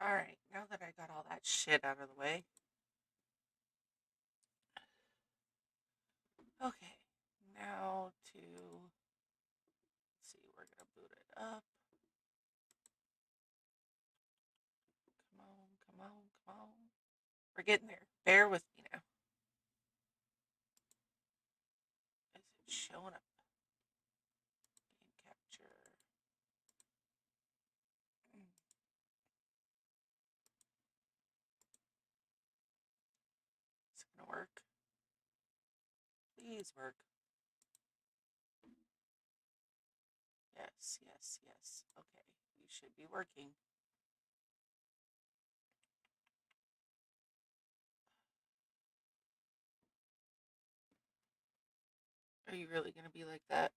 Alright, now that I got all that shit out of the way. Okay, now to. Let's see, we're gonna boot it up. Come on, come on, come on. We're getting there. Bear with me now. Is it showing up? Game capture. Mm. Is it gonna work? Please work. Yes, yes, yes. Okay, you should be working. Are you really gonna be like that?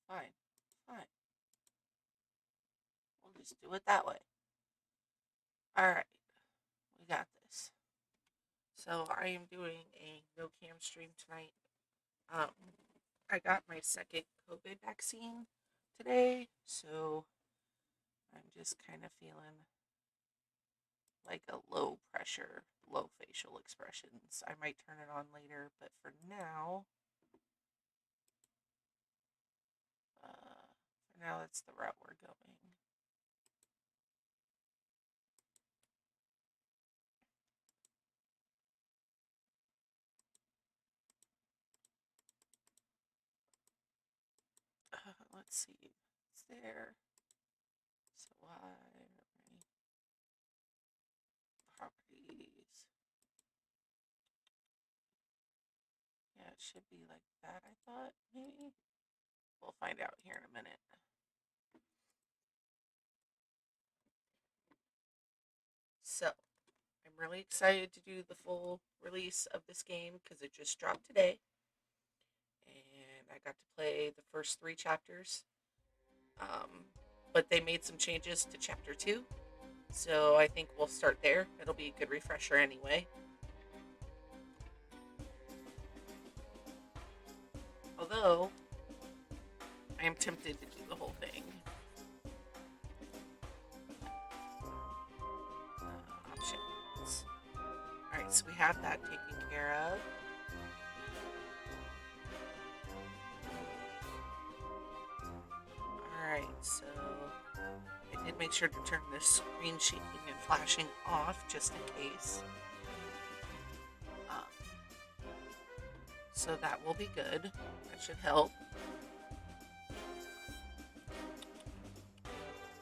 Fine, fine. We'll just do it that way. Alright, we got this. So I am doing a no cam stream tonight. Um, I got my second COVID vaccine today, so I'm just kind of feeling like a low pressure, low facial expressions. I might turn it on later, but for now, that's the route we're going. Let's see. It's there. So why properties? Yeah, it should be like that. I thought maybe we'll find out here in a minute. So I'm really excited to do the full release of this game because it just dropped today, and I got to play the first three chapters. Um, but they made some changes to chapter two, so I think we'll start there. It'll be a good refresher anyway. Although I am tempted to do the whole thing. Options. All right, so we have that taken care of. Alright, so I did make sure to turn the screen shaking and flashing off just in case. So that will be good. That should help.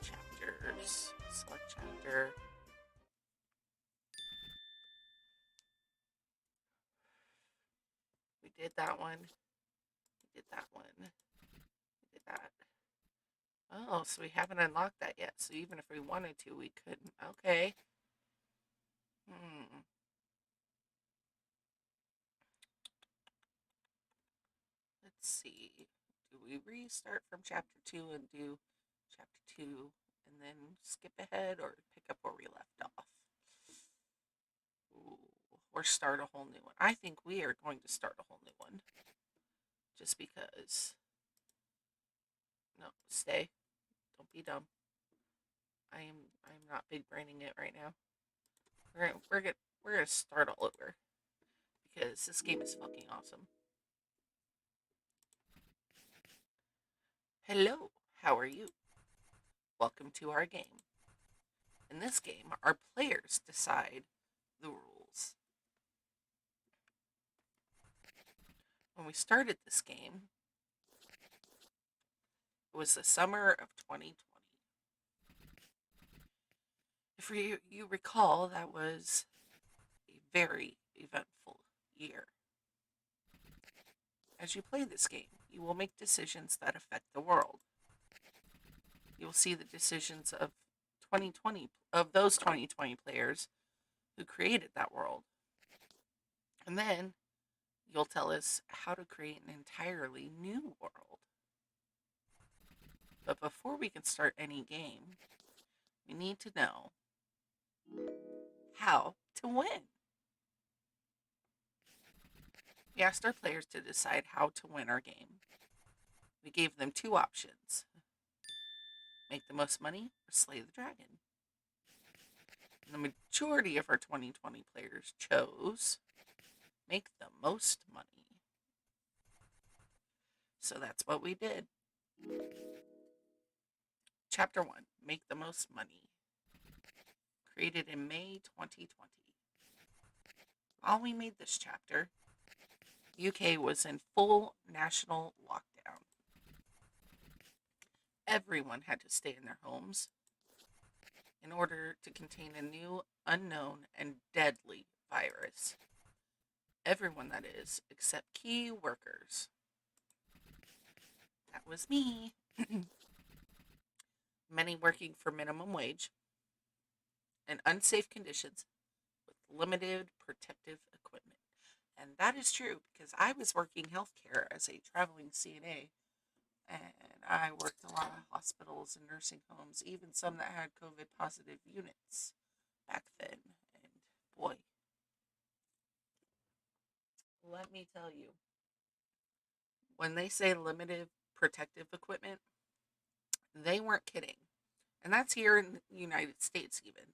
Chapters. Select chapter. We did that one. We did that one. We did that. Oh, so we haven't unlocked that yet. So even if we wanted to, we couldn't. Okay. Hmm. Let's see. Do we restart from chapter 2 and do chapter 2 and then skip ahead or pick up where we left off? Ooh, or start a whole new one. I think we are going to start a whole new one. Just because. No, stay. Don't be dumb. I'm not big braining it right now. We're gonna start all over because this game is fucking awesome. Hello, how are you? Welcome to our game. In this game, our players decide the rules. When we started this game, it was the summer of 2020. If you recall, that was a very eventful year. As you play this game, you will make decisions that affect the world. You will see the decisions of 2020 of those 2020 players who created that world. And then you'll tell us how to create an entirely new world. But before we can start any game, we need to know how to win. We asked our players to decide how to win our game. We gave them two options: make the most money or slay the dragon. The majority of our 2020 players chose make the most money. So that's what we did. Chapter 1, Make the Most Money, created in May 2020. While we made this chapter, UK was in full national lockdown. Everyone had to stay in their homes in order to contain a new, unknown, and deadly virus. Everyone, that is, except key workers. That was me. Many working for minimum wage and unsafe conditions with limited protective equipment. And that is true because I was working healthcare as a traveling CNA, and I worked a lot of hospitals and nursing homes, even some that had COVID positive units back then. And boy, let me tell you, when they say limited protective equipment, they weren't kidding. And that's here in the United States, even.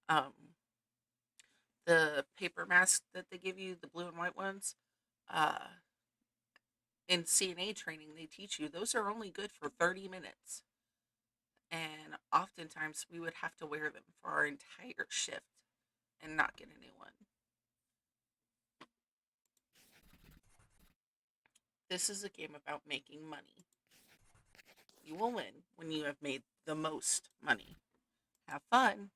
Um, the paper masks that they give you, the blue and white ones, uh, in CNA training, they teach you those are only good for 30 minutes. And oftentimes we would have to wear them for our entire shift and not get a new one. This is a game about making money. You will win when you have made the most money. Have fun.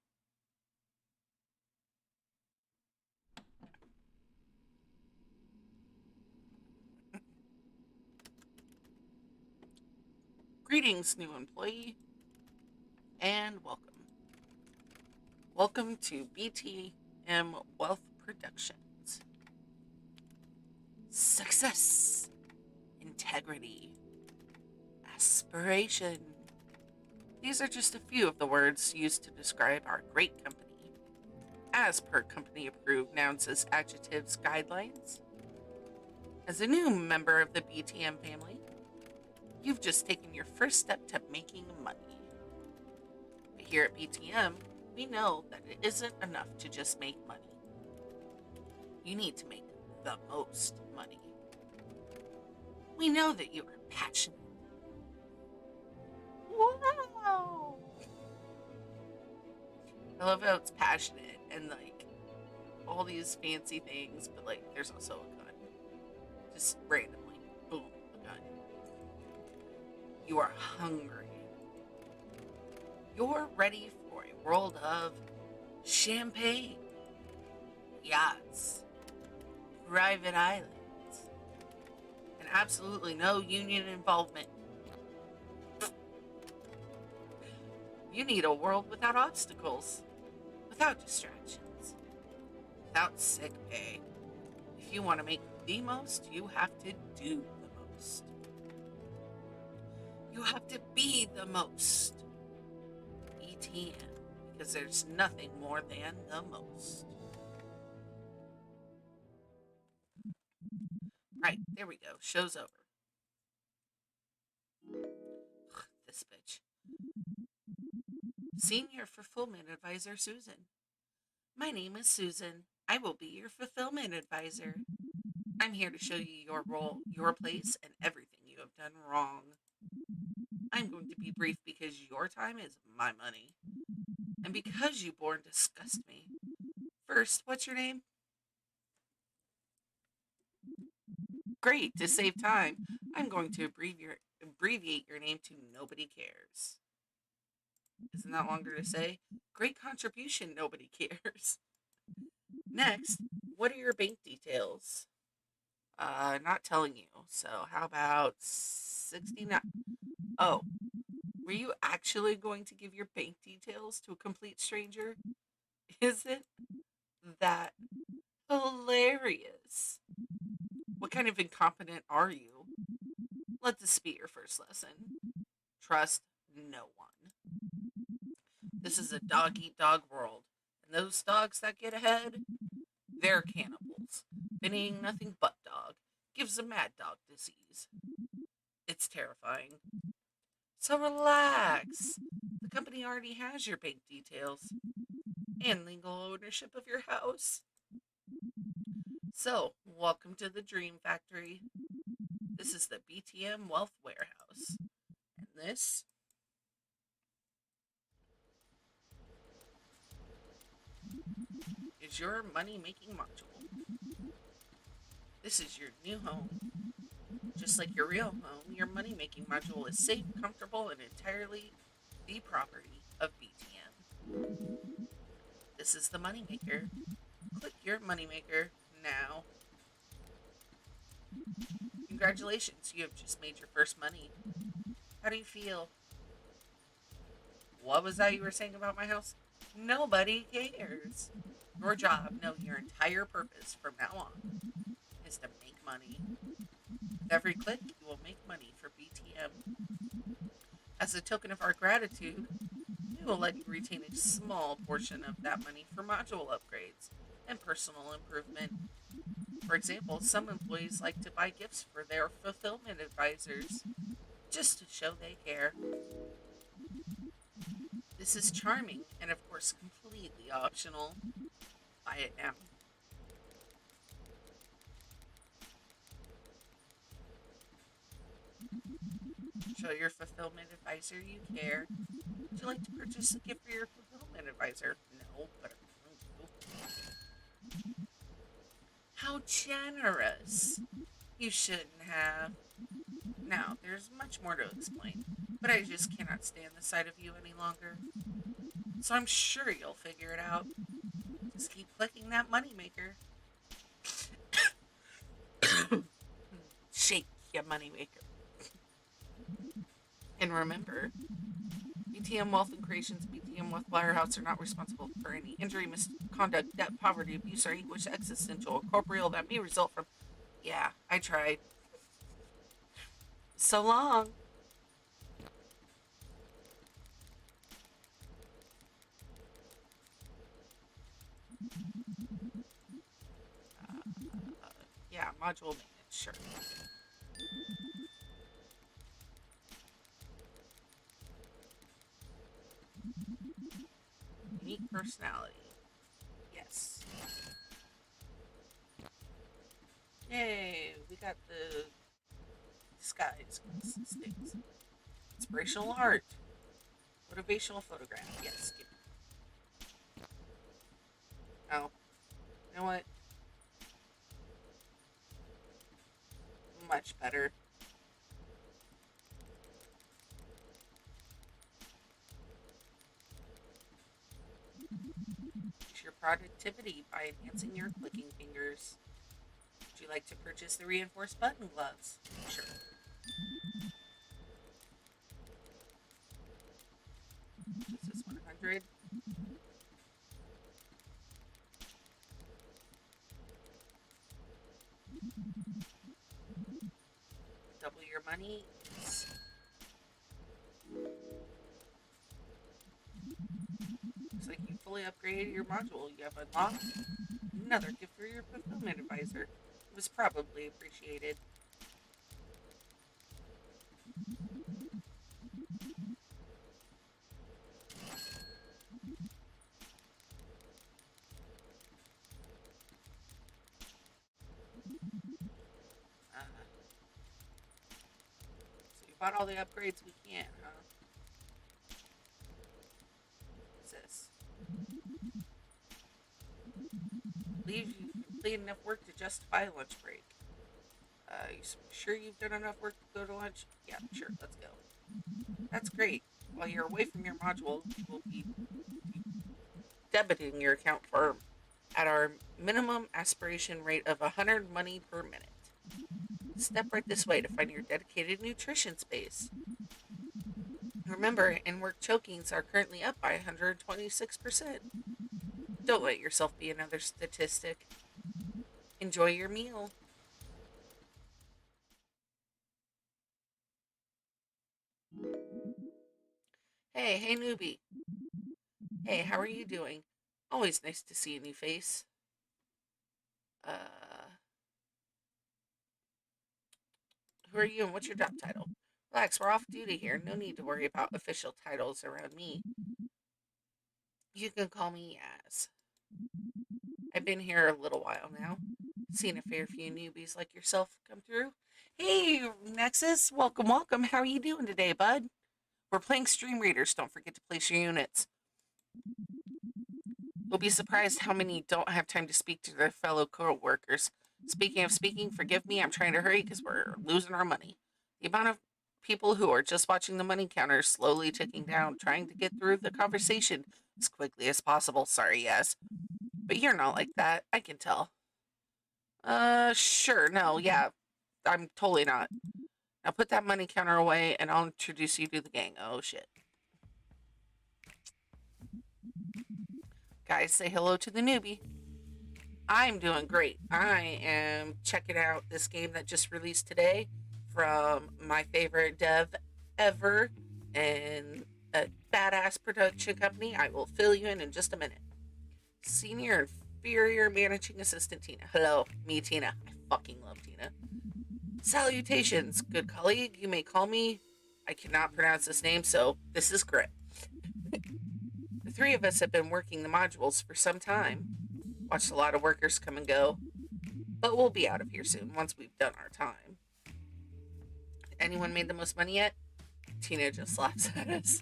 Greetings, new employee, and welcome. Welcome to BTM Wealth Productions. Success, integrity, aspiration. These are just a few of the words used to describe our great company. As per company approved nouns as adjectives guidelines. As a new member of the BTM family, you've just taken your first step to making money. But here at BTM, we know that it isn't enough to just make money. You need to make the most money. We know that you are passionate. Wow! I love how it's passionate and like all these fancy things, but like there's also a gun. Just randomly, boom, a gun. You are hungry. You're ready for a world of champagne, yachts, private islands, and absolutely no union involvement. You need a world without obstacles, without distractions, without sick pay. If you want to make the most, you have to do the most. You have to be the most. BTM, because there's nothing more than the most. Right, there we go. Show's over. This bitch. Senior Fulfillment Advisor Susan. My name is Susan. I will be your fulfillment advisor. I'm here to show you your role, your place, and everything you have done wrong. I'm going to be brief because your time is my money. And because you bore and disgust me. First, what's your name? Great, to save time, I'm going to abbreviate your name to Nobody Cares. Isn't that longer to say? Great contribution, nobody cares. Next, what are your bank details? Not telling you. So how about 69? Oh, were you actually going to give your bank details to a complete stranger? Isn't that hilarious? What kind of incompetent are you? Let this be your first lesson. Trust no one. This is a dog eat dog world, and those dogs that get ahead, they're cannibals. Been eating nothing but dog. Gives a mad dog disease. It's terrifying. So relax. The company already has your bank details and legal ownership of your house. So, welcome to the Dream Factory. This is the BTM Wealth Warehouse. And this is your money making module. This is your new home. Just like your real home, your money making module is safe, comfortable, and entirely the property of BTM. This is the moneymaker. Click your moneymaker now. Congratulations, you have just made your first money. How do you feel? What was that you were saying about my house? Nobody cares. Your job, no, your entire purpose from now on is to make money. With every click, you will make money for BTM. As a token of our gratitude, we will let you retain a small portion of that money for module upgrades and personal improvement. For example, some employees like to buy gifts for their fulfillment advisors just to show they care. This is charming and, of course, completely optional. Buy it now. Show your fulfillment advisor you care. Would you like to purchase a gift for your fulfillment advisor? No, but I'm going to. How generous! You shouldn't have. Now, there's much more to explain, but I just cannot stand the sight of you any longer. So I'm sure you'll figure it out. Just keep clicking that moneymaker. Shake your moneymaker. And remember, BTM Wealth and Creations, BTM Wealth Wirehouse are not responsible for any injury, misconduct, debt, poverty, abuse, or anguish existential or corporeal that may result from. Yeah, I tried. So long. Yeah, module maintenance, sure. Unique personality. Yes. Yay, we got the disguise glasses things. Inspirational art. Motivational photograph. Yes, give me. Oh, you know what? Much better. Increase your productivity by enhancing your clicking fingers. Would you like to purchase the reinforced button gloves? Sure. This is 100. Double your money. Yes. Looks like you fully upgraded your module. You have unlocked another gift for your fulfillment advisor. It was probably appreciated. Uh, so you bought all the upgrades we can, huh? What's this? Believes you've completed enough work to justify a lunch break. You sure you've done enough work to go to lunch? Yeah, sure. Let's go. That's great. While you're away from your module, we will be debiting your account firm at our minimum aspiration rate of 100 money per minute. Step right this way to find your dedicated nutrition space. Remember, in work chokings are currently up by 126%. Don't let yourself be another statistic. Enjoy your meal. Hey, newbie. Hey, how are you doing? Always nice to see a new face. Uh, who are you and what's your job title? Relax, we're off duty here. No need to worry about official titles around me. You can call me Yaz. I've been here a little while now. Seen a fair few newbies like yourself come through. Hey, Nexus, welcome, welcome. How are you doing today, bud? We're playing Stream Readers. Don't forget to place your units. You'll be surprised how many don't have time to speak to their fellow co-workers. Speaking of speaking, forgive me, I'm trying to hurry because we're losing our money. The amount of people who are just watching the money counter slowly ticking down, trying to get through the conversation as quickly as possible. Sorry, yes. But you're not like that. I can tell. Sure. No, yeah. I'm totally not. Now put that money counter away and I'll introduce you to the gang. Oh, shit. Guys, say hello to the newbie. I'm doing great. I am checking out this game that just released today from my favorite dev ever and a badass production company. I will fill you in just a minute. Senior Inferior Managing Assistant Tina. Hello, me, Tina. I fucking love Tina. Salutations, good colleague. You may call me. I cannot pronounce this name, so this is Grit. The three of us have been working the modules for some time. Watched a lot of workers come and go, but we'll be out of here soon once we've done our time. Anyone made the most money yet? Tina just laughs at us.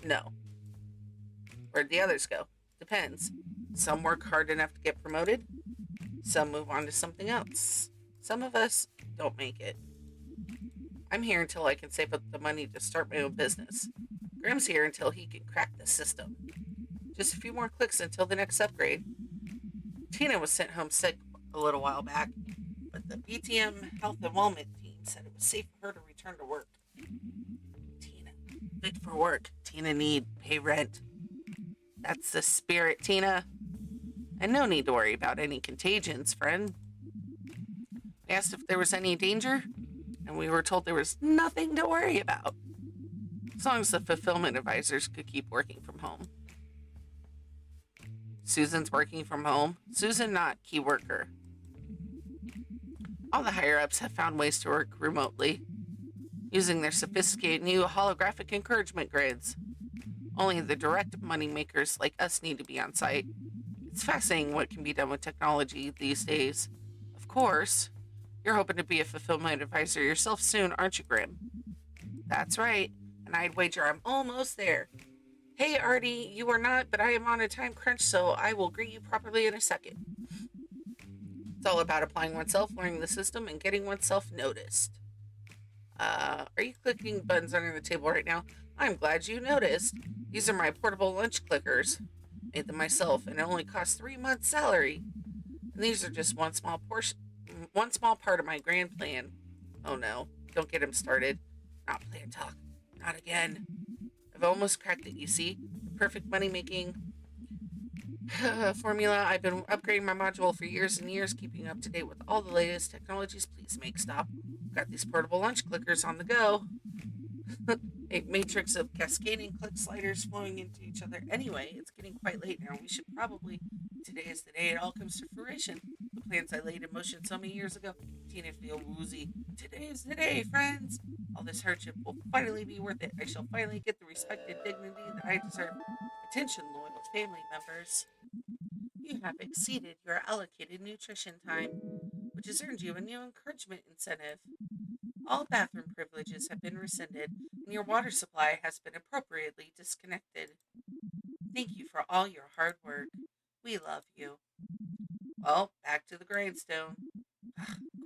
No. Where'd the others go? Depends. Some work hard enough to get promoted. Some move on to something else. Some of us don't make it. I'm here until I can save up the money to start my own business. Grim's here until he can crack the system. Just a few more clicks until the next upgrade. Tina was sent home sick a little while back, but the BTM Health and Wellness team said it was safe for her to return to work. Tina, fit for work. Tina need pay rent. That's the spirit, Tina. And no need to worry about any contagions, friend. We asked if there was any danger, and we were told there was nothing to worry about. As long as the fulfillment advisors could keep working from home. Susan's working from home. Susan, not key worker. All the higher-ups have found ways to work remotely, using their sophisticated new holographic encouragement grids. Only the direct money makers like us need to be on site. It's fascinating what can be done with technology these days. Of course, you're hoping to be a fulfillment advisor yourself soon, aren't you, Grim? That's right, and I'd wager I'm almost there. Hey, Artie, you are not, but I am on a time crunch, so I will greet you properly in a second. It's all about applying oneself, learning the system, and getting oneself noticed. Are you clicking buttons under the table right now? I'm glad you noticed. These are my portable lunch clickers. Made them myself, and it only cost 3 months' salary. And these are just one small part of my grand plan. Oh no, don't get him started. Not plan talk. Not again. I've almost cracked it, you see. The perfect money-making formula. I've been upgrading my module for years and years, keeping up to date with all the latest technologies. Please make stop. Got these portable lunch clickers on the go. A matrix of cascading click sliders flowing into each other. Anyway, it's getting quite late now. We should probably. Today is the day it all comes to fruition. The plans I laid in motion so many years ago. Tina feel woozy. Today is the day, friends. All this hardship will finally be worth it. I shall finally get the respect and dignity that I deserve. Attention, loyal family members. You have exceeded your allocated nutrition time, which has earned you a new encouragement incentive. All bathroom privileges have been rescinded, and your water supply has been appropriately disconnected. Thank you for all your hard work. We love you. Well, back to the grindstone.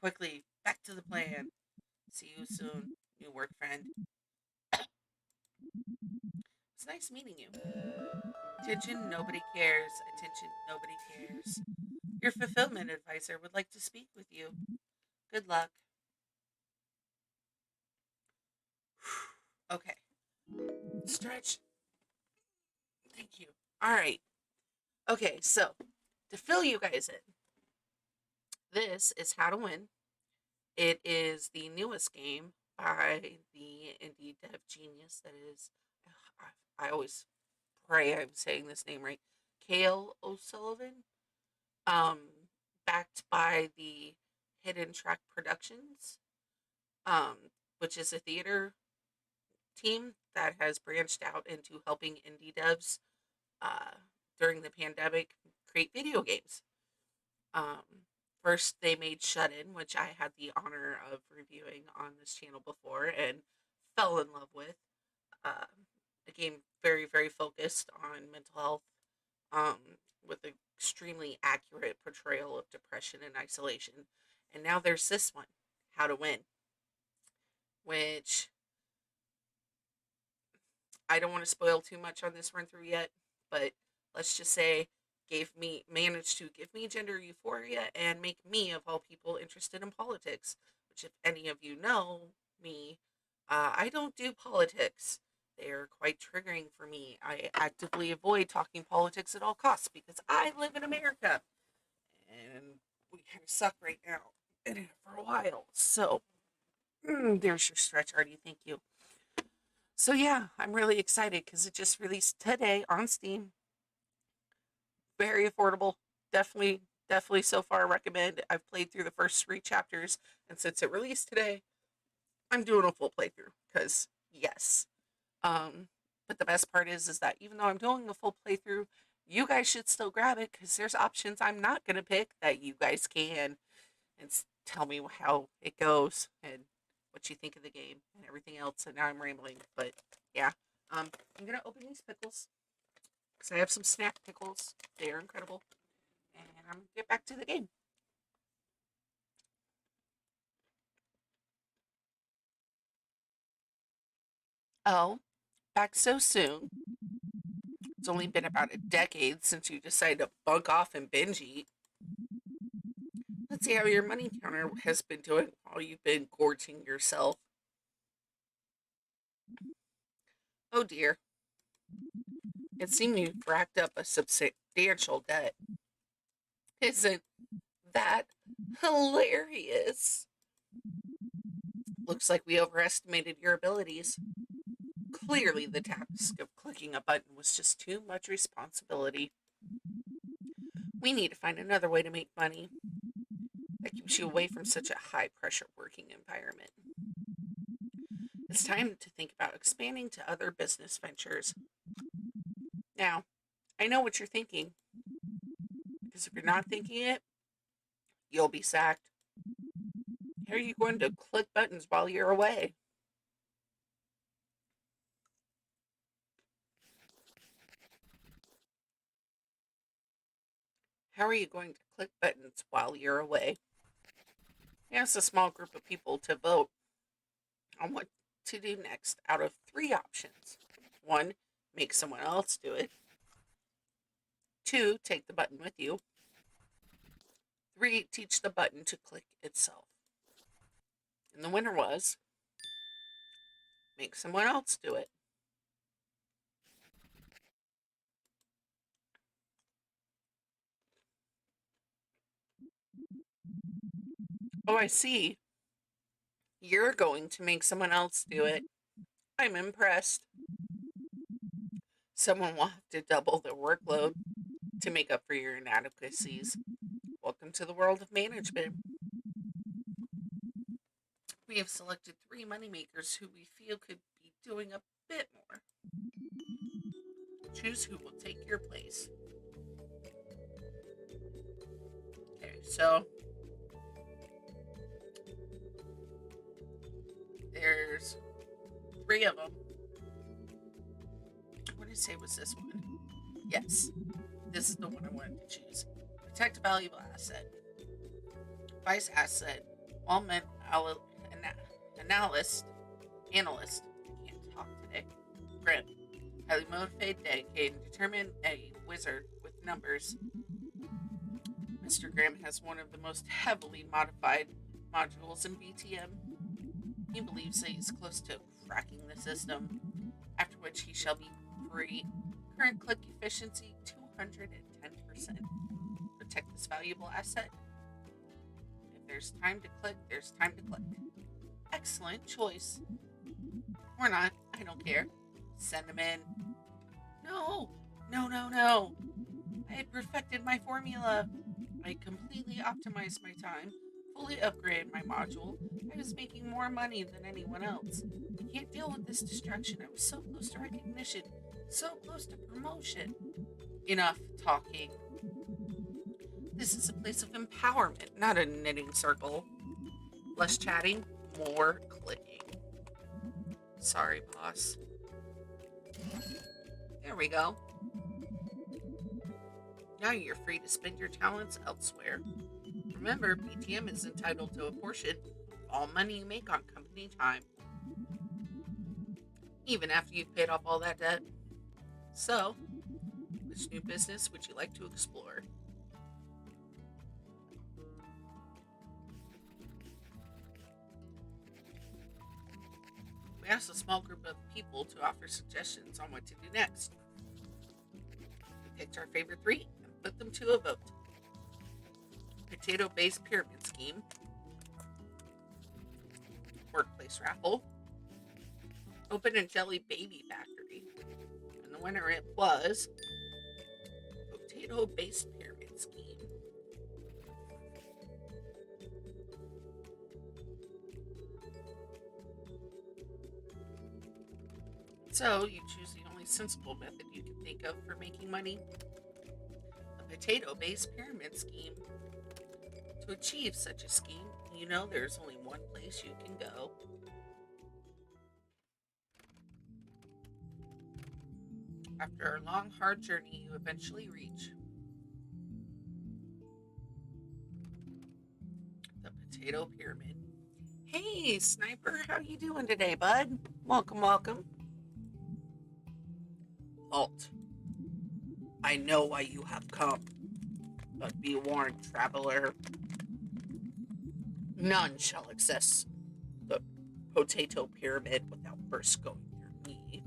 Quickly, back to the plan. See you soon, new work friend. It's nice meeting you. Attention, nobody cares. Attention, nobody cares. Your fulfillment advisor would like to speak with you. Good luck. Okay. Stretch. Thank you. All right. Okay, so to fill you guys in, this is How to Win. It is the newest game by the indie dev genius that is, I always pray I'm saying this name right, Kale O'Sullivan. Um, Backed by the Hidden Track Productions, um, which is a theater team that has branched out into helping indie devs uh, during the pandemic create video games. Um, First, they made Shut In, which I had the honor of reviewing on this channel before and fell in love with. Uh, a game very, very focused on mental health, um, with an extremely accurate portrayal of depression and isolation. And now there's this one, How to Win, which I don't want to spoil too much on this run through yet, but let's just say managed to give me gender euphoria and make me of all people interested in politics. Which, if any of you know me, I don't do politics. They are quite triggering for me. I actively avoid talking politics at all costs because I live in America and we kind of suck right now and have for a while. So there's your stretch, Artie. Thank you. So yeah, I'm really excited because it just released today on Steam. Very affordable. Definitely, definitely so far recommend. I've played through the first 3 chapters, and since it released today, I'm doing a full playthrough because yes. Um, but the best part is that even though I'm doing a full playthrough, you guys should still grab it because there's options I'm not gonna pick that you guys can and tell me how it goes and what you think of the game and everything else. And now I'm rambling, but yeah. I'm gonna open these pickles because I have some snack pickles. They are incredible, and I'm gonna get back to the game. Oh, back so soon? It's only been about a decade since you decided to bunk off and binge eat. Let's see how your money counter has been doing while you've been gorging yourself. Oh dear, it seems you've racked up a substantial debt. Isn't that hilarious? Looks like we overestimated your abilities. Clearly, the task of clicking a button was just too much responsibility. We need to find another way to make money that keeps you away from such a high pressure working environment. It's time to think about expanding to other business ventures. Now, I know what you're thinking, because if you're not thinking it, you'll be sacked. How are you going to click buttons while you're away? How are you going to click buttons while you're away? Ask a small group of people to vote on what to do next out of 3 options. 1, make someone else do it. 2, take the button with you. 3, teach the button to click itself. And the winner was make someone else do it. Oh, I see. You're going to make someone else do it. I'm impressed. Someone will have to double their workload to make up for your inadequacies. Welcome to the world of management. We have selected 3 moneymakers who we feel could be doing a bit more. Choose who will take your place. Okay, so there's 3 of them. What did I say was this one? Yes, this is the one I wanted to choose. Protect a valuable asset. Vice asset. All men analyst. Analyst. I can't talk today. Grim. Highly motivated, dedicated, determined, a wizard with numbers. Mr. Grimm has one of the most heavily modified modules in BTM. He believes that he's close to cracking the system, after which he shall be free. Current click efficiency 210%. Protect this valuable asset. If there's time to click, there's time to click. Excellent choice. Or not, I don't care. Send him in. No, no, no, no. I had perfected my formula. I completely optimized my time, Fully upgraded my module. I was making more money than anyone else. I can't deal with this distraction. I was so close to recognition, so close to promotion. Enough talking. This is a place of empowerment, not a knitting circle. Less chatting, more clicking. Sorry, boss. There we go. Now you're free to spend your talents elsewhere. Remember, PTM is entitled to a portion of all money you make on company time, even after you've paid off all that debt. So, which new business would you like to explore? We asked a small group of people to offer suggestions on what to do next. We picked our favorite 3 and put them to a vote. Potato-based pyramid scheme, workplace raffle, open and jelly baby factory, and the winner it was potato-based pyramid scheme. So you choose the only sensible method you can think of for making money: a potato-based pyramid scheme. To achieve such a scheme, you know there's only one place you can go. After a long, hard journey, you eventually reach the potato pyramid. Hey, Sniper, how you doing today, bud? Welcome, welcome. Halt. I know why you have come, but be warned, traveler. None shall access the potato pyramid without first going through me,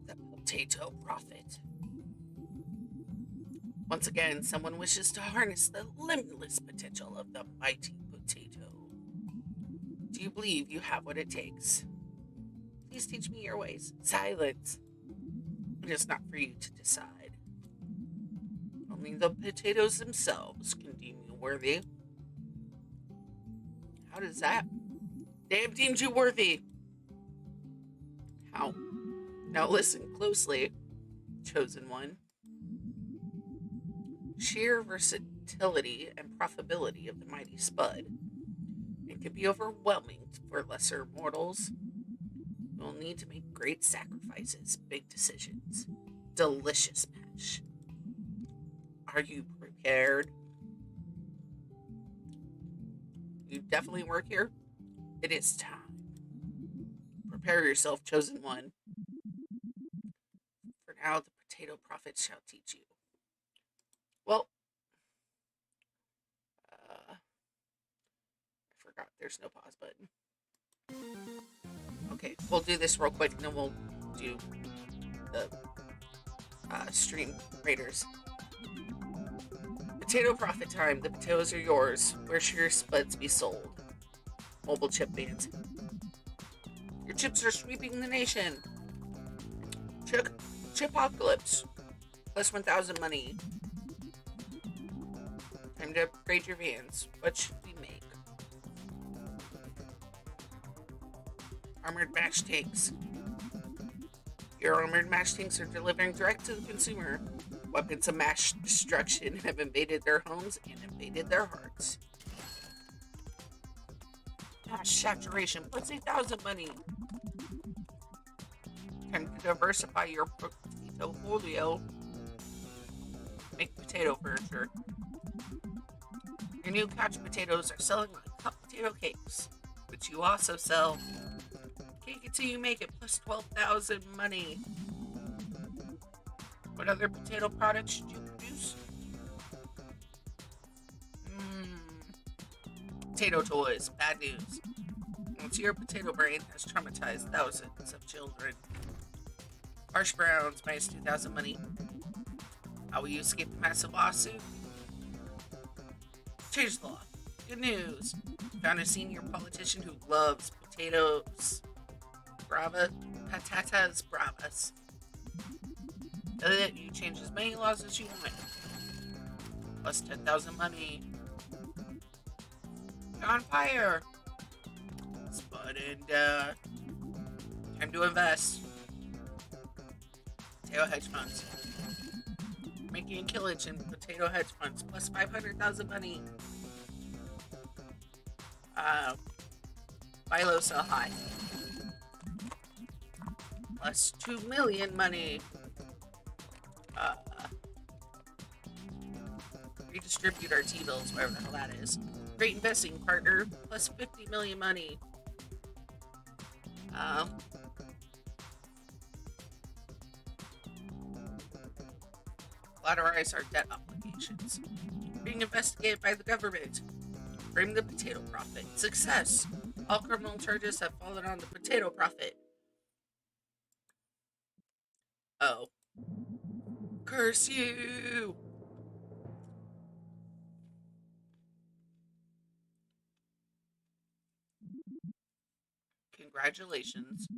the potato prophet. Once again, someone wishes to harness the limitless potential of the mighty potato. Do you believe you have what it takes? Please teach me your ways. Silence. It is not for you to decide. Only the potatoes themselves can deem you worthy. How does that? They have deemed you worthy. How? Now listen closely, chosen one. Sheer versatility and profitability of the mighty spud. It can be overwhelming for lesser mortals. You'll need to make great sacrifices, big decisions, delicious mash. Are you prepared? You definitely work here? It is time. Prepare yourself, chosen one. For now, the potato prophet shall teach you. Well, I forgot there's no pause button. Okay, we'll do this real quick and then we'll do the stream raiders. Potato profit time. The potatoes are yours. Where should your spuds be sold? Mobile chip bans. Your chips are sweeping the nation. Chipocalypse. Plus 1,000 money. Time to upgrade your vans. What should we make? Armored mash tanks. Your armored mash tanks are delivering direct to the consumer. Weapons of mass destruction have invaded their homes and invaded their hearts. Mash saturation plus 8,000 money. Time to diversify your potato portfolio. Make potato furniture. Your new couch potatoes are selling like cup potato cakes, but you also sell cake until you make it plus 12,000 money. What other potato products should you produce? Potato toys. Bad news. Once your potato brain has traumatized thousands of children. Harsh Browns minus 2,000 money. How will you escape the massive lawsuit? Change the law. Good news. Found a senior politician who loves potatoes. Patatas bravas. You change as many laws as you want. Plus 10,000 money. on fire. Spud and time to invest. Potato hedge funds. Making a killage in potato hedge funds. Plus 500,000 money. Buy low, sell high. Plus 2 million money. Redistribute our T-bills, whatever the hell that is. Great investing partner. Plus 50 million money. Collateralize our debt obligations. Being investigated by the government. Frame the potato profit. Success. All criminal charges have fallen on the potato profit. Oh. Curse you! Congratulations.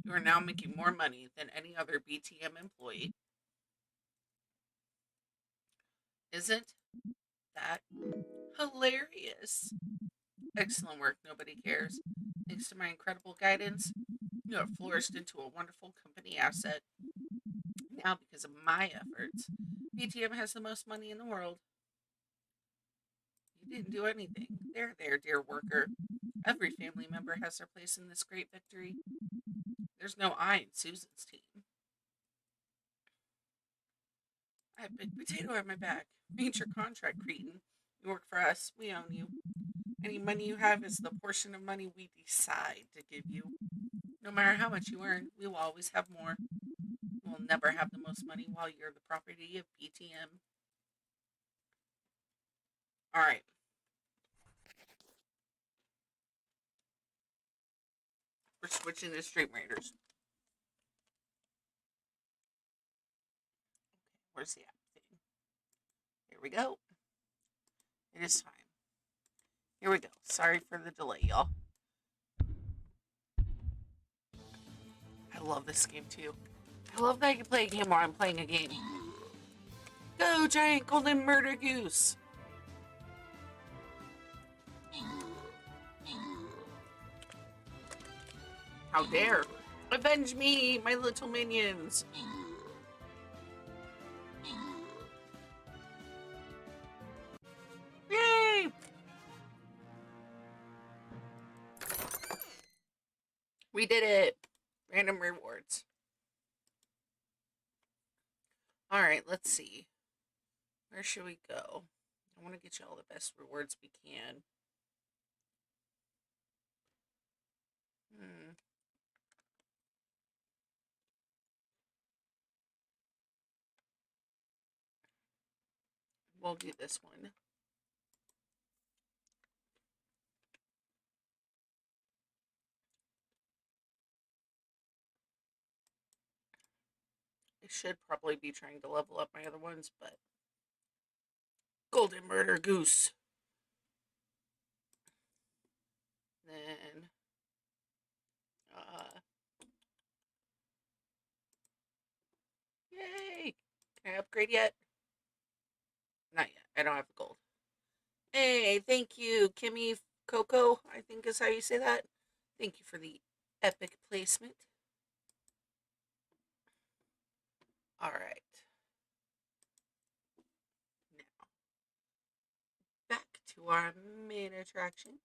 You are now making more money than any other BTM employee. Isn't that hilarious? Excellent work, nobody cares. Thanks to my incredible guidance, you have flourished into a wonderful company asset. Now, because of my efforts, BTM has the most money in the world. You didn't do anything. There, dear worker. Every family member has their place in this great victory. There's no I in Susan's team. I have Big Potato on my back. Read your contract, cretin. You work for us. We own you. Any money you have is the portion of money we decide to give you. No matter how much you earn, we will always have more. You will never have the most money while you're the property of BTM. Alright. We're switching to Stream Raiders. Where's the app thing? Here we go. It is time. Here we go. Sorry for the delay, y'all. I love this game too. I love that I can play a game while I'm playing a game. Go, giant golden murder goose! How dare! Avenge me, my little minions! Yay! We did it! Random rewards. Alright, let's see. Where should we go? I want to get you all the best rewards we can. We'll do this one. I should probably be trying to level up my other ones, but... Golden Murder Goose. Then... Yay! Can I upgrade yet? Not yet. I don't have the gold. Hey, thank you, Kimmy Coco, I think is how you say that. Thank you for the epic placement. Alright. Now, back to our main attraction.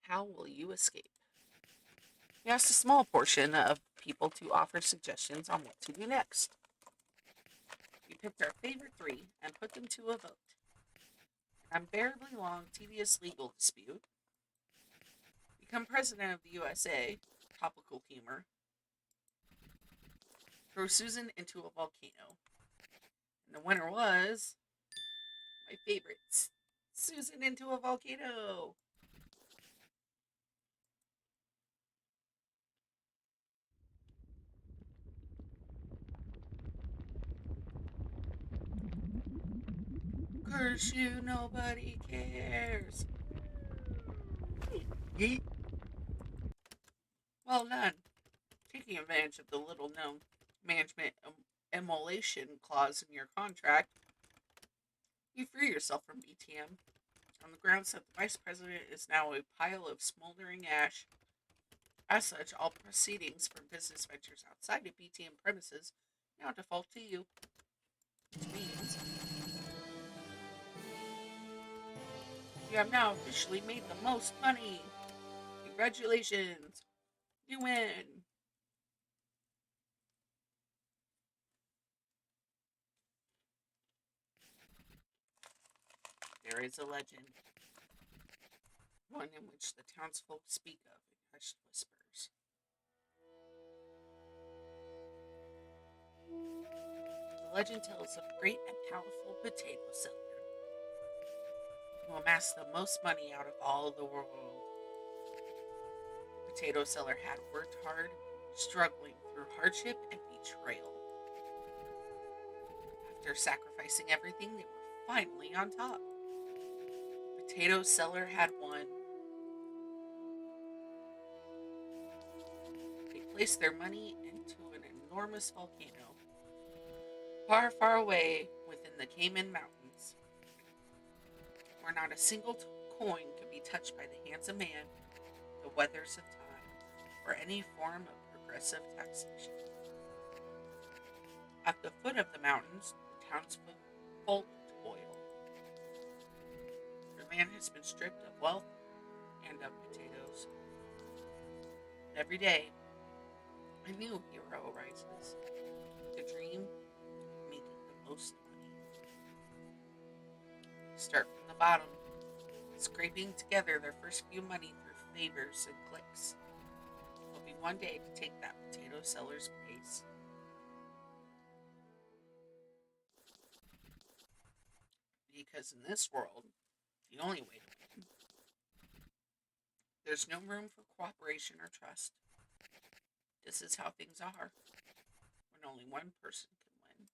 How will you escape? We asked a small portion of people to offer suggestions on what to do next. We picked our favorite 3 and put them to a vote. An unbearably long, tedious legal dispute. Become president of the USA. Topical humor. Throw Susan into a volcano. And the winner was... my favorite. Susan into a volcano. Curse you, nobody cares. Yeet. Well done. Taking advantage of the little-known management immolation clause in your contract, you free yourself from BTM. on the grounds that the vice president is now a pile of smoldering ash. As such, all proceedings from business ventures outside of BTM premises now default to you, which means you have now officially made the most money. Congratulations, you win. There is a legend, one in which the townsfolk speak of in hushed whispers. The legend tells of a great and powerful potato seller who amassed the most money out of all the world. The potato seller had worked hard, struggling through hardship and betrayal. After sacrificing everything, they were finally on top. The potato seller had won. They placed their money into an enormous volcano, far, far away within the Cayman Mountains, where not a single coin could be touched by the hands of man, the weathers of time, or any form of progressive taxation. At the foot of the mountains, the townsfolk toil. Their land has been stripped of wealth and of potatoes. Every day, a new hero arises to dream of making the most money. Start from the bottom, scraping together their first few money through favors and clicks, hoping one day to take that potato seller's place. Because in this world, the only way to win, there's no room for cooperation or trust. This is how things are when only one person can win.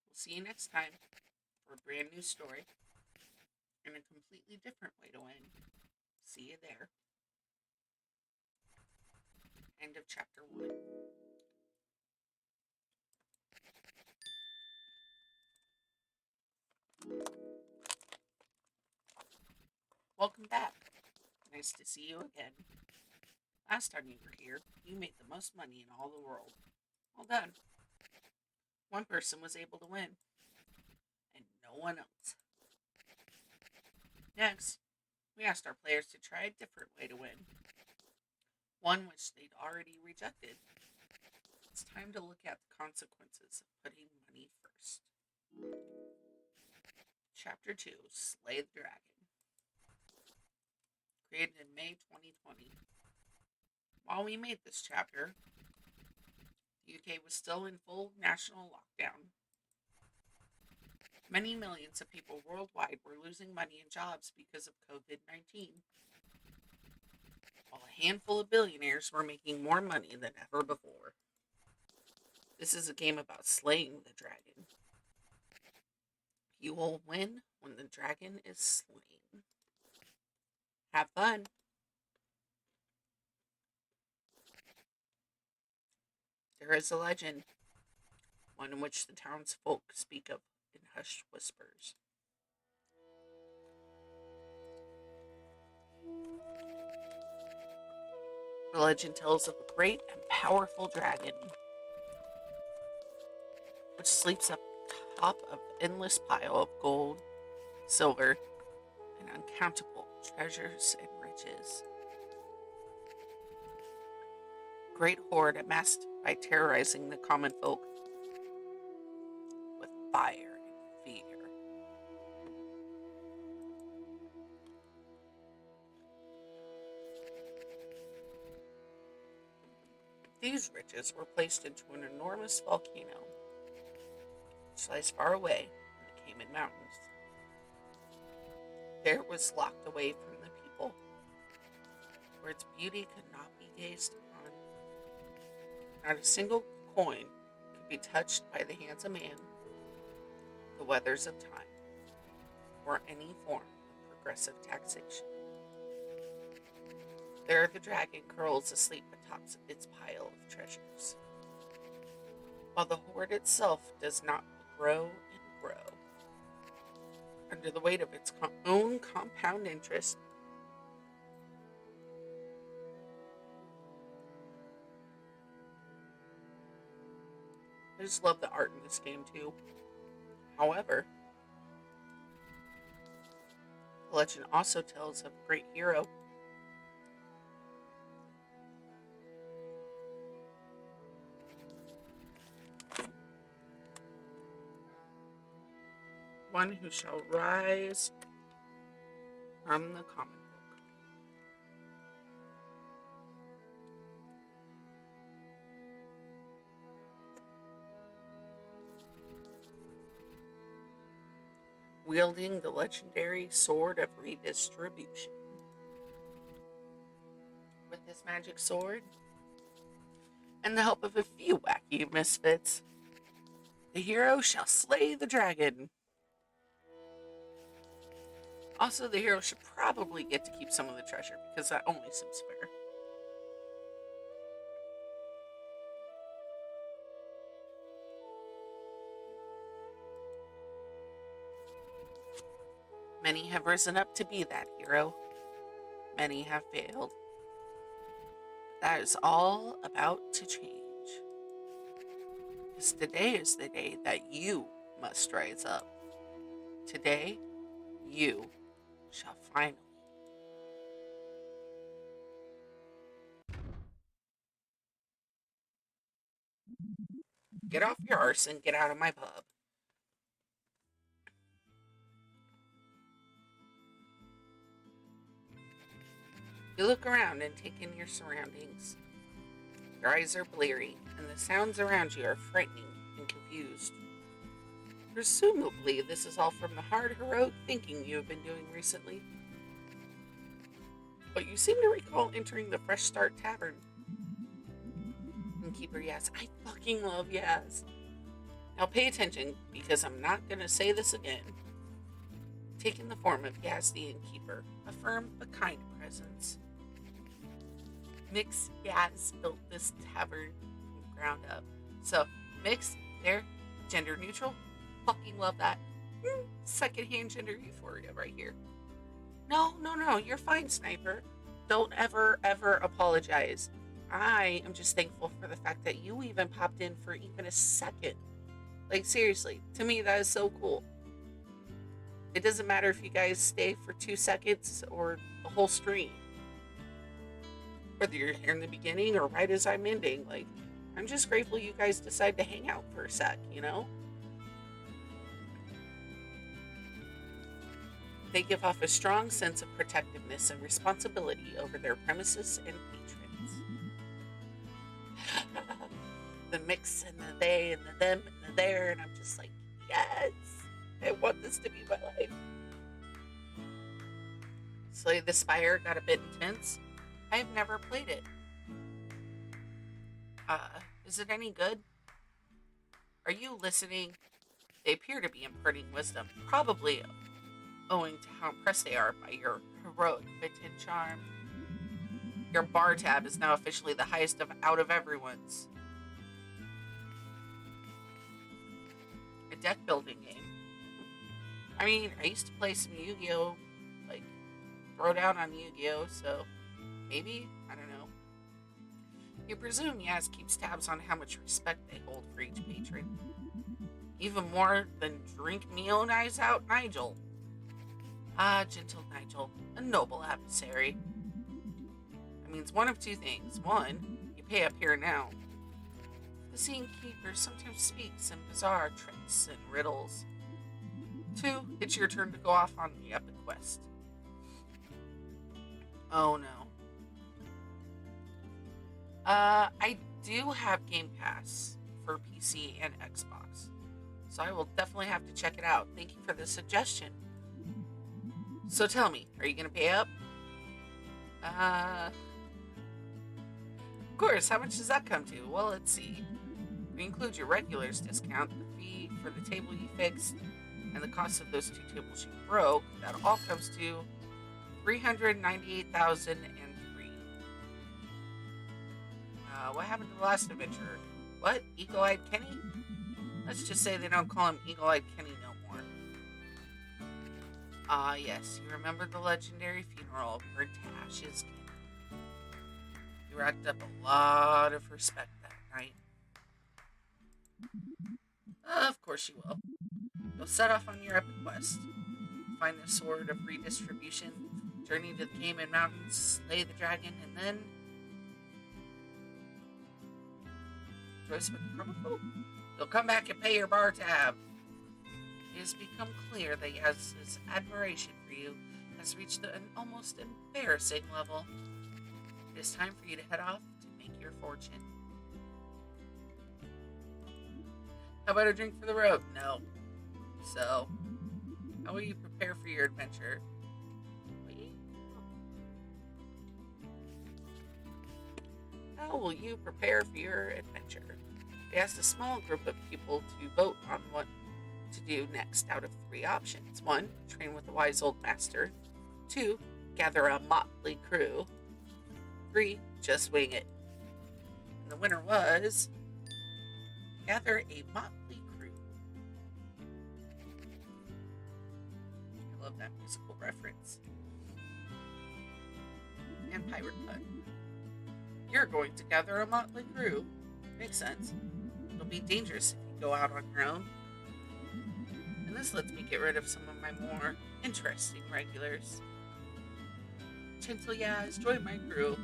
We'll see you next time for a brand new story and a completely different way to win. See you there. End of chapter 1. Welcome back. Nice to see you again. Last time you were here, you made the most money in all the world. Well done. One person was able to win, and no one else. Next, we asked our players to try a different way to win, one which they'd already rejected. It's time to look at the consequences of putting money first. Chapter 2, Slay the Dragon. Created in May 2020. While we made this chapter, the UK was still in full national lockdown. Many millions of people worldwide were losing money and jobs because of COVID-19, while a handful of billionaires were making more money than ever before. This is a game about slaying the dragon. You will win when the dragon is slain. Have fun! There is a legend, one in which the townsfolk speak of in hushed whispers. The legend tells of a great and powerful dragon, which sleeps up top of an endless pile of gold, silver, and uncountable treasures and riches. Great hoard amassed by terrorizing the common folk with fire and fear. These riches were placed into an enormous volcano, which lies far away in the Cayman Mountains. There it was locked away from the people, where its beauty could not be gazed upon. Not a single coin could be touched by the hands of man, the weathers of time, or any form of progressive taxation. There the dragon curls asleep atop its pile of treasures. While the hoard itself does not look grow and grow under the weight of its own compound interest. I just love the art in this game too. However, the legend also tells of a great hero. One who shall rise from the common folk. Wielding the legendary Sword of Redistribution. With this magic sword, and the help of a few wacky misfits, the hero shall slay the dragon. Also, the hero should probably get to keep some of the treasure, because that only seems fair. Many have risen up to be that hero. Many have failed. That is all about to change. Because today is the day that you must rise up. Today, you shall finally. Get off your arse and get out of my pub. You look around and take in your surroundings. Your eyes are bleary, and the sounds around you are frightening and confused. Presumably, this is all from the hard, heroic thinking you have been doing recently. But you seem to recall entering the Fresh Start Tavern. Innkeeper Yaz. I fucking love Yaz. Now pay attention, because I'm not going to say this again. Taking the form of Yaz the Innkeeper, a firm but kind presence. Mix Yaz built this tavern from the ground up. So, Mix, they're gender neutral. Fucking love that. Secondhand gender euphoria right here. No, you're fine, Sniper. Don't ever apologize. I am just thankful for the fact that you even popped in for even a second. Like, seriously, to me, that is so cool. It doesn't matter if you guys stay for 2 seconds or the whole stream. Whether you're here in the beginning or right as I'm ending, like, I'm just grateful you guys decide to hang out for a sec, you know? They give off a strong sense of protectiveness and responsibility over their premises and patrons. The mix and the they and the them and the there, and I'm just like, yes, I want this to be my life. Slay the Spire got a bit intense. I've never played it. Is it any good? Are you listening? They appear to be imparting wisdom, probably owing to how impressed they are by your heroic wit and charm. Your bar tab is now officially the highest out of everyone's. A deck building game. I mean, I used to play some Yu-Gi-Oh! Like, throw down on Yu-Gi-Oh! So maybe? I don't know. You presume Yaz keeps tabs on how much respect they hold for each patron. Even more than drink Neo Eyes Out Nigel. Ah, gentle Nigel, a noble adversary. That means one of two things. One, you pay up here now. The Scene Keeper sometimes speaks in bizarre tricks and riddles. Two, it's your turn to go off on the epic quest. Oh no. I do have Game Pass for PC and Xbox, so I will definitely have to check it out. Thank you for the suggestion. So tell me, are you going to pay up? Of course, how much does that come to? Well, let's see. We include your regulars discount, the fee for the table you fixed, and the cost of those 2 tables you broke. That all comes to $398,003. What happened to the last adventure? What? Eagle-eyed Kenny? Let's just say they don't call him Eagle-Eyed Kenny no more. Ah, yes, you remember the legendary funeral of burnt to ashes Kenny. You racked up a lot of respect that night. Of course you will. You'll set off on your epic quest. Find the sword of redistribution, journey to the Cayman Mountains, slay the dragon, and then Joyce with the chromophone. You'll come back and pay your bar tab. It has become clear that his admiration for you has reached an almost embarrassing level. It is time for you to head off to make your fortune. How about a drink for the road? No. So, how will you prepare for your adventure? How will you prepare for your adventure? They asked a small group of people to vote on what to do next out of 3 options. 1. Train with a wise old master. 2. Gather a motley crew. 3. Just wing it. And the winner was gather a motley crew. I love that musical reference. And pirate pun. You're going to gather a motley crew. Makes sense. It'll be dangerous if you go out on your own. And this lets me get rid of some of my more interesting regulars. Gentle Yaz, join my crew.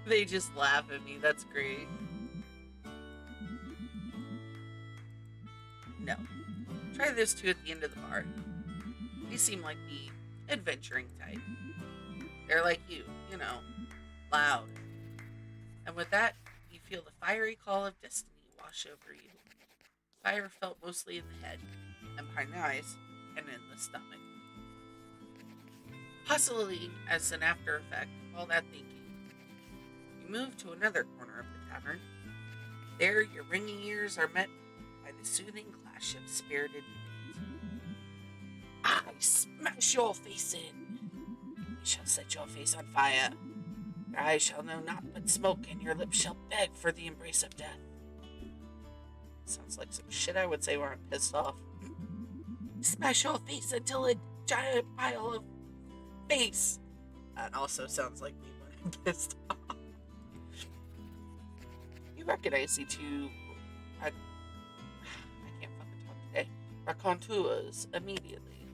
They just laugh at me. That's great. No. Try those 2 at the end of the bar. They seem like the adventuring type. They're like you, loud. And with that, you feel the fiery call of destiny wash over you. Fire felt mostly in the head, and behind the eyes, and in the stomach. Possibly as an after effect of all that thinking, you move to another corner of the tavern. There, your ringing ears are met by the soothing clash of spirited feet. I smash your face in. We shall set your face on fire. Your eyes shall know naught but smoke, and your lips shall beg for the embrace of death. Sounds like some shit I would say when I'm pissed off. Smash your face until a giant pile of face. That also sounds like me when I'm pissed off. You recognize the 2 I can't fucking talk today. Raconteurs immediately.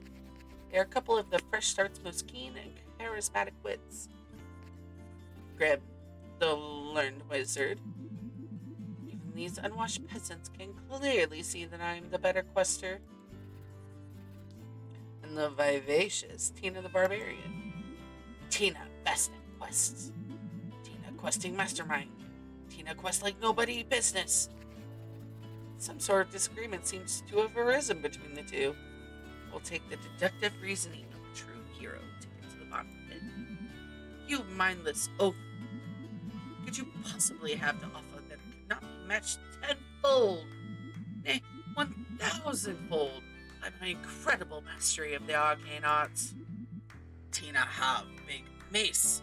They are a couple of the Fresh Start's most keen and charismatic wits. Greb, the learned wizard. Even these unwashed peasants can clearly see that I am the better quester. And the vivacious Tina the Barbarian. Tina, best at quests. Tina, questing mastermind. Tina, quest like nobody business. Some sort of disagreement seems to have arisen between the 2. We'll take the deductive reasoning of a true hero to get to the bottom of it. You mindless oaf. Could you possibly have to offer that could not be matched tenfold, nay, 1,000-fold by my incredible mastery of the arcane arts? Tina have big mace.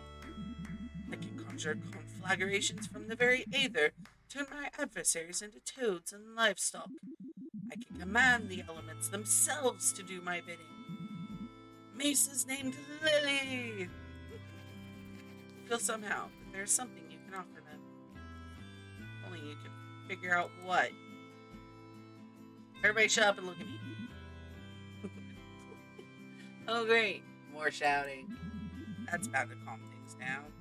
I can conjure conflagrations from the very aether, turn my adversaries into toads and livestock. I can command the elements themselves to do my bidding. Mace is named Lily. Feel somehow that there's something you can offer them. Only you can figure out what. Everybody shut up and look at me. Oh great, more shouting. That's bound to calm things down.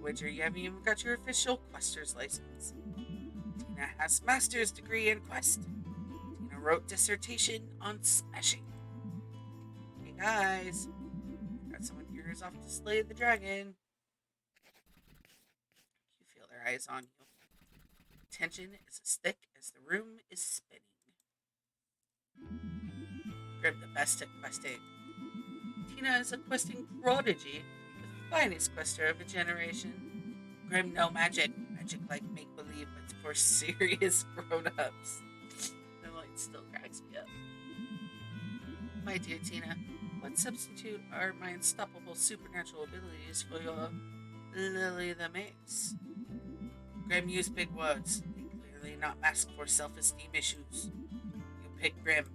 Witcher, you haven't even got your official quester's license. Tina has master's degree in quest. Tina wrote dissertation on smashing. Hey guys, got someone here who's off to slay the dragon. You feel their eyes on you. Tension is as thick as the room is spinning. Grib the best at questing. Tina is a questing prodigy, the finest quester of a generation. Grim no magic. Magic like make-believe, but for serious grown-ups. The light still cracks me up. My dear Tina, what substitute are my unstoppable supernatural abilities for your Lily the Mace? Grim used big words. They clearly not masked for self-esteem issues. You pick Grim.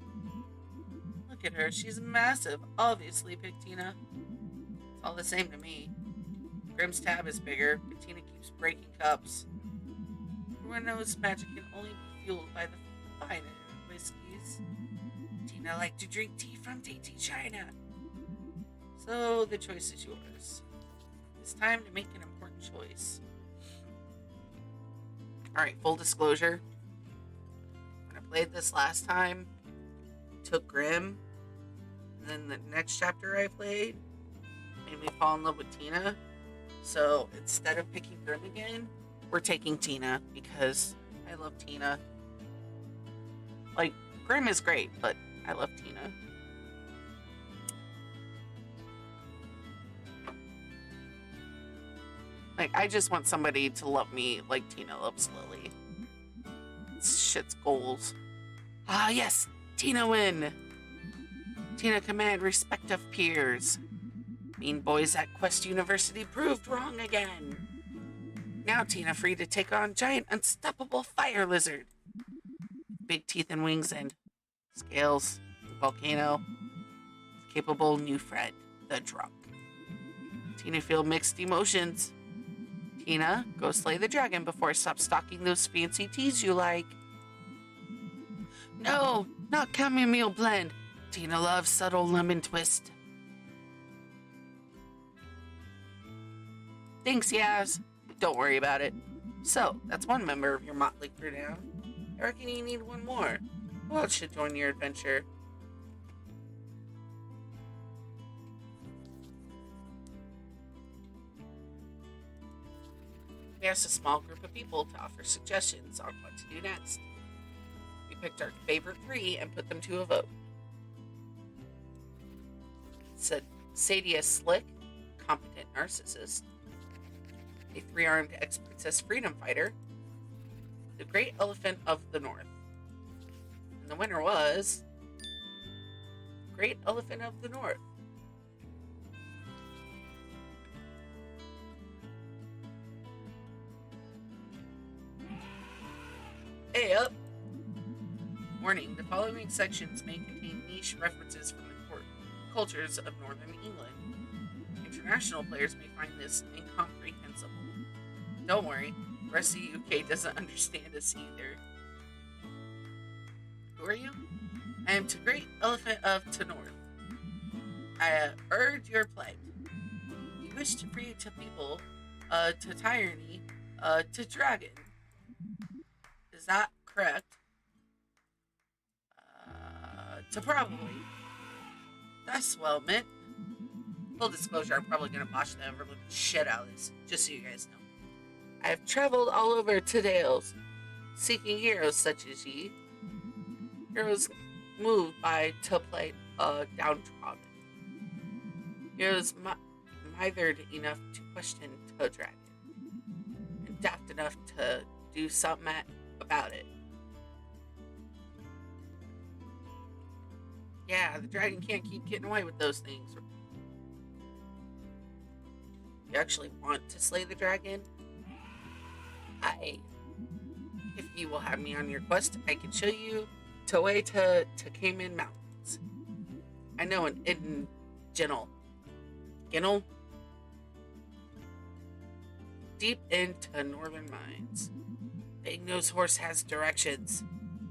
Look at her, she's massive. Obviously, pick Tina. It's all the same to me. Grim's tab is bigger, but Tina keeps breaking cups. Everyone knows magic can only be fueled by the finer whiskeys. Tina liked to drink tea from Dainty China. So the choice is yours. It's time to make an important choice. Alright, full disclosure. When I played this last time, I took Grim, and then the next chapter I played made me fall in love with Tina. So instead of picking Grim again, we're taking Tina because I love Tina. Like, Grim is great, but I love Tina. Like, I just want somebody to love me like Tina loves Lily. Shit's goals. Ah, yes! Tina win! Tina command respect of peers. Mean boys at Quest University proved wrong again. Now Tina free to take on giant unstoppable fire lizard. Big teeth and wings and scales, volcano. Capable new friend, the drunk. Tina feel mixed emotions. Tina, go slay the dragon before I stop stocking those fancy teas you like. No, not chamomile blend. Tina loves subtle lemon twist. Thanks, Yaz. Don't worry about it. So, that's one member of your motley crew now. I reckon you need one more. Who else should join your adventure? We asked a small group of people to offer suggestions on what to do next. We picked our favorite 3 and put them to a vote. Said Sadia Slick, competent narcissist, a 3-armed ex-princess freedom fighter, the Great Elephant of the North. And the winner was Great Elephant of the North. Hey up! Warning, the following sections may contain niche references from the cultures of Northern England. International players may find this incomprehensible. Don't worry, the rest of the UK doesn't understand us either. Who are you? I am to Great Elephant of to North. I urge your plight. You wish to free to people, to tyranny, to dragon. Is that correct? To probably. That's well meant. Full disclosure, I'm probably going to botch the ever living shit out of this, just so you guys know. I have traveled all over to Dales, seeking heroes such as ye. Heroes moved by to play downtrodden. Heroes mithered enough to question the dragon, and daft enough to do something about it. Yeah, the dragon can't keep getting away with those things. You actually want to slay the dragon? If you will have me on your quest, I can show you the way to Cayman Mountains. I know an hidden Ginnel? Deep into northern mines. Big Nose Horse has directions.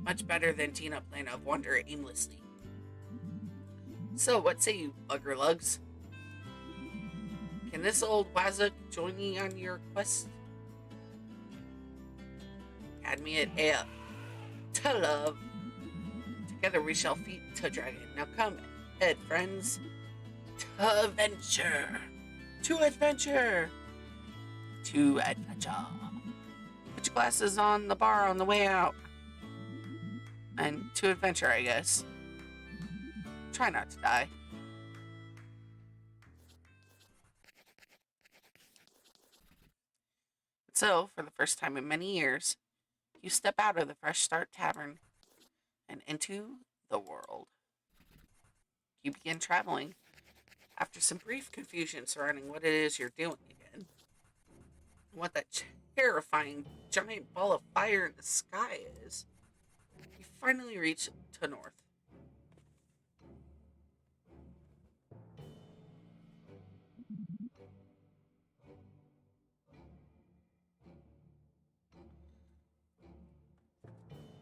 Much better than Tina plan to wander aimlessly. So, what say you, bugger lugs? Can this old Wazzock join me on your quest? Add me at Ea. To love. Together we shall feed to dragon. Now come, head friends. To adventure. To adventure. To adventure. Put your glasses on the bar on the way out. And to adventure, I guess. Try not to die. So, for the first time in many years, you step out of the Fresh Start Tavern and into the world. You begin traveling after some brief confusion surrounding what it is you're doing again. what that terrifying giant ball of fire in the sky is. You finally reach to north.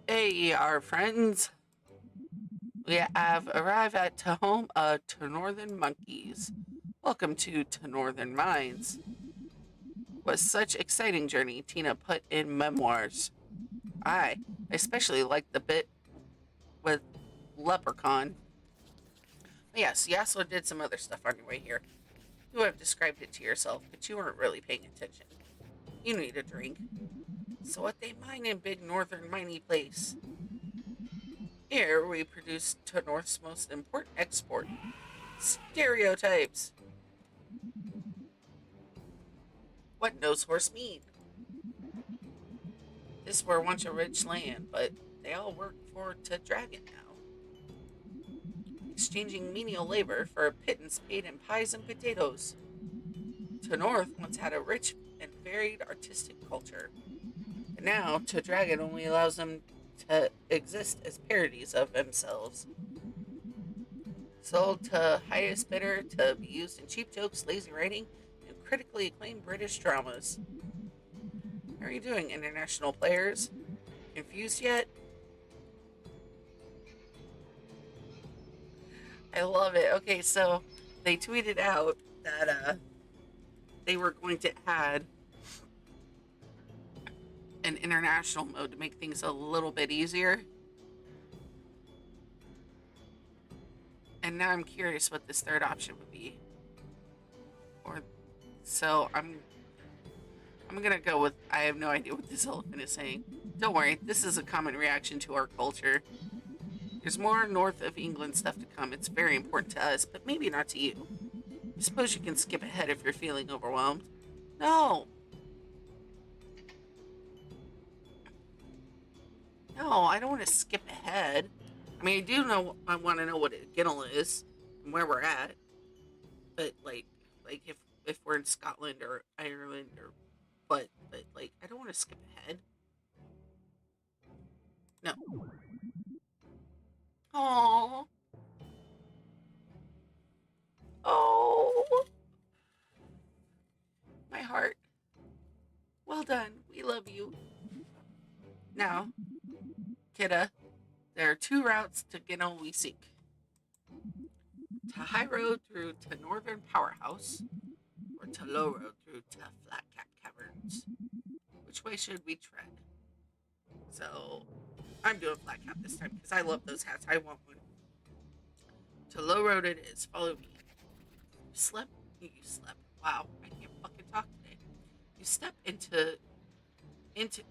Hey, our friends. We have arrived at the home of to Northern Monkeys. Welcome to Northern Mines. Was such exciting journey Tina put in memoirs. I especially liked the bit with Leprechaun. Yes, you also did some other stuff on your way here. You have described it to yourself, but you weren't really paying attention. You need a drink. So what they mine in big northern miney place. Here we produce to North's most important export. Stereotypes. What knows horse mean? This were once a rich land, but they all work for to Dragon now, exchanging menial labor for a pittance paid in pies and potatoes. To North once had a rich and varied artistic culture, but now to Dragon only allows them to exist as parodies of themselves. Sold to highest bidder to be used in cheap jokes, lazy writing, and critically acclaimed British dramas. How are you doing, international players? Confused yet? I love it. Okay, so they tweeted out that they were going to add an international mode to make things a little bit easier. And now I'm curious what this third option would be. Or so I'm gonna go with I have no idea what this elephant is saying. Don't worry, this is a common reaction to our culture. There's more north of England stuff to come. It's very important to us, but maybe not to you. I suppose you can skip ahead if you're feeling overwhelmed. No, no, I don't want to skip ahead. I mean, I do know I want to know what a Ginnel is and where we're at, but like if we're in Scotland or Ireland or but like I don't want to skip ahead. No. Oh, oh, my heart. Well done. We love you. Now, Kidda, there are two routes to Ginnel we seek. To High Road through to Northern Powerhouse, or to Low Road through to Flat Cap Caverns. Which way should we tread? So, I'm doing Flat Cap this time because I love those hats. I want one. To Low Road it is. Follow me. You slept? You slept. Wow, I can't fucking talk today. You step into into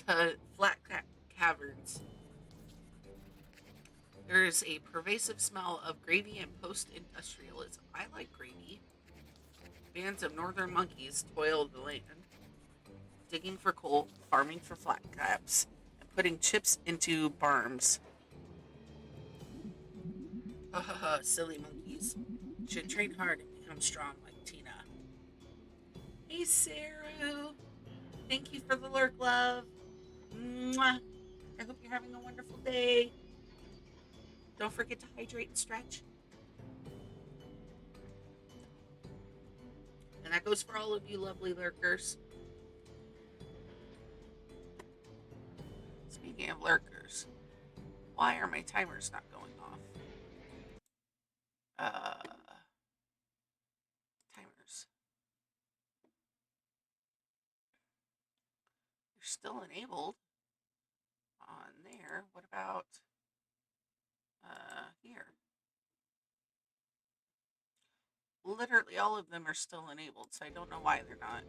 to Flat Cap Caverns. There is a pervasive smell of gravy and post-industrialism. I like gravy. Bands of northern monkeys toil the land, digging for coal, farming for flat caps, and putting chips into barms. Ha ha ha, silly monkeys. Should train hard and become strong like Tina. Hey, Saru. Thank you for the lurk, love. Mwah. I hope you're having a wonderful day. Don't forget to hydrate and stretch. And that goes for all of you lovely lurkers. Speaking of lurkers, why are my timers not going off? Timers. They're still enabled on there. What about here? Literally all of them are still enabled, so I don't know why they're not.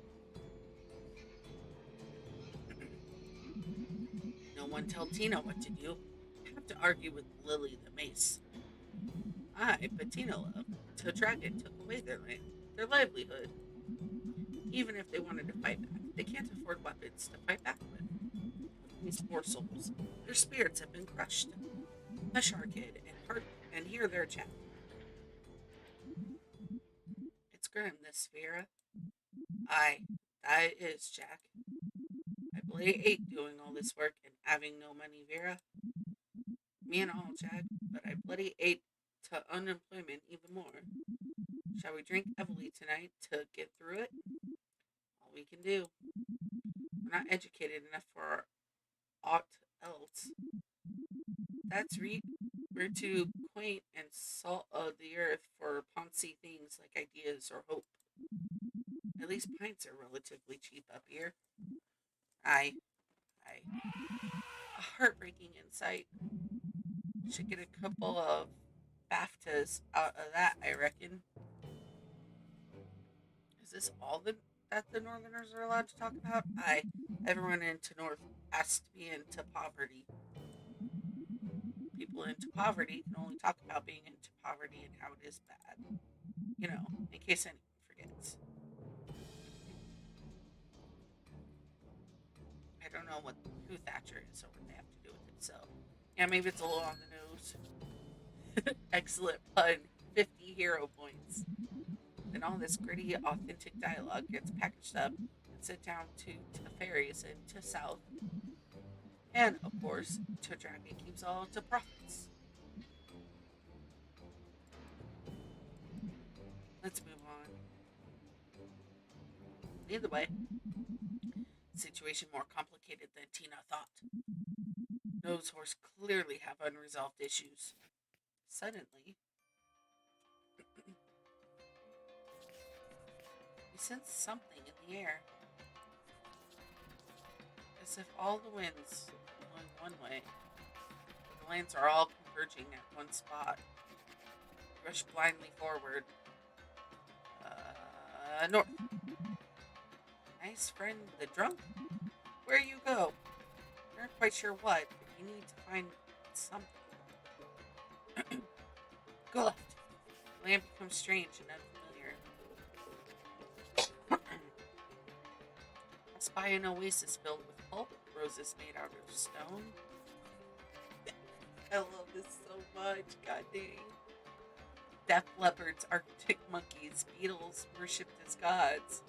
No one tell Tina what to do. I have to argue with Lily the Mace. I, but Tina love. The dragon took away their land, their livelihood. Even if they wanted to fight back, they can't afford weapons to fight back with. These poor souls, their spirits have been crushed. Hush our kid and hear their chat. It's grim, this Vera. I. That is, Jack. I bloody hate doing all this work and having no money, Vera. Me and all, Jack. But I bloody hate to unemployment even more. Shall we drink heavily tonight to get through it? All we can do. We're not educated enough for aught else. That's reet. We're too quaint and salt of the earth for poncy things like ideas or hope. At least pints are relatively cheap up here. I, I, a heartbreaking insight. Should get a couple of BAFTAs out of that, I reckon. Is this all that the Northerners are allowed to talk about? Everyone into North has to be into poverty. People into poverty can only talk about being into poverty and how it is bad. In case anyone forgets. I don't know who Thatcher is or what they have to do with it. So, yeah, maybe it's a little on the nose. Excellent pun. 50 hero points. Then all this gritty, authentic dialogue gets packaged up and sent down to the ferries and to South. And, of course, to Dragon keeps all to profits. Let's move on. Either way, situation more complicated than Tina thought. Nose Horse clearly have unresolved issues. Suddenly, we sense something in the air, as if all the winds blowing one way. The lands are all converging at one spot. We rush blindly forward. North. Nice friend, the drunk? Where you go? You're not quite sure what, but you need to find something. Go left. The land becomes strange and unfamiliar. Pass by an oasis filled with pulp, roses made out of stone. I love this so much, god dang. Deaf leopards, arctic monkeys, beetles worshipped as gods.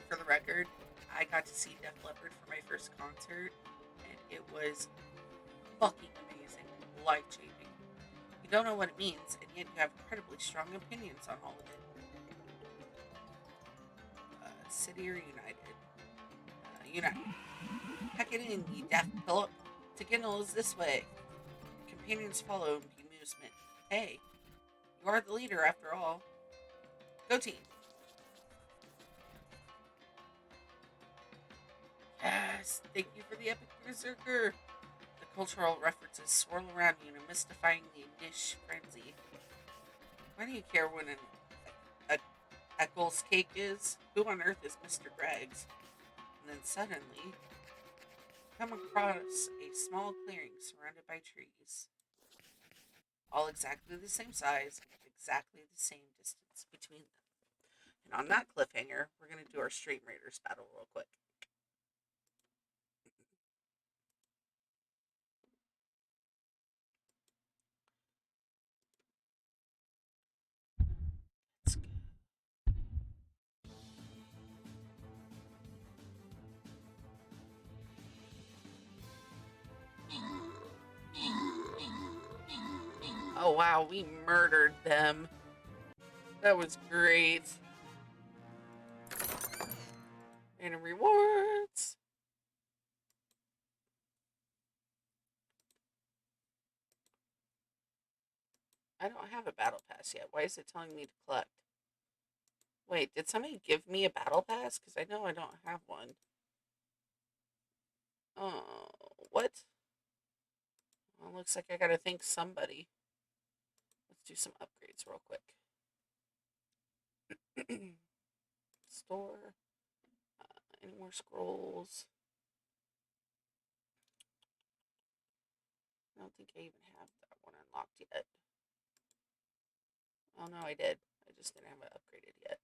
For the record, I got to see Def Leppard for my first concert, and it was fucking amazing, life changing. You don't know what it means, and yet you have incredibly strong opinions on all of it. City or United? United. Pack it in, you daft Philip. Tiginal is this way. Companions follow in amusement. Hey, you are the leader after all. Go team. Yes, thank you for the epic berserker. The cultural references swirl around you in a mystifyingly niche frenzy. Why do you care what a Eccles cake is? Who on earth is Mr. Greggs? And then suddenly, come across a small clearing surrounded by trees. All exactly the same size, exactly the same distance between them. And on that cliffhanger, we're going to do our Street Raiders battle real quick. Let's go. Oh wow, we murdered them. That was great. And rewards. I don't have a battle pass yet. Why is it telling me to collect? Wait, did somebody give me a battle pass? Because I know I don't have one. Oh, what? Well, looks like I gotta thank somebody. Let's do some upgrades real quick. Store. Any more scrolls? I don't think I even have that one unlocked yet. Oh no, I did. I just didn't have it upgraded yet.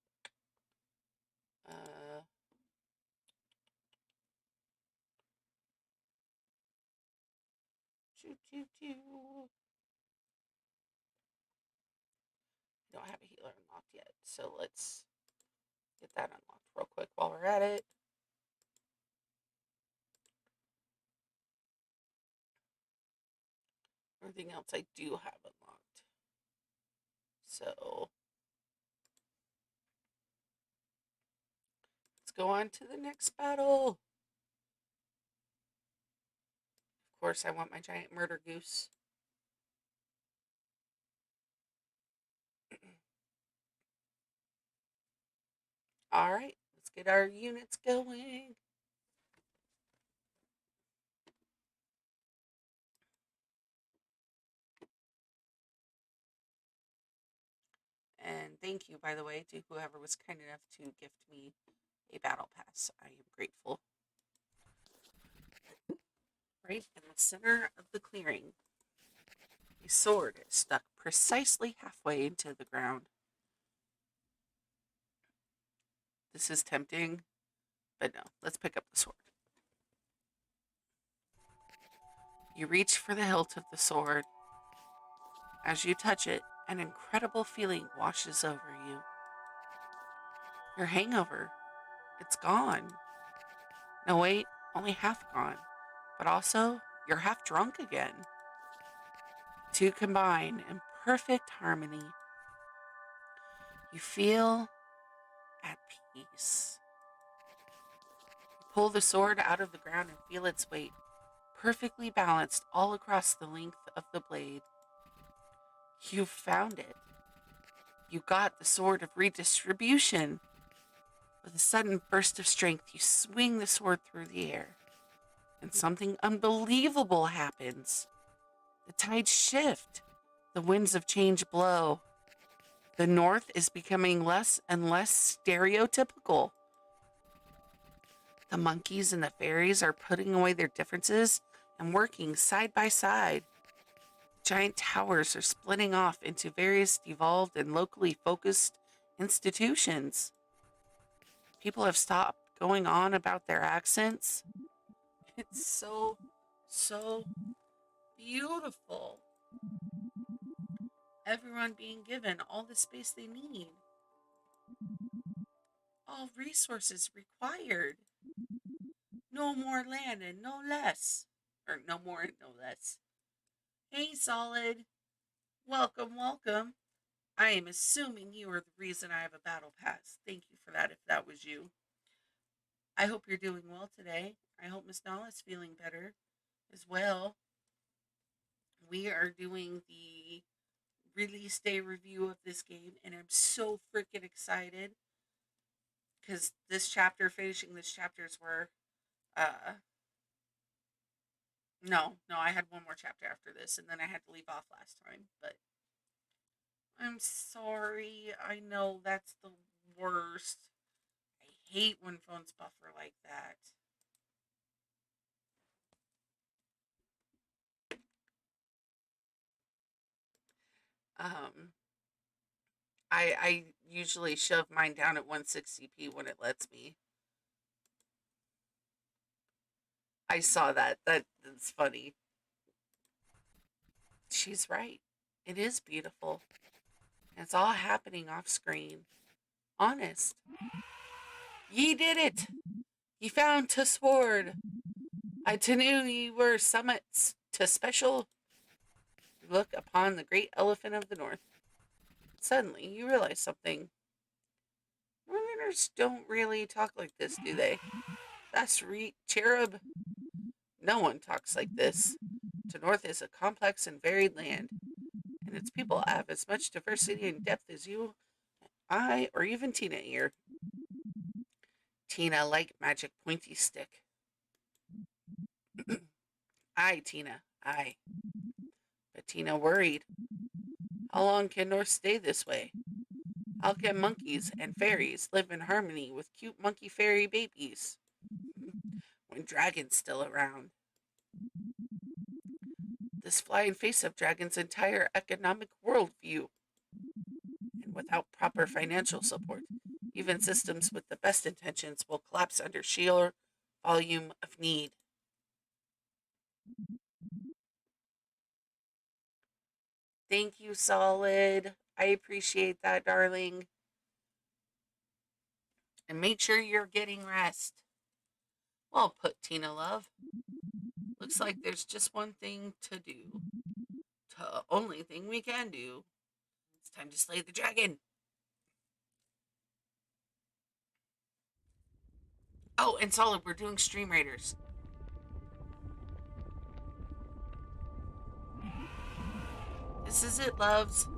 Choo choo choo. I don't have a healer unlocked yet, so let's get that unlocked real quick while we're at it. Everything else I do have unlocked. So let's go on to the next battle. Of course, I want my giant murder goose. All right, let's get our units going. And thank you, by the way, to whoever was kind enough to gift me a battle pass. I am grateful. Right in the center of the clearing, a sword is stuck precisely halfway into the ground. This is tempting, but no, let's pick up the sword. You reach for the hilt of the sword. As you touch it, an incredible feeling washes over you. Your hangover, it's gone. No, wait, only half gone. But also, you're half drunk again. Two combine in perfect harmony. You feel at peace. You pull the sword out of the ground and feel its weight, perfectly balanced all across the length of the blade. You've found it. You got the sword of redistribution. With a sudden burst of strength, you swing the sword through the air, and something unbelievable happens. The tides shift. The winds of change blow. The North is becoming less and less stereotypical. The monkeys and the fairies are putting away their differences and working side by side. Giant towers are splitting off into various devolved and locally focused institutions. People have stopped going on about their accents. It's so beautiful. Everyone being given all the space they need. All resources required. No more land and no less. Or no more and no less. Hey, Solid. Welcome, welcome. I am assuming you are the reason I have a battle pass. Thank you for that if that was you. I hope you're doing well today. I hope Miss Nala is feeling better as well. We are doing the release day review of this game, and I'm so freaking excited because finishing this chapter is where, no, I had one more chapter after this, and then I had to leave off last time, but I'm sorry. I know that's the worst. I hate when phones buffer like that. Um, I usually shove mine down at 160p when it lets me. I saw that. That's funny. She's right. It is beautiful. It's all happening off screen. Honest. Ye did it. Ye found to sword. I to knew ye were summits to special look upon the great elephant of the north. Suddenly, you realize something. Northerners don't really talk like this, do they? That's cherub. No one talks like this. The north is a complex and varied land, and its people have as much diversity and depth as you, I, or even Tina here. Tina like magic pointy stick. Aye, Tina, aye. But Tina worried. How long can North stay this way? How can monkeys and fairies live in harmony with cute monkey fairy babies when Dragon's still around? This flying face of Dragon's entire economic worldview. And without proper financial support, even systems with the best intentions will collapse under sheer volume of need. Thank you, Solid. I appreciate that, darling. and make sure you're getting rest. Well put, Tina love. Looks like there's just one thing to do. The only thing we can do. It's time to slay the dragon. Oh, and Solid, we're doing Stream Raiders. This is it, loves.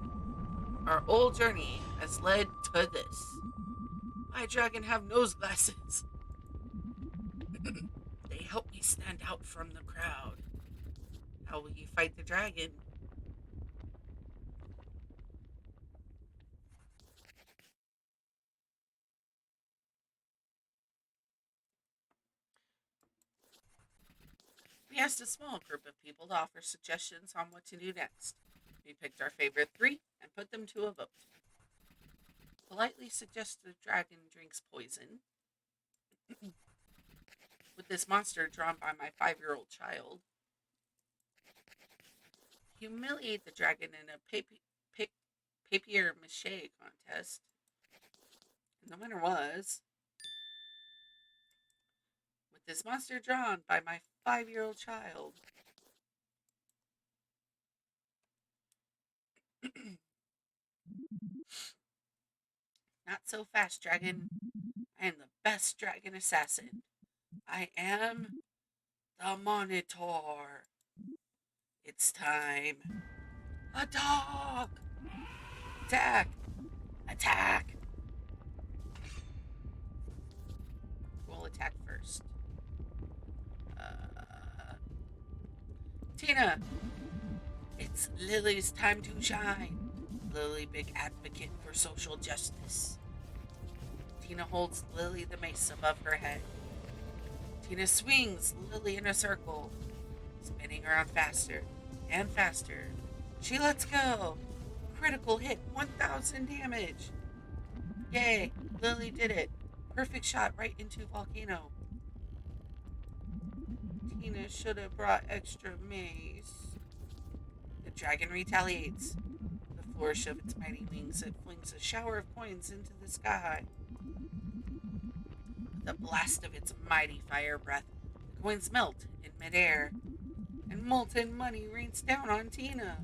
Our old journey has led to this. My dragon have nose glasses. They help me stand out from the crowd. How will you fight the dragon? We asked a small group of people to offer suggestions on what to do next. We picked our favorite 3 and put them to a vote. Politely suggest the dragon drinks poison. With this monster drawn by my 5-year-old child. Humiliate the dragon in a papier mache contest. And the winner was, with this monster drawn by my 5-year-old child. Not so fast, dragon. I am the best dragon assassin. I am the Monitor. It's time. Attack! Attack! Attack! We'll attack first. Tina! It's Lily's time to shine. Lily, big advocate for social justice. Tina holds Lily the mace above her head. Tina swings Lily in a circle, spinning around faster and faster. She lets go. Critical hit, 1,000 damage. Yay, Lily did it. Perfect shot right into volcano. Tina should have brought extra mace. The dragon retaliates. With a flourish of its mighty wings, it flings a shower of coins into the sky. With a blast of its mighty fire breath, the coins melt in midair, and molten money rains down on Tina.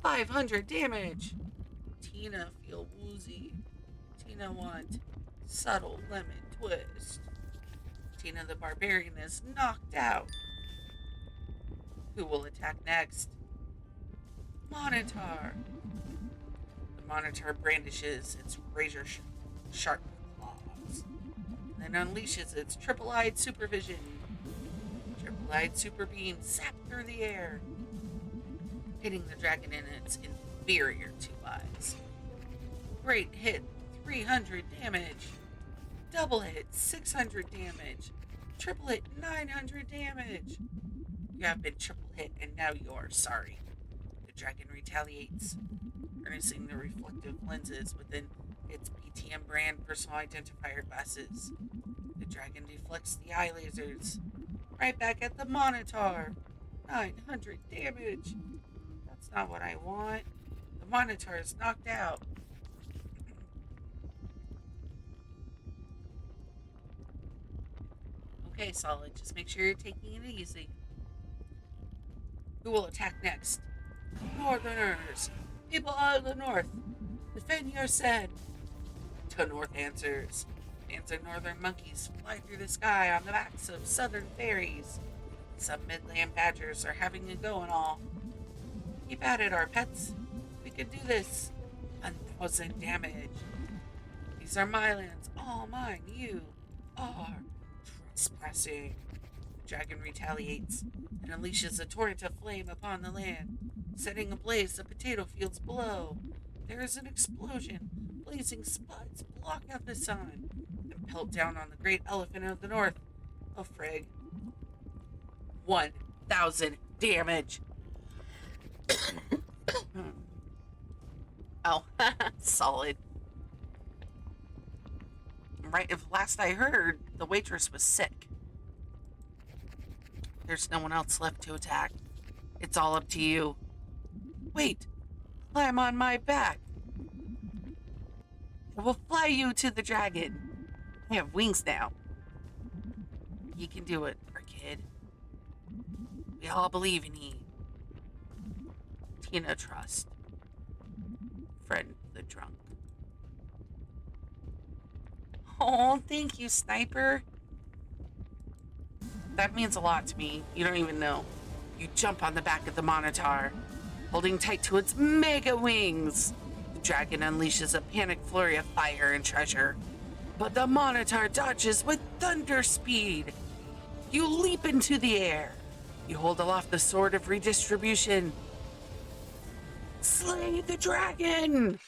500 damage. Tina feel woozy. Tina want subtle lemon twist. Tina the barbarian is knocked out. Who will attack next? Monitor. The Monitor brandishes its razor sharp claws, then unleashes its triple-eyed supervision. Triple-eyed super beam zap through the air, hitting the dragon in its inferior 2 eyes. Great hit, 300 damage. Double hit, 600 damage. Triple hit, 900 damage. You have been triple hit, and now you are sorry. The dragon retaliates, harnessing the reflective lenses within its BTM brand personal identifier glasses. The dragon deflects the eye lasers. Right back at the Monitor. 900 damage. That's not what I want. The Monitor is knocked out. Okay, Solid, just make sure you're taking it easy. Who will attack next? Northerners! People of the North! Defend your said! To North answers. Answer northern monkeys fly through the sky on the backs of southern fairies. Some midland badgers are having a go and all. Keep at it, our pets. We can do this. 1,000 damage. These are my lands, all mine. You are trespassing. The dragon retaliates and unleashes a torrent of flame upon the land, setting ablaze the potato fields below. There is an explosion. Blazing spuds block out the sun and pelt down on the great elephant of the north. Oh, frig. 1,000 damage. Oh, solid. Right, if last I heard, the waitress was sick. There's no one else left to attack. It's all up to you. Wait, climb on my back. I will fly you to the dragon. I have wings now. You can do it, our kid. We all believe in you. Tina Trust. Friend the drunk. Oh, thank you, Sniper. That means a lot to me. You don't even know. You jump on the back of the Monitor, holding tight to its mega wings. The dragon unleashes a panic flurry of fire and treasure, but the Monitor dodges with thunder speed. You leap into the air. You hold aloft the sword of redistribution. Slay the dragon!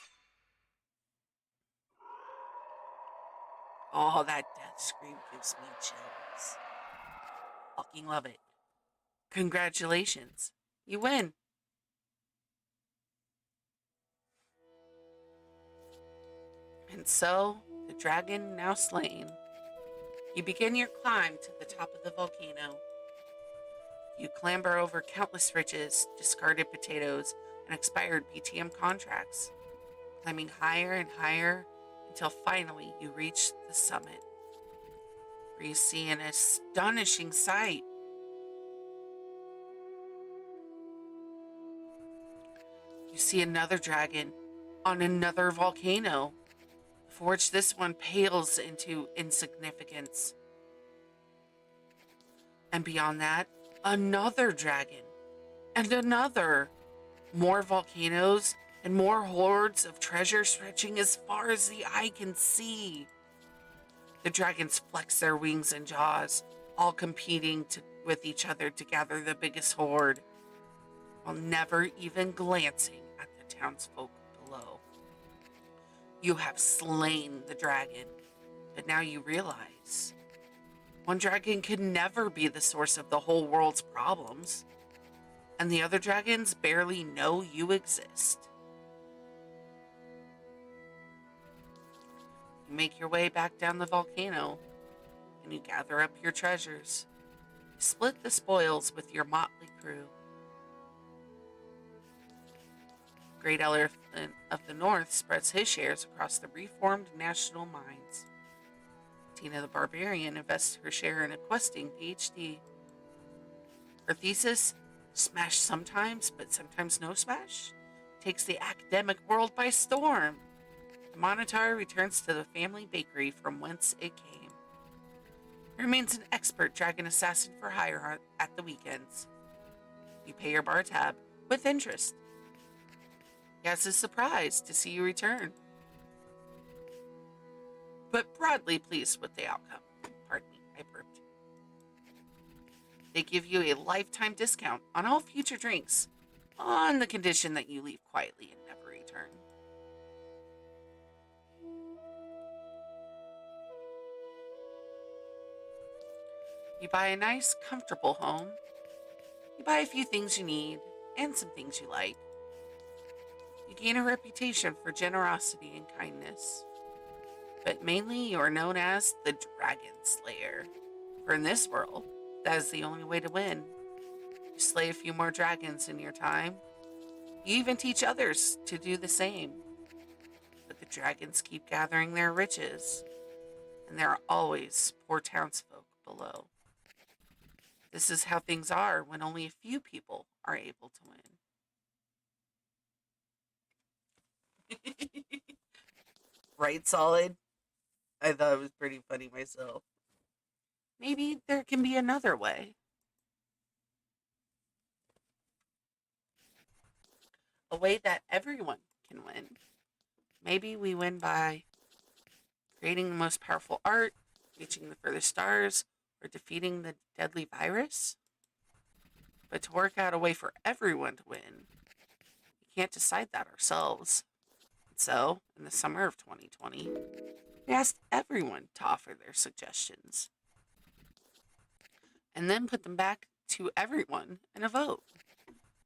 Oh, that death scream gives me chills. Fucking love it. Congratulations. You win. And so, the dragon now slain, you begin your climb to the top of the volcano. You clamber over countless riches, discarded potatoes, and expired PTM contracts, climbing higher and higher until finally you reach the summit, where you see an astonishing sight. You see another dragon on another volcano, for which this one pales into insignificance. And beyond that, another dragon, and another. More volcanoes and more hordes of treasure stretching as far as the eye can see. The dragons flex their wings and jaws, all competing with each other to gather the biggest hoard, while never even glancing at the townsfolk below. You have slain the dragon, but now you realize one dragon can never be the source of the whole world's problems, and the other dragons barely know you exist. You make your way back down the volcano, and you gather up your treasures. You split the spoils with your motley crew. Great Elephant of the North spreads his shares across the reformed national mines. Tina the Barbarian invests her share in a questing PhD. Her thesis, smash sometimes, but sometimes no smash, takes the academic world by storm. The Monitor returns to the family bakery from whence it came. He remains an expert dragon assassin for hire at the weekends. You pay your bar tab with interest. He is surprised to see you return, but broadly pleased with the outcome. Pardon me, I burped. They give you a lifetime discount on all future drinks, on the condition that you leave quietly and never return. You buy a nice, comfortable home. You buy a few things you need and some things you like. You gain a reputation for generosity and kindness. But mainly you are known as the Dragon Slayer. For in this world, that is the only way to win. You slay a few more dragons in your time. You even teach others to do the same. But the dragons keep gathering their riches, and there are always poor townsfolk below. This is how things are when only a few people are able to win. Right, Solid? I thought it was pretty funny myself. Maybe there can be another way. A way that everyone can win. Maybe we win by creating the most powerful art, reaching the furthest stars, or defeating the deadly virus. But to work out a way for everyone to win, we can't decide that ourselves. So, in the summer of 2020, we asked everyone to offer their suggestions and then put them back to everyone in a vote.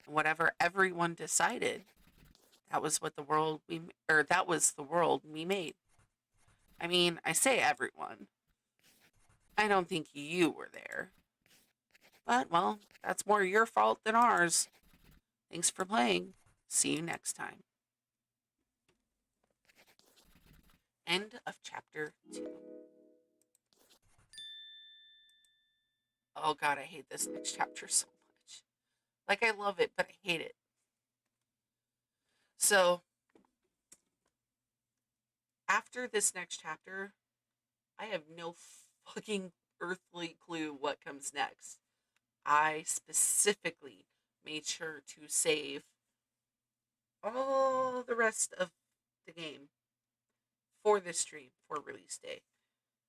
And whatever everyone decided, that was the world we made. I mean, I say everyone. I don't think you were there. But, well, that's more your fault than ours. Thanks for playing. See you next time. End of chapter 2. Oh god, I hate this next chapter so much. Like, I love it, but I hate it. So, after this next chapter, I have no fucking earthly clue what comes next. I specifically made sure to save all the rest of the game for this stream for release day.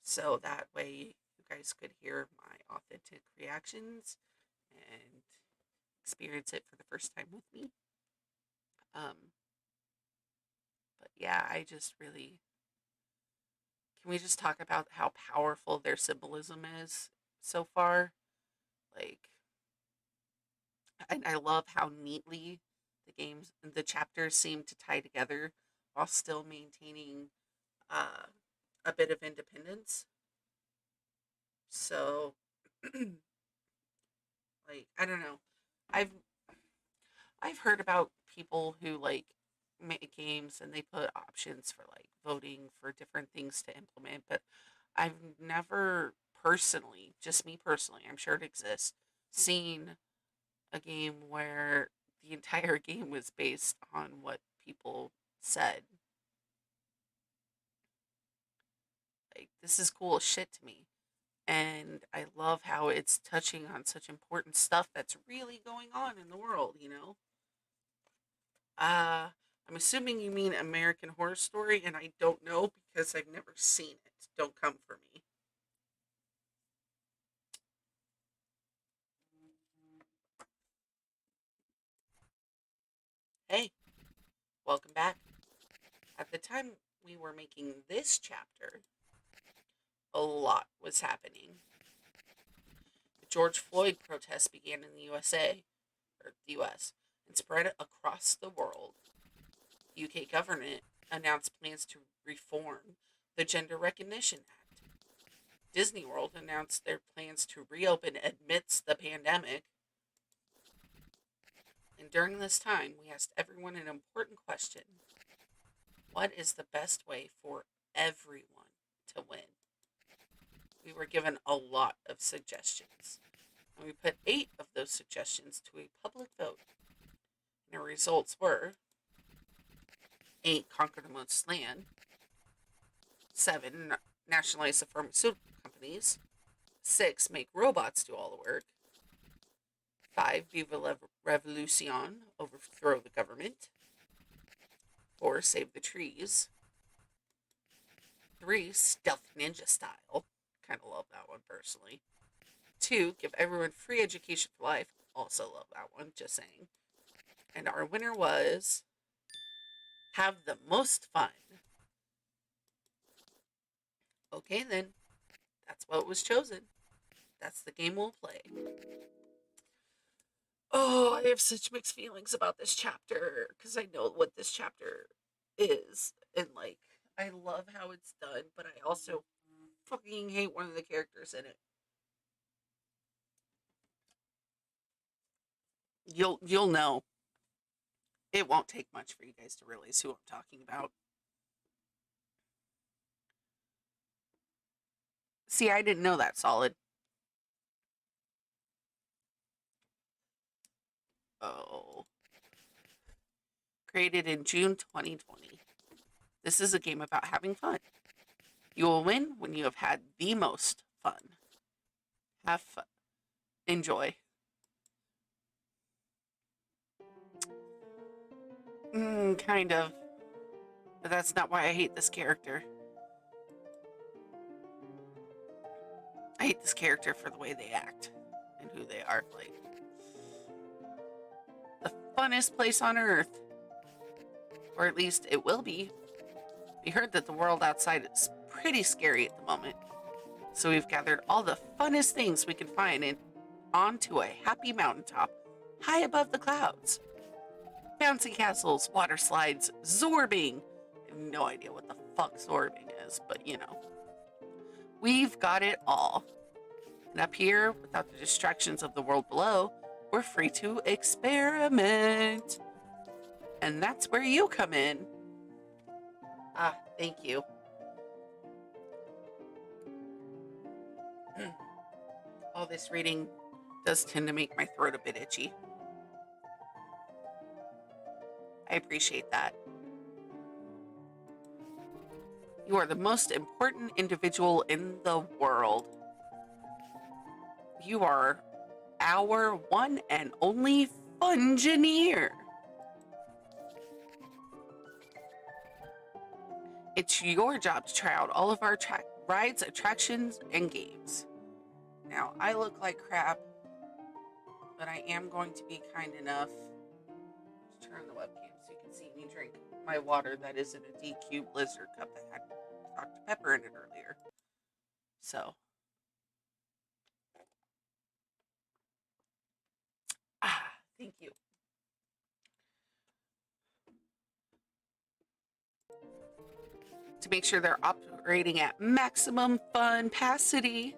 So that way you guys could hear my authentic reactions and experience it for the first time with me. Um, but yeah, I just really. Can we just talk about how powerful their symbolism is so far? Like, and I love how neatly the chapters seem to tie together while still maintaining uh, a bit of independence. So, like, I don't know. I've I've heard about people who like make games and they put options for like voting for different things to implement, but I've never personally, just me personally, I'm sure it exists, seen a game where the entire game was based on what people said. Like, this is cool as shit to me. And I love how it's touching on such important stuff that's really going on in the world, you know? Uh, I'm assuming you mean American Horror Story, and I don't know because I've never seen it. Don't come for me. Hey, welcome back. At the time we were making this chapter, a lot was happening. The George Floyd protests began in the USA, or the US, and spread across the world. The UK government announced plans to reform the Gender Recognition Act. Disney World announced their plans to reopen amidst the pandemic. And during this time, we asked everyone an important question: what is the best way for everyone to win? We were given a lot of suggestions, and we put 8 of those suggestions to a public vote. And the results were 8, conquer the most land; 7, nationalize the pharmaceutical companies; 6, make robots do all the work; 5, viva la revolution, overthrow the government; 4, save the trees; 3, stealth ninja style. Kind of love that one personally. 2, give everyone free education for life. Also love that one, just saying. And our winner was have the most fun. Okay, then. That's what was chosen. That's the game we'll play. Oh, I have such mixed feelings about this chapter because I know what this chapter is. And, like, I love how it's done, but I also fucking hate one of the characters in it. You'll know. It won't take much for you guys to realize who I'm talking about. See, I didn't know that, Solid. Oh. Created in June 2020. This is a game about having fun. You will win when you have had the most fun. Have fun. Enjoy. Kind of. But that's not why I hate this character. I hate this character for the way they act and who they are. Like, the funnest place on earth. Or at least it will be. We heard that the world outside is pretty scary at the moment. So we've gathered all the funnest things we can find and onto a happy mountaintop high above the clouds. Bouncy castles, water slides, zorbing. I have no idea what the fuck zorbing is, but you know. We've got it all. And up here, without the distractions of the world below, we're free to experiment. And that's where you come in. Ah, thank you. All this reading does tend to make my throat a bit itchy. I appreciate that. You are the most important individual in the world. You are our one and only Fungineer. It's your job to try out all of our rides, attractions, and games. Now, I look like crap, but I am going to be kind enough to turn the webcam so you can see me drink my water that is in a DQ Blizzard cup that had Dr. Pepper in it earlier. So, thank you. To make sure they're operating at maximum fun capacity,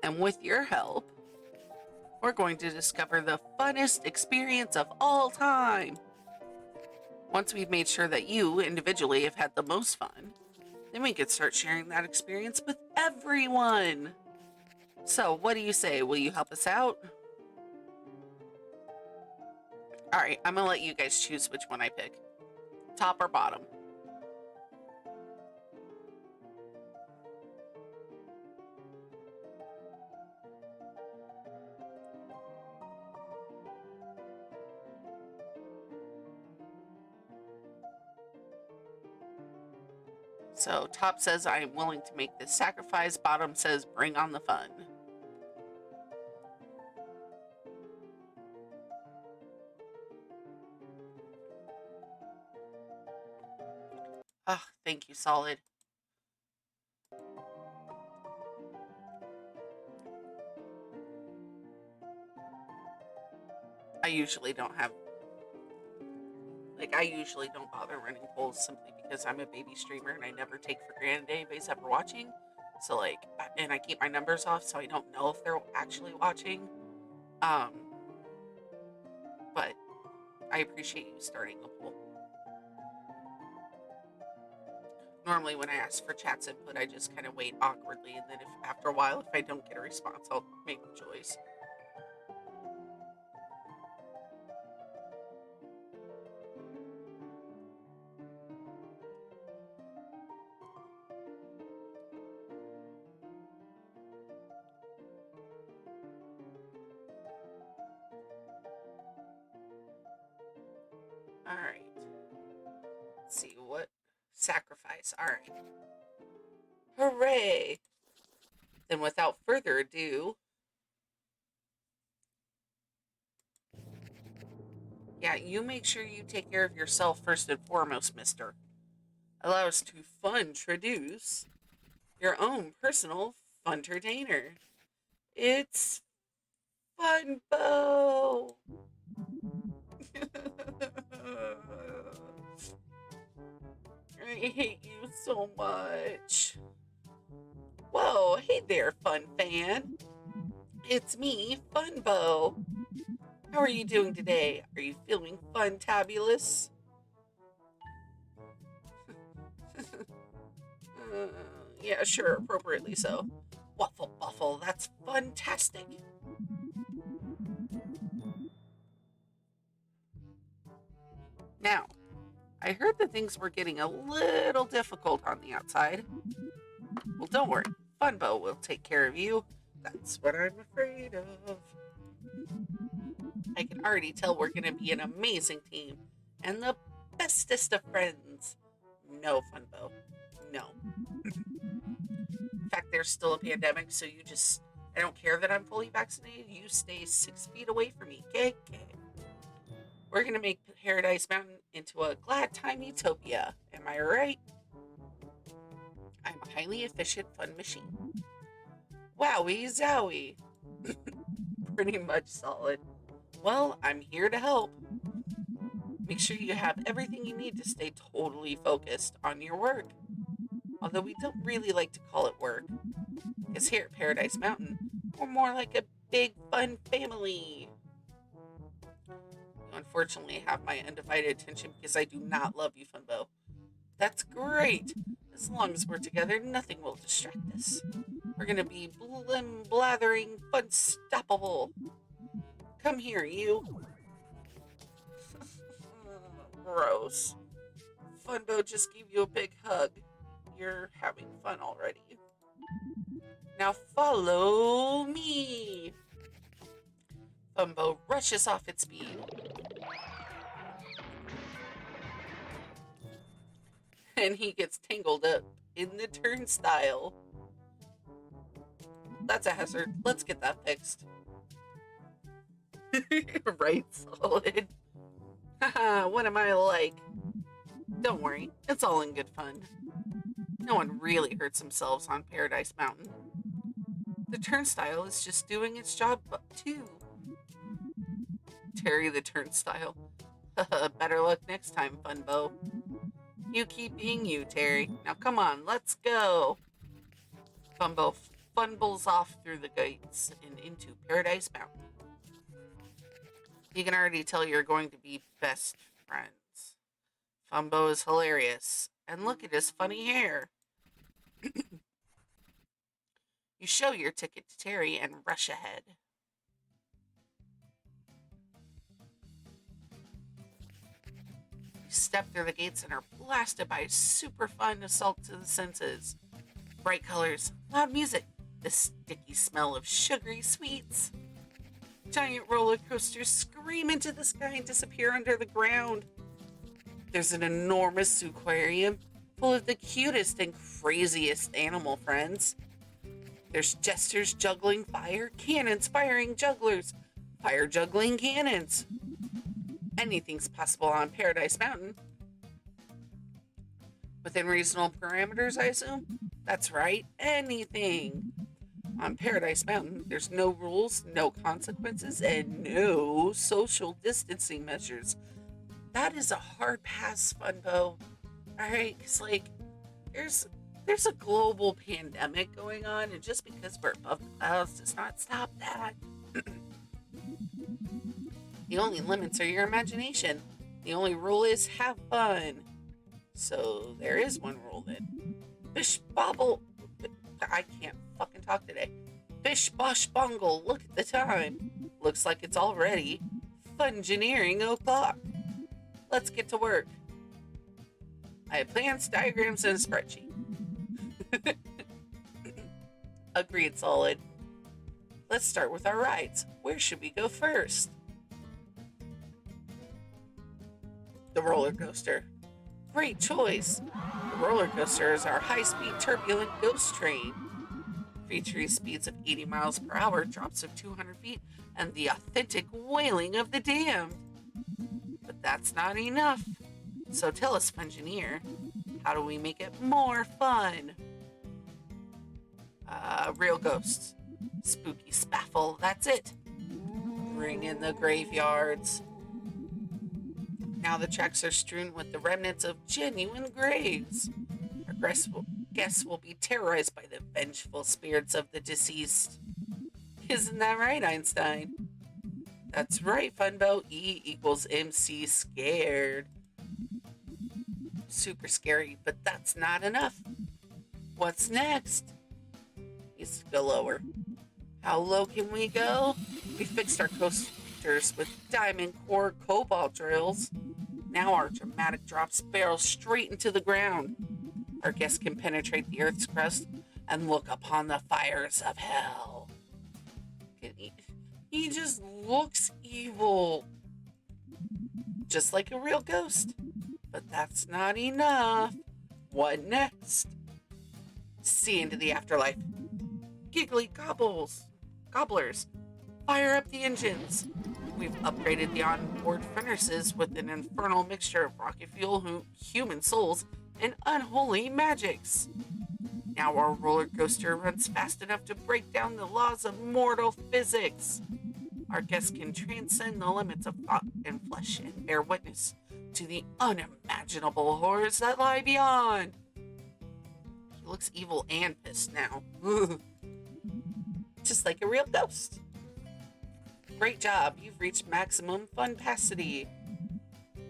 and with your help, we're going to discover the funnest experience of all time. Once we've made sure that you individually have had the most fun, then we could start sharing that experience with everyone. So, what do you say? Will you help us out? All right, I'm going to let you guys choose which one I pick. Top or bottom? So, top says I am willing to make this sacrifice. Bottom says bring on the fun. Ah, thank you, Solid. I usually don't bother running polls simply because I'm a baby streamer and I never take for granted anybody's ever watching. So and I keep my numbers off so I don't know if they're actually watching. But I appreciate you starting a poll. Normally when I ask for chat's input, I just kind of wait awkwardly, and then after a while, if I don't get a response, I'll make the choice. All right. Let's see what sacrifice. All right. Hooray! Then without further ado, yeah, you make sure you take care of yourself first and foremost, mister. Allow us to fun-traduce your own personal fun-entertainer. It's Funbo! I hate you so much. Whoa, hey there, fun fan. It's me, Funbo. How are you doing today? Are you feeling fun-tabulous? Yeah, sure, appropriately so. Waffle Buffle, that's fantastic. Now, I heard that things were getting a little difficult on the outside. Well, don't worry. Funbo will take care of you. That's what I'm afraid of. I can already tell we're going to be an amazing team and the bestest of friends. No, Funbo. No. In fact, there's still a pandemic, so I don't care that I'm fully vaccinated. You stay 6 feet away from me, okay? We're going to make Paradise Mountain into a glad time utopia. Am I right? I'm a highly efficient fun machine. Wowie zowie. Pretty much, Solid. Well, I'm here to help. Make sure you have everything you need to stay totally focused on your work. Although we don't really like to call it work. Because here at Paradise Mountain, we're more like a big fun family. You unfortunately have my undivided attention because I do not love you, Funbo. That's great. As long as we're together, nothing will distract us. We're gonna be blathering unstoppable. Come here, you. Gross. Funbo just gave you a big hug. You're having fun already. Now follow me. Funbo rushes off at speed. And he gets tangled up in the turnstile. That's a hazard. Let's get that fixed. Right, Solid. Haha, what am I like? Don't worry, it's all in good fun. No one really hurts themselves on Paradise Mountain. The turnstile is just doing its job, too. Terry the turnstile. Better luck next time, Funbo. You keep being you, Terry. Now come on, let's go. Funbo fumbles off through the gates and into Paradise Mountain. You can already tell you're going to be best friends. Funbo is hilarious. And look at his funny hair. You show your ticket to Terry and rush ahead. You step through the gates and are blasted by a super fun assault to the senses. Bright colors, loud music, the sticky smell of sugary sweets. Giant roller coasters scream into the sky and disappear under the ground. There's an enormous aquarium full of the cutest and craziest animal friends. There's jesters juggling fire, cannons firing jugglers, fire juggling cannons. Anything's possible on Paradise Mountain. Within reasonable parameters, I assume? That's right, anything. On Paradise Mountain, there's no rules, no consequences, and no social distancing measures. That is a hard pass, Funbo. Alright, because, there's a global pandemic going on, and just because we're above the clouds does not stop that. The only limits are your imagination. The only rule is have fun. So there is one rule then. Bish bobble. I can't fucking talk today. Bish bosh bungle. Look at the time. Looks like it's already fungineering o'clock. Let's get to work. I have plans, diagrams, and a spreadsheet. Agreed, Solid. Let's start with our rides. Where should we go first? The roller coaster. Great choice. The roller coaster is our high-speed turbulent ghost train. Featuring speeds of 80 miles per hour, drops of 200 feet, and the authentic wailing of the damned. But that's not enough. So tell us, Fungineer, how do we make it more fun? Real ghosts. Spooky spaffle, that's it. Bring in the graveyards. Now the tracks are strewn with the remnants of genuine graves. Our guests will be terrorized by the vengeful spirits of the deceased. Isn't that right, Einstein? That's right, Funbo. E equals MC scared. Super scary, but that's not enough. What's next? Needs to go lower. How low can we go? We fixed our coasters with diamond core cobalt drills. Now our dramatic drops barrel straight into the ground. Our guests can penetrate the Earth's crust and look upon the fires of hell. He just looks evil. Just like a real ghost. But that's not enough. What next? See into the afterlife. Giggly gobblers. Fire up the engines. We've upgraded the onboard furnaces with an infernal mixture of rocket fuel, human souls, and unholy magics. Now our roller coaster runs fast enough to break down the laws of mortal physics. Our guests can transcend the limits of thought and flesh and bear witness to the unimaginable horrors that lie beyond. He looks evil and pissed now. Just like a real ghost. Great job, you've reached maximum funpacity.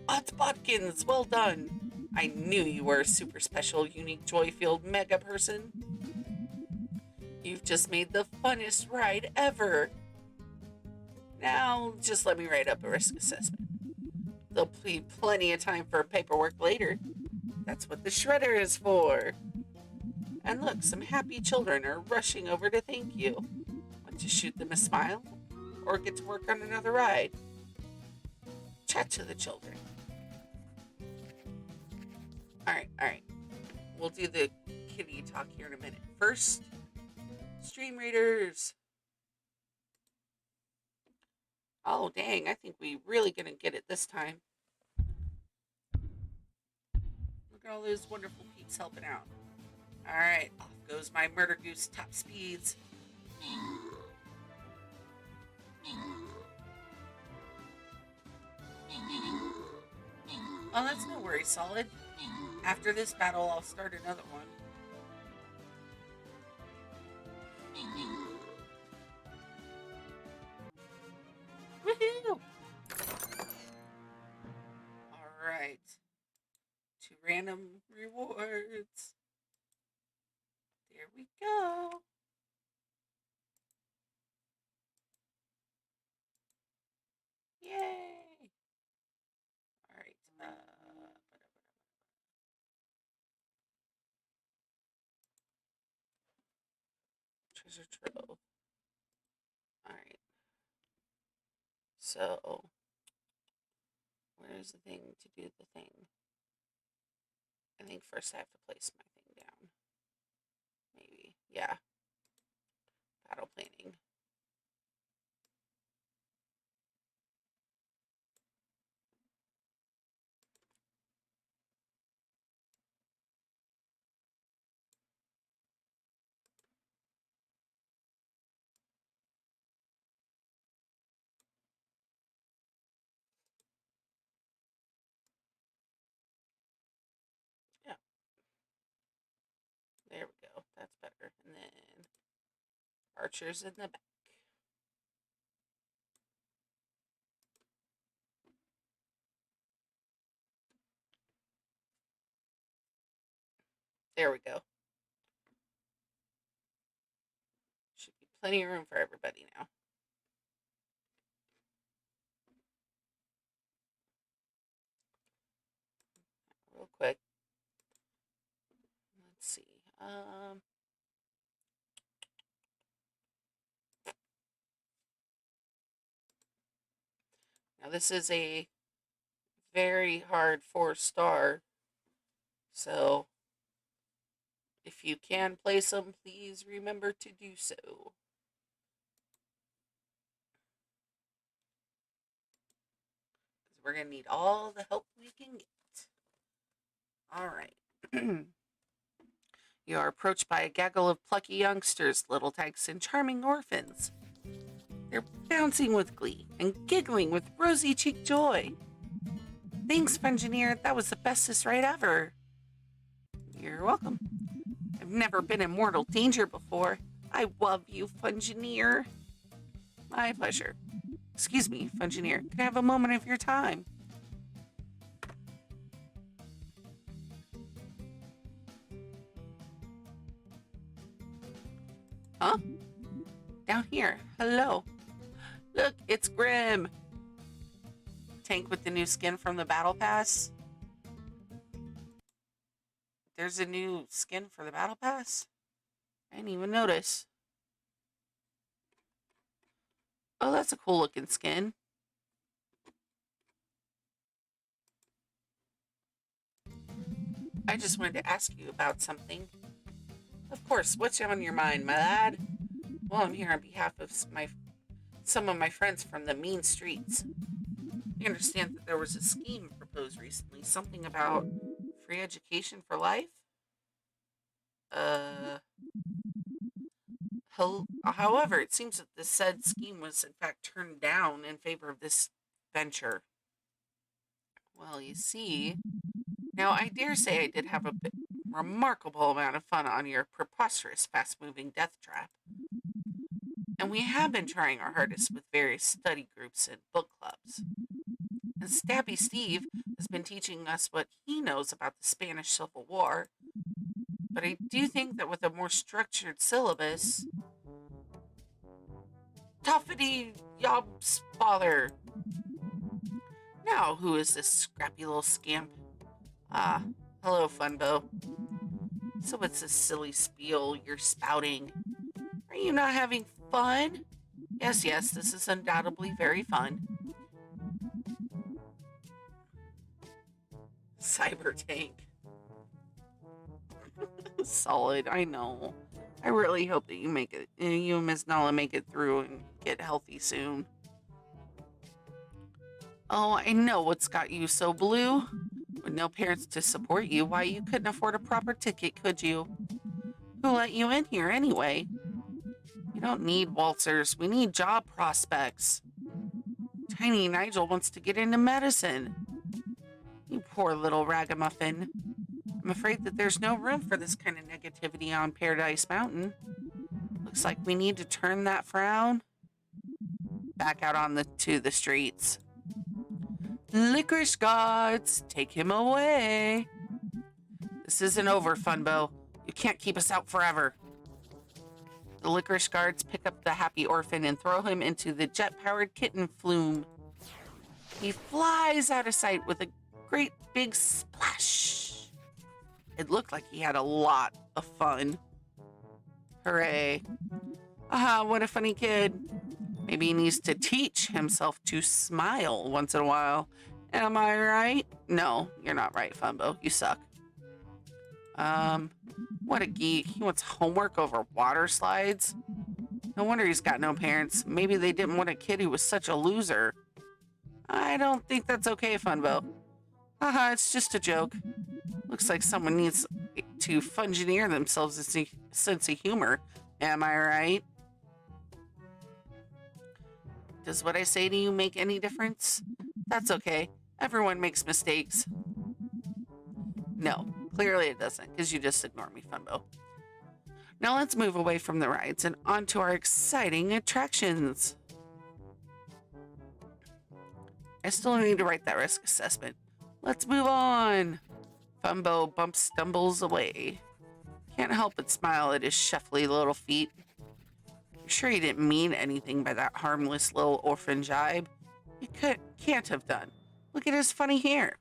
Odds Bodkins, well done. I knew you were a super special, unique, joy-filled mega person. You've just made the funnest ride ever. Now, just let me write up a risk assessment. There'll be plenty of time for paperwork later. That's what the shredder is for. And look, some happy children are rushing over to thank you. Want to shoot them a smile? Or get to work on another ride? Chat to the children. Alright. We'll do the kitty talk here in a minute. First, stream readers. Oh, dang, I think we really gonna get it this time. Look at all those wonderful peeps helping out. Alright, off goes my murder goose top speeds. Oh, that's no worry, Solid. After this battle, I'll start another one. Woohoo! Alright. 2 random rewards. There we go. Yay! Alright. Treasure trove. Alright. So, where's the thing to do the thing? I think first I have to place my thing down. Maybe. Yeah. Battle planning. Yeah. There we go. That's better. And then archers in the back. There we go. Should be plenty of room for everybody now. Real quick. Let's see. Now this is a very hard 4-star. So if you can place them, please remember to do so. Because we're going to need all the help we can get. All right. You are approached by a gaggle of plucky youngsters, little tykes, and charming orphans. They're bouncing with glee and giggling with rosy-cheeked joy. Thanks, Fungineer. That was the bestest ride ever. You're welcome. I've never been in mortal danger before. I love you, Fungineer. My pleasure. Excuse me, Fungineer. Can I have a moment of your time? Huh? Down here. Hello. Look, it's Grim. Tank with the new skin from the Battle Pass. There's a new skin for the Battle Pass? I didn't even notice. Oh, that's a cool looking skin. I just wanted to ask you about something. Of course, what's on your mind, my lad? Well, I'm here on behalf of some of my friends from the mean streets. I understand that there was a scheme proposed recently, something about free education for life? However, it seems that the said scheme was in fact turned down in favor of this venture. Well, you see, now I dare say I did have a remarkable amount of fun on your preposterous fast-moving death trap. And we have been trying our hardest with various study groups and book clubs. And Stabby Steve has been teaching us what he knows about the Spanish Civil War. But I do think that with a more structured syllabus, Toffity Yob's father. Now, who is this scrappy little scamp? Ah, hello, Funbo. So what's this silly spiel you're spouting? Are you not having fun? Yes, yes, this is undoubtedly very fun. Cyber tank. Solid, I know. I really hope that you and Miss Nala make it through and get healthy soon. Oh, I know what's got you so blue. With no parents to support you, why you couldn't afford a proper ticket, could you? Who let you in here anyway? We don't need waltzers, we need job prospects. Tiny Nigel wants to get into medicine. You poor little ragamuffin. I'm afraid that there's no room for this kind of negativity on Paradise Mountain. Looks like we need to turn that frown back out to the streets. Licorice guards, take him away. This isn't over, Funbo. You can't keep us out forever. The licorice guards pick up the happy orphan and throw him into the jet-powered kitten flume. He flies out of sight with a great big splash. It looked like he had a lot of fun. Hooray. Aha, what a funny kid. Maybe he needs to teach himself to smile once in a while. Am I right? No, you're not right, Funbo. You suck. What a geek. He wants homework over water slides. No wonder he's got no parents. Maybe they didn't want a kid who was such a loser. I don't think that's okay, Funbo. Haha, it's just a joke. Looks like someone needs to fungineer themselves a sense of humor. Am I right? Does what I say to you make any difference? That's okay. Everyone makes mistakes. No, clearly it doesn't, because you just ignore me, Funbo. Now let's move away from the rides and on to our exciting attractions. I still need to write that risk assessment. Let's move on. Funbo stumbles away. Can't help but smile at his shuffly little feet. I'm sure he didn't mean anything by that harmless little orphan jibe. He can't have done. Look at his funny hair.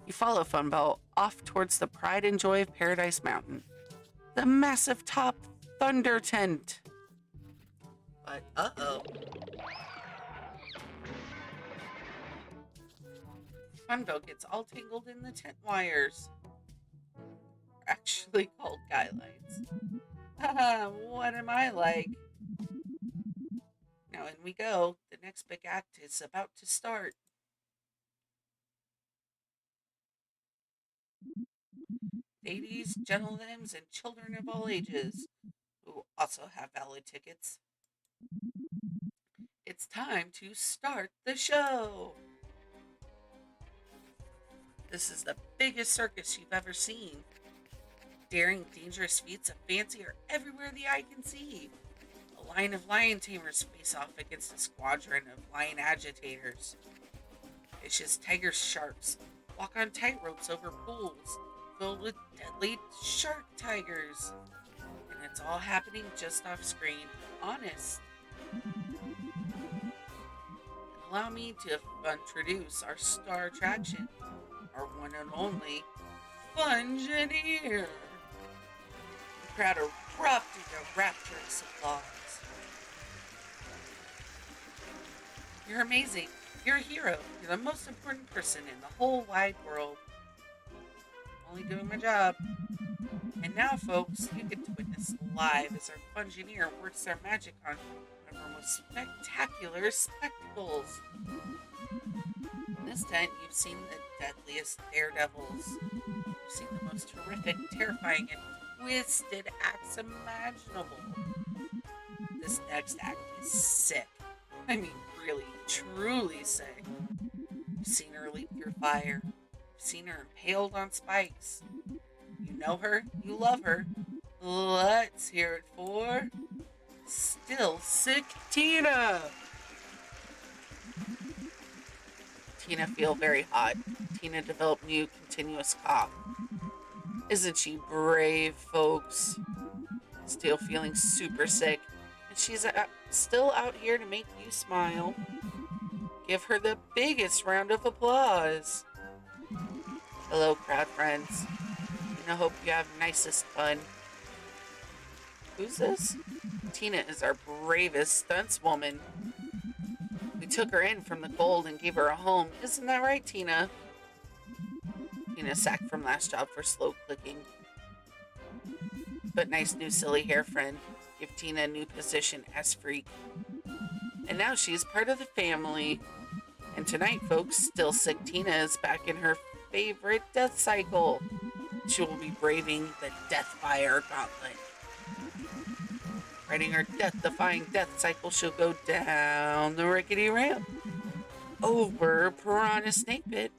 You follow Funbo off towards the pride and joy of Paradise Mountain, the massive top thunder tent. But uh-oh. Funbo gets all tangled in the tent wires. They're actually called guy lights. Haha, what am I like? Now in we go. The next big act is about to start. Ladies, gentlemen, and children of all ages who also have valid tickets. It's time to start the show. This is the biggest circus you've ever seen. Daring, dangerous feats of fancy are everywhere the eye can see. A line of lion tamers face off against a squadron of lion agitators. Vicious tiger sharks walk on tightropes over pools filled with deadly shark tigers. And it's all happening just off screen. Honest. Allow me to introduce our star attraction, our one and only Fungineer. The crowd erupted in rapturous applause. You're amazing. You're a hero. You're the most important person in the whole wide world. I'm only doing my job. And now, folks, you get to witness live as our Fungineer works their magic on one of our most spectacular spectacles. In this tent, you've seen the deadliest daredevils. You've seen the most horrific, terrifying, and twisted acts imaginable. This next act is sick. I mean, really, truly sick. You've seen her leap through fire. You've seen her impaled on spikes. You know her. You love her. Let's hear it for Still Sick Tina. Tina feel very hot. Tina developed new continuous cough. Isn't she brave, folks? Still feeling super sick. And she's still out here to make you smile. Give her the biggest round of applause. Hello, crowd friends. And I hope you have nicest fun. Who's this? Tina is our bravest stunts woman. We took her in from the cold and gave her a home. Isn't that right, Tina? Tina sacked from last job for slow clicking. But nice new silly hair friend. Give Tina a new position as freak. And now she's part of the family. And tonight, folks, still sick Tina is back in her favorite death cycle. She will be braving the Death Fire Gauntlet. Riding her death-defying death cycle, she'll go down the rickety ramp, over Piranha Snake Pit,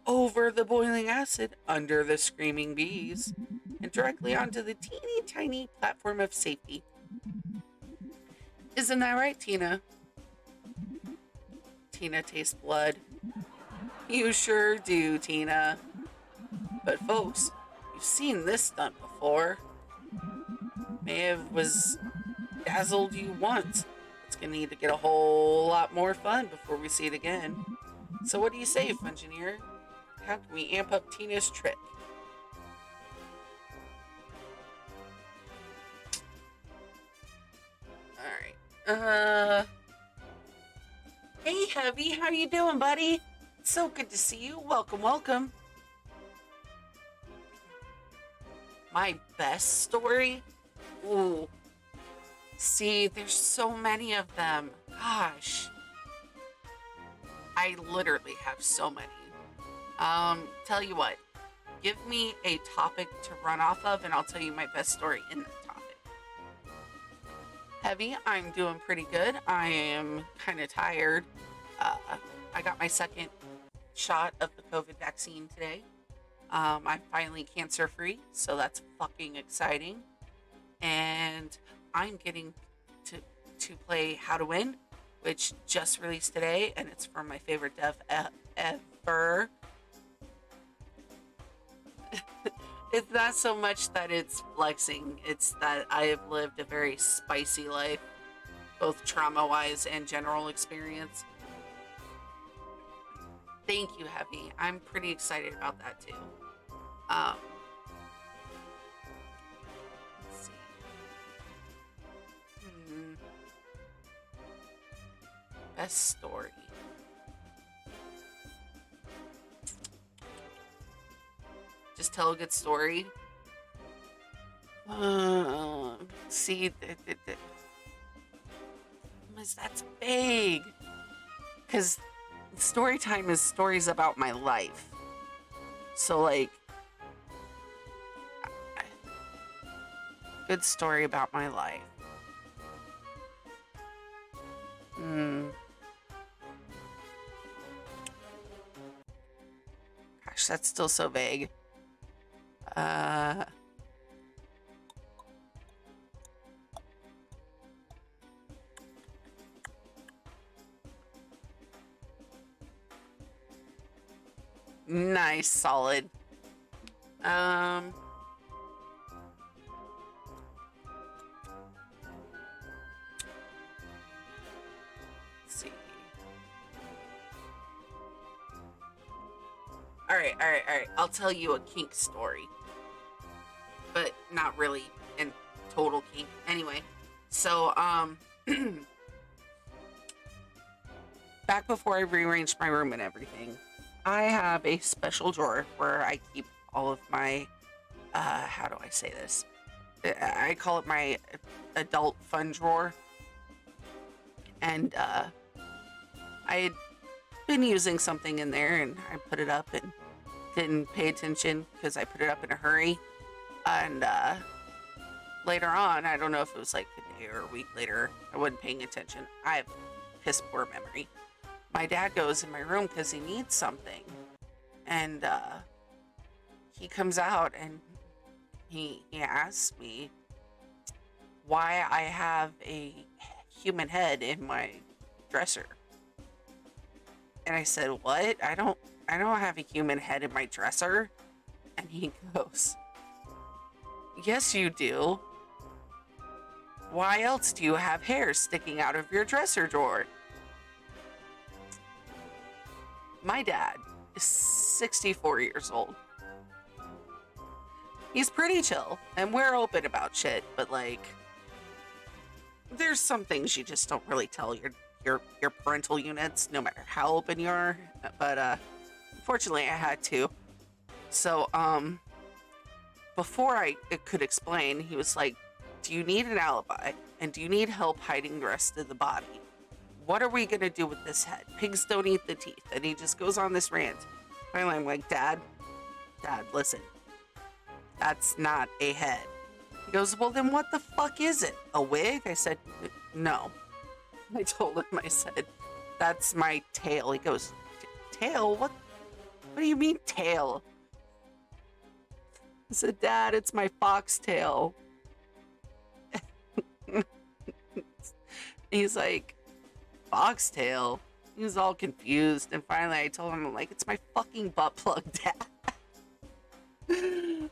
over the boiling acid, under the screaming bees, and directly onto the teeny tiny platform of safety. Isn't that right, Tina? Tina tastes blood. You sure do, Tina. But folks, you've seen this stunt before. May have was dazzled you once. It's gonna need to get a whole lot more fun before we see it again. So what do you say, Fungineer? How can we amp up Tina's trick? Alright. Hey, Heavy, how you doing, buddy? So good to see you. Welcome, welcome. My best story? Ooh. See, there's so many of them. Gosh. I literally have so many. Tell you what. Give me a topic to run off of, and I'll tell you my best story in that topic. Heavy, I'm doing pretty good. I am kind of tired. I got my second shot of the COVID vaccine today. I'm finally cancer-free, so that's fucking exciting. And I'm getting to play How to Win, which just released today, and it's from my favorite dev ever. It's not so much that it's flexing, it's that I have lived a very spicy life, both trauma-wise and general experience. Thank you, Heavy. I'm pretty excited about that, too. Let's see. Best story. Just tell a good story. See, that's vague. Because story time is stories about my life. So, like, good story about my life. Gosh, that's still so vague. Nice, solid. Let's see. All right. I'll tell you a kink story, but not really in total kink. Anyway, so back before I rearranged my room and everything, I have a special drawer where I keep all of my, how do I say this? I call it my adult fun drawer. And I had been using something in there, and I put it up and didn't pay attention because I put it up in a hurry. And later on, I don't know if it was like a day or a week later, I wasn't paying attention. I have piss poor memory. My dad goes in my room because he needs something. And he comes out and he asks me why I have a human head in my dresser. And I said, what? I don't have a human head in my dresser. And he goes, yes, you do. Why else do you have hair sticking out of your dresser drawer? My dad is 64 years old. He's pretty chill, and we're open about shit, but like, there's some things you just don't really tell your parental units, no matter how open you are. But unfortunately, I had to. So before I could explain, he was like, "Do you need an alibi? And do you need help hiding the rest of the body? What are we gonna do with this head? Pigs don't eat the teeth." And he just goes on this rant. Finally, I'm like, Dad, listen, that's not a head. He goes, "Well, then what the fuck is it? A wig?" I said, "No." I told him, I said, "That's my tail." He goes, "Tail? What do you mean tail?" I said, "Dad, it's my foxtail." He's like, "Foxtail?" He was all confused. And finally I told him, I'm like, "It's my fucking butt plug, Dad."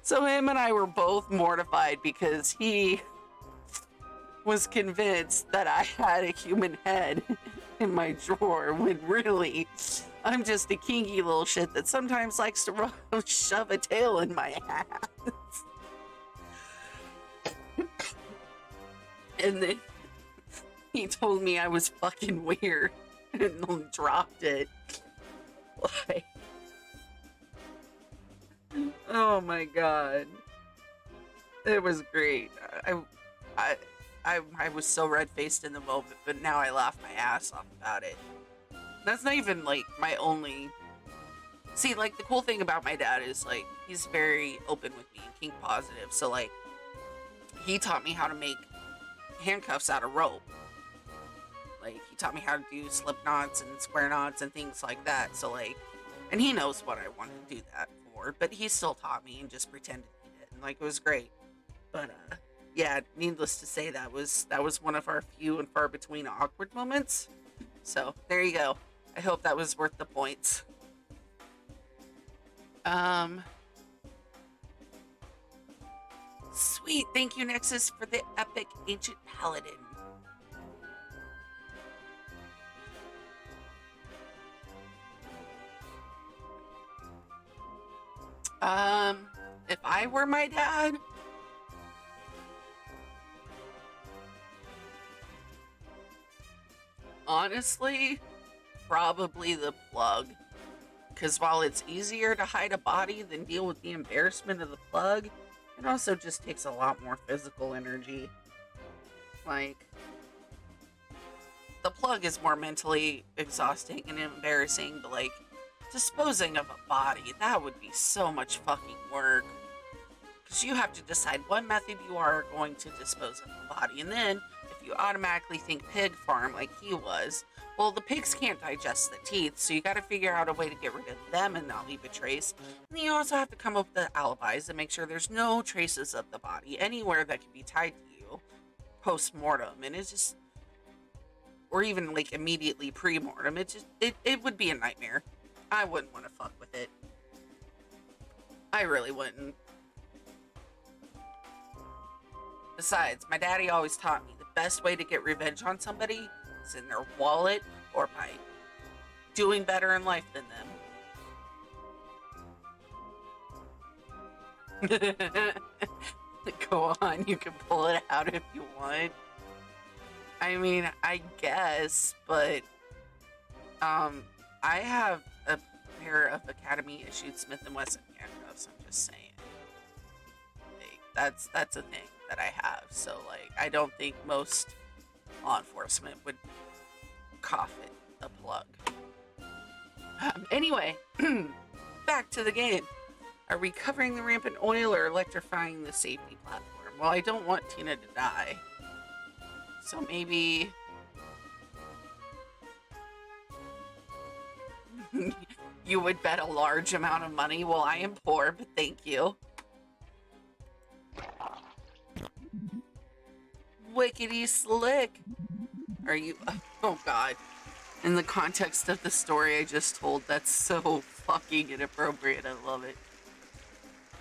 So him and I were both mortified because he was convinced that I had a human head in my drawer when really I'm just a kinky little shit that sometimes likes to shove a tail in my ass. And then he told me I was fucking weird and dropped it. Like, oh my god. It was great. I was so red-faced in the moment, but now I laugh my ass off about it. That's not even, like, my only... See, like, the cool thing about my dad is, like, he's very open with me and kink positive, so, like, he taught me how to make handcuffs out of rope. Like, he taught me how to do slip knots and square knots and things like that, so, like... And he knows what I want to do that for, but he still taught me and just pretended he did, and, like, it was great. But, yeah, needless to say, that was one of our few and far between awkward moments. So, there you go. I hope that was worth the points. Sweet. Thank you, Nexus, for the epic ancient paladin. If I were my dad, honestly, probably the plug. Because while it's easier to hide a body than deal with the embarrassment of the plug, it also just takes a lot more physical energy. Like, the plug is more mentally exhausting and embarrassing, but like, disposing of a body, that would be so much fucking work. Because you have to decide what method you are going to dispose of the body, and then if you automatically think pig farm like he was, well, the pigs can't digest the teeth, so you got to figure out a way to get rid of them and not leave a trace. And then you also have to come up with the alibis and make sure there's no traces of the body anywhere that can be tied to you post-mortem. And it's just, or even like immediately pre-mortem, it would be a nightmare. I wouldn't want to fuck with it. I really wouldn't. Besides, my daddy always taught me the best way to get revenge on somebody is in their wallet or by doing better in life than them. Go on, you can pull it out if you want. I mean, I guess, but I have a pair of Academy issued Smith & Wesson handcuffs. I'm just saying. Like, that's a thing that I have. So, like, I don't think most law enforcement would cough it a plug. Anyway, back to the game. Are we covering the rampant oil or electrifying the safety platform? Well, I don't want Tina to die. So maybe... you would bet a large amount of money. Well, I am poor, but thank you. Wickety slick. Are you... Oh, God. In the context of the story I just told, that's so fucking inappropriate. I love it.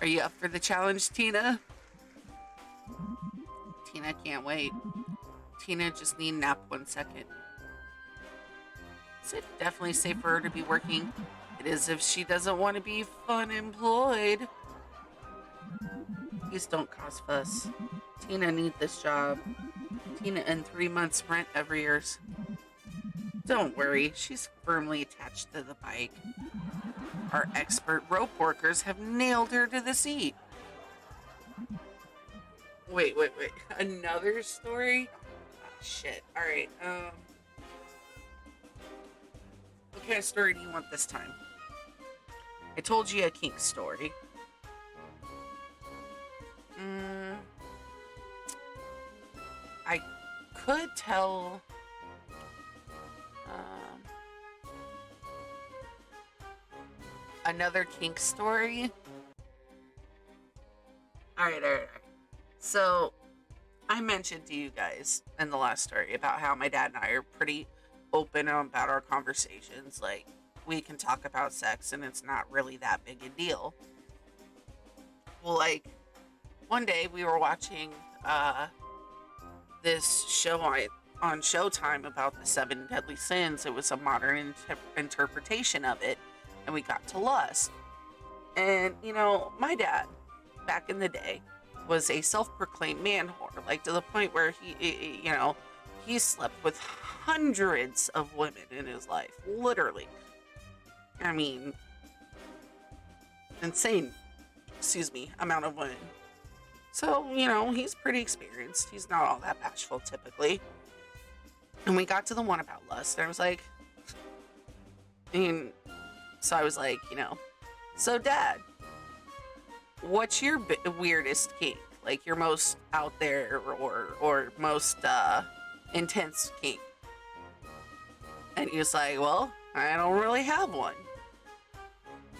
Are you up for the challenge, Tina? Tina can't wait. Tina just need a nap 1 second. Is it definitely safe for her to be working? It is if she doesn't want to be fun employed. Please don't cause fuss. Tina need this job. Tina and 3 months rent every year. Don't worry, she's firmly attached to the bike. Our expert rope workers have nailed her to the seat. Wait. Another story? Oh, shit. Alright, what kind of story do you want this time? I told you a kink story. I could tell... another kink story. Alright. So, I mentioned to you guys in the last story about how my dad and I are pretty open about our conversations. Like, we can talk about sex and it's not really that big a deal. Well, like, one day we were watching this show on Showtime about the 7 deadly sins. It was a modern interpretation of it, and we got to lust. And, you know, my dad, back in the day, was a self-proclaimed man whore, like to the point where he slept with hundreds of women in his life, literally. I mean, insane, amount of women. So, you know, he's pretty experienced. He's not all that bashful typically. And we got to the one about lust, and I was like, so Dad, what's your weirdest kink? Like your most out there or most intense kink? And he was like, well, I don't really have one.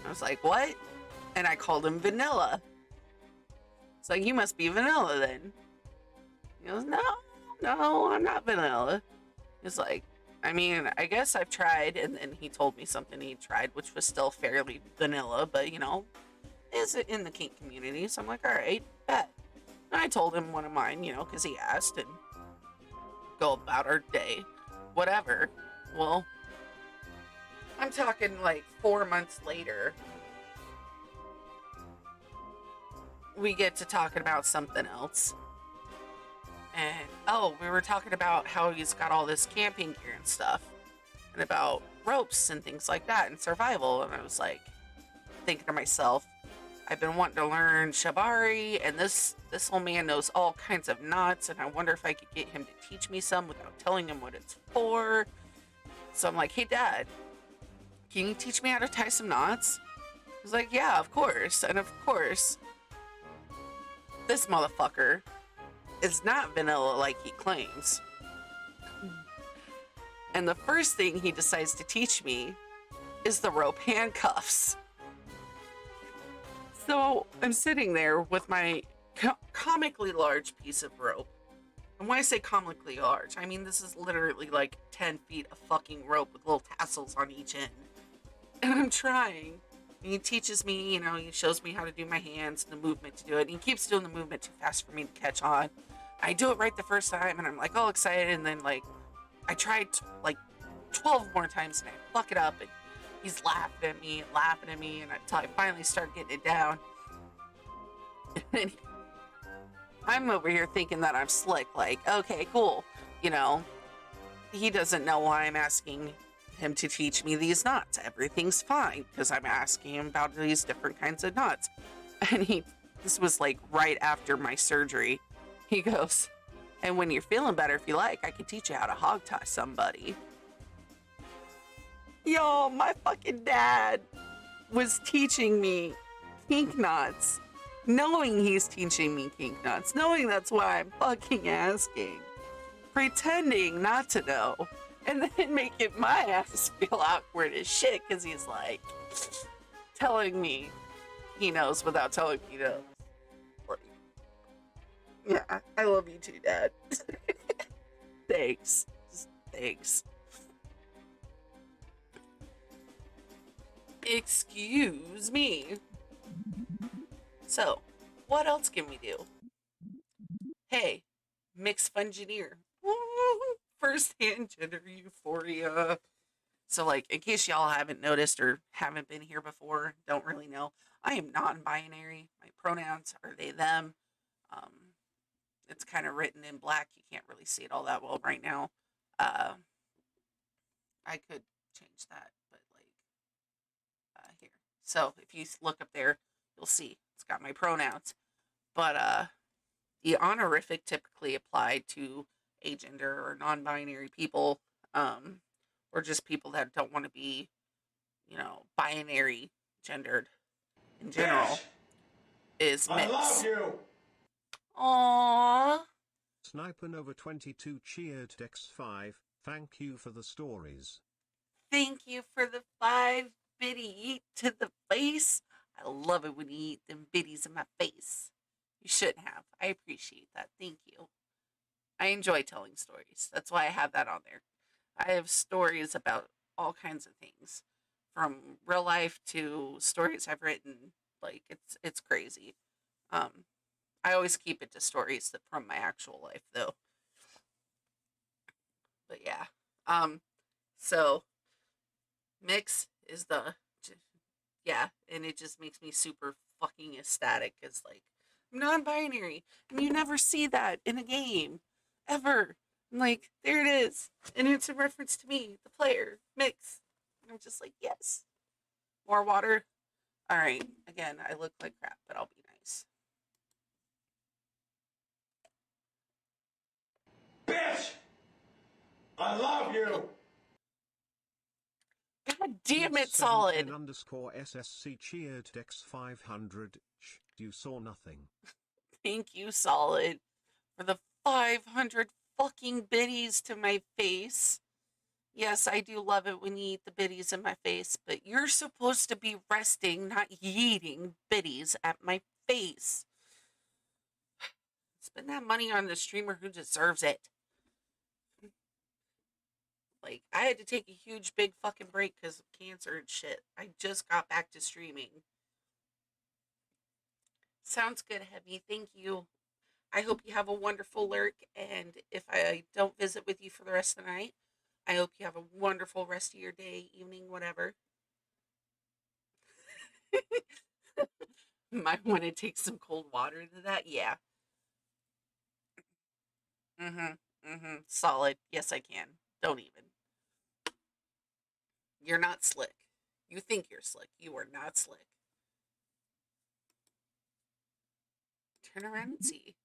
I was like, what? And I called him vanilla. It's like, you must be vanilla then. He goes, no, I'm not vanilla. He's like, I mean, I guess I've tried. And then he told me something he tried, which was still fairly vanilla, but, you know, is it in the kink community? So I'm like, all right, bet. And I told him one of mine, you know, because he asked, and go about our day, whatever. Well, I'm talking like 4 months later, we get to talking about something else. And, we were talking about how he's got all this camping gear and stuff, and about ropes and things like that, and survival. And I was like, thinking to myself, I've been wanting to learn shibari, and this old man knows all kinds of knots, and I wonder if I could get him to teach me some without telling him what it's for. So I'm like, hey, Dad, can you teach me how to tie some knots? He's like, yeah, of course. And of course, this motherfucker is not vanilla like he claims. And the first thing he decides to teach me is the rope handcuffs. So I'm sitting there with my comically large piece of rope. And when I say comically large, I mean this is literally like 10 feet of fucking rope with little tassels on each end. And I'm trying. And he teaches me, you know, he shows me how to do my hands and the movement to do it. And he keeps doing the movement too fast for me to catch on. I do it right the first time, and I'm like all excited. And then like I tried like 12 more times, and I fuck it up. And he's laughing at me, and until I finally start getting it down. And I'm over here thinking that I'm slick, like, okay, cool. You know, he doesn't know why I'm asking him to teach me these knots. Everything's fine, because I'm asking him about these different kinds of knots. And this was like right after my surgery. He goes, and when you're feeling better, if you like, I can teach you how to hog tie somebody. Yo, my fucking dad was teaching me kink knots, knowing he's teaching me kink knots, knowing that's why I'm fucking asking, pretending not to know, and then making my ass feel awkward as shit because he's like telling me he knows without telling me he knows. Yeah, I love you too, Dad. Thanks. Thanks. Excuse me. So, what else can we do? Hey, Mix Fungineer. First-hand gender euphoria. So, like, in case y'all haven't noticed or haven't been here before, don't really know, I am non-binary. My pronouns are they, them. Um, it's kind of written in black. You can't really see it all that well right now. Uh, I could change that, but like here. So if you look up there, you'll see it's got my pronouns. But the honorific typically applied to agender or non-binary people, or just people that don't want to be, binary gendered in general, Bitch! is I mix. love you! Aww. Sniper Nova 22 cheered X5, thank you for the stories. Thank you for the 5 biddy to the face. I love it when you eat them biddies in my face. You shouldn't have. I appreciate that. Thank you. I enjoy telling stories. That's why I have that on there. I have stories about all kinds of things, from real life to stories I've written. Like it's crazy. Um, I always keep it to stories from my actual life, though. But yeah. So mix is the yeah, and it just makes me super fucking ecstatic. It's like I'm non-binary, and you never see that in a game, ever. I'm like, there it is, and it's a reference to me, the player, mix. And I'm just like, yes, more water. All right, again, I look like crap, but I'll be nice. Bitch! I love you! God damn it, 710 solid. underscore SSC cheered X500. You saw nothing. Thank you, solid, for the 500 fucking biddies to my face. Yes, I do love it when you eat the biddies in my face, but you're supposed to be resting, not yeeting biddies at my face. Spend that money on the streamer who deserves it. Like, I had to take a huge, big fucking break because of cancer and shit. I just got back to streaming. Sounds good, Heavy. Thank you. I hope you have a wonderful lurk, and if I don't visit with you for the rest of the night, I hope you have a wonderful rest of your day, evening, whatever. Might want to take some cold water to that. Yeah. Solid. Yes, I can. Don't even. You're not slick. You think you're slick. You are not slick. Turn around and see.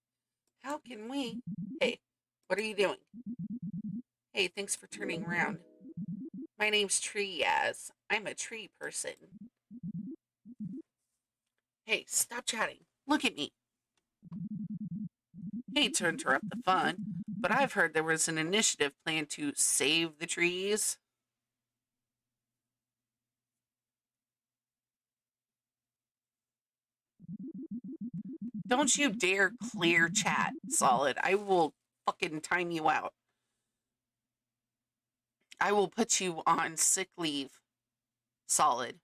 How can we? Hey, what are you doing? Hey, thanks for turning around. My name's Tree Yaz. I'm a tree person. Hey, stop chatting. Look at me. Hate to interrupt the fun, but I've heard there was an initiative planned to save the trees. Don't you dare clear chat, Solid. I will fucking time you out. I will put you on sick leave, Solid.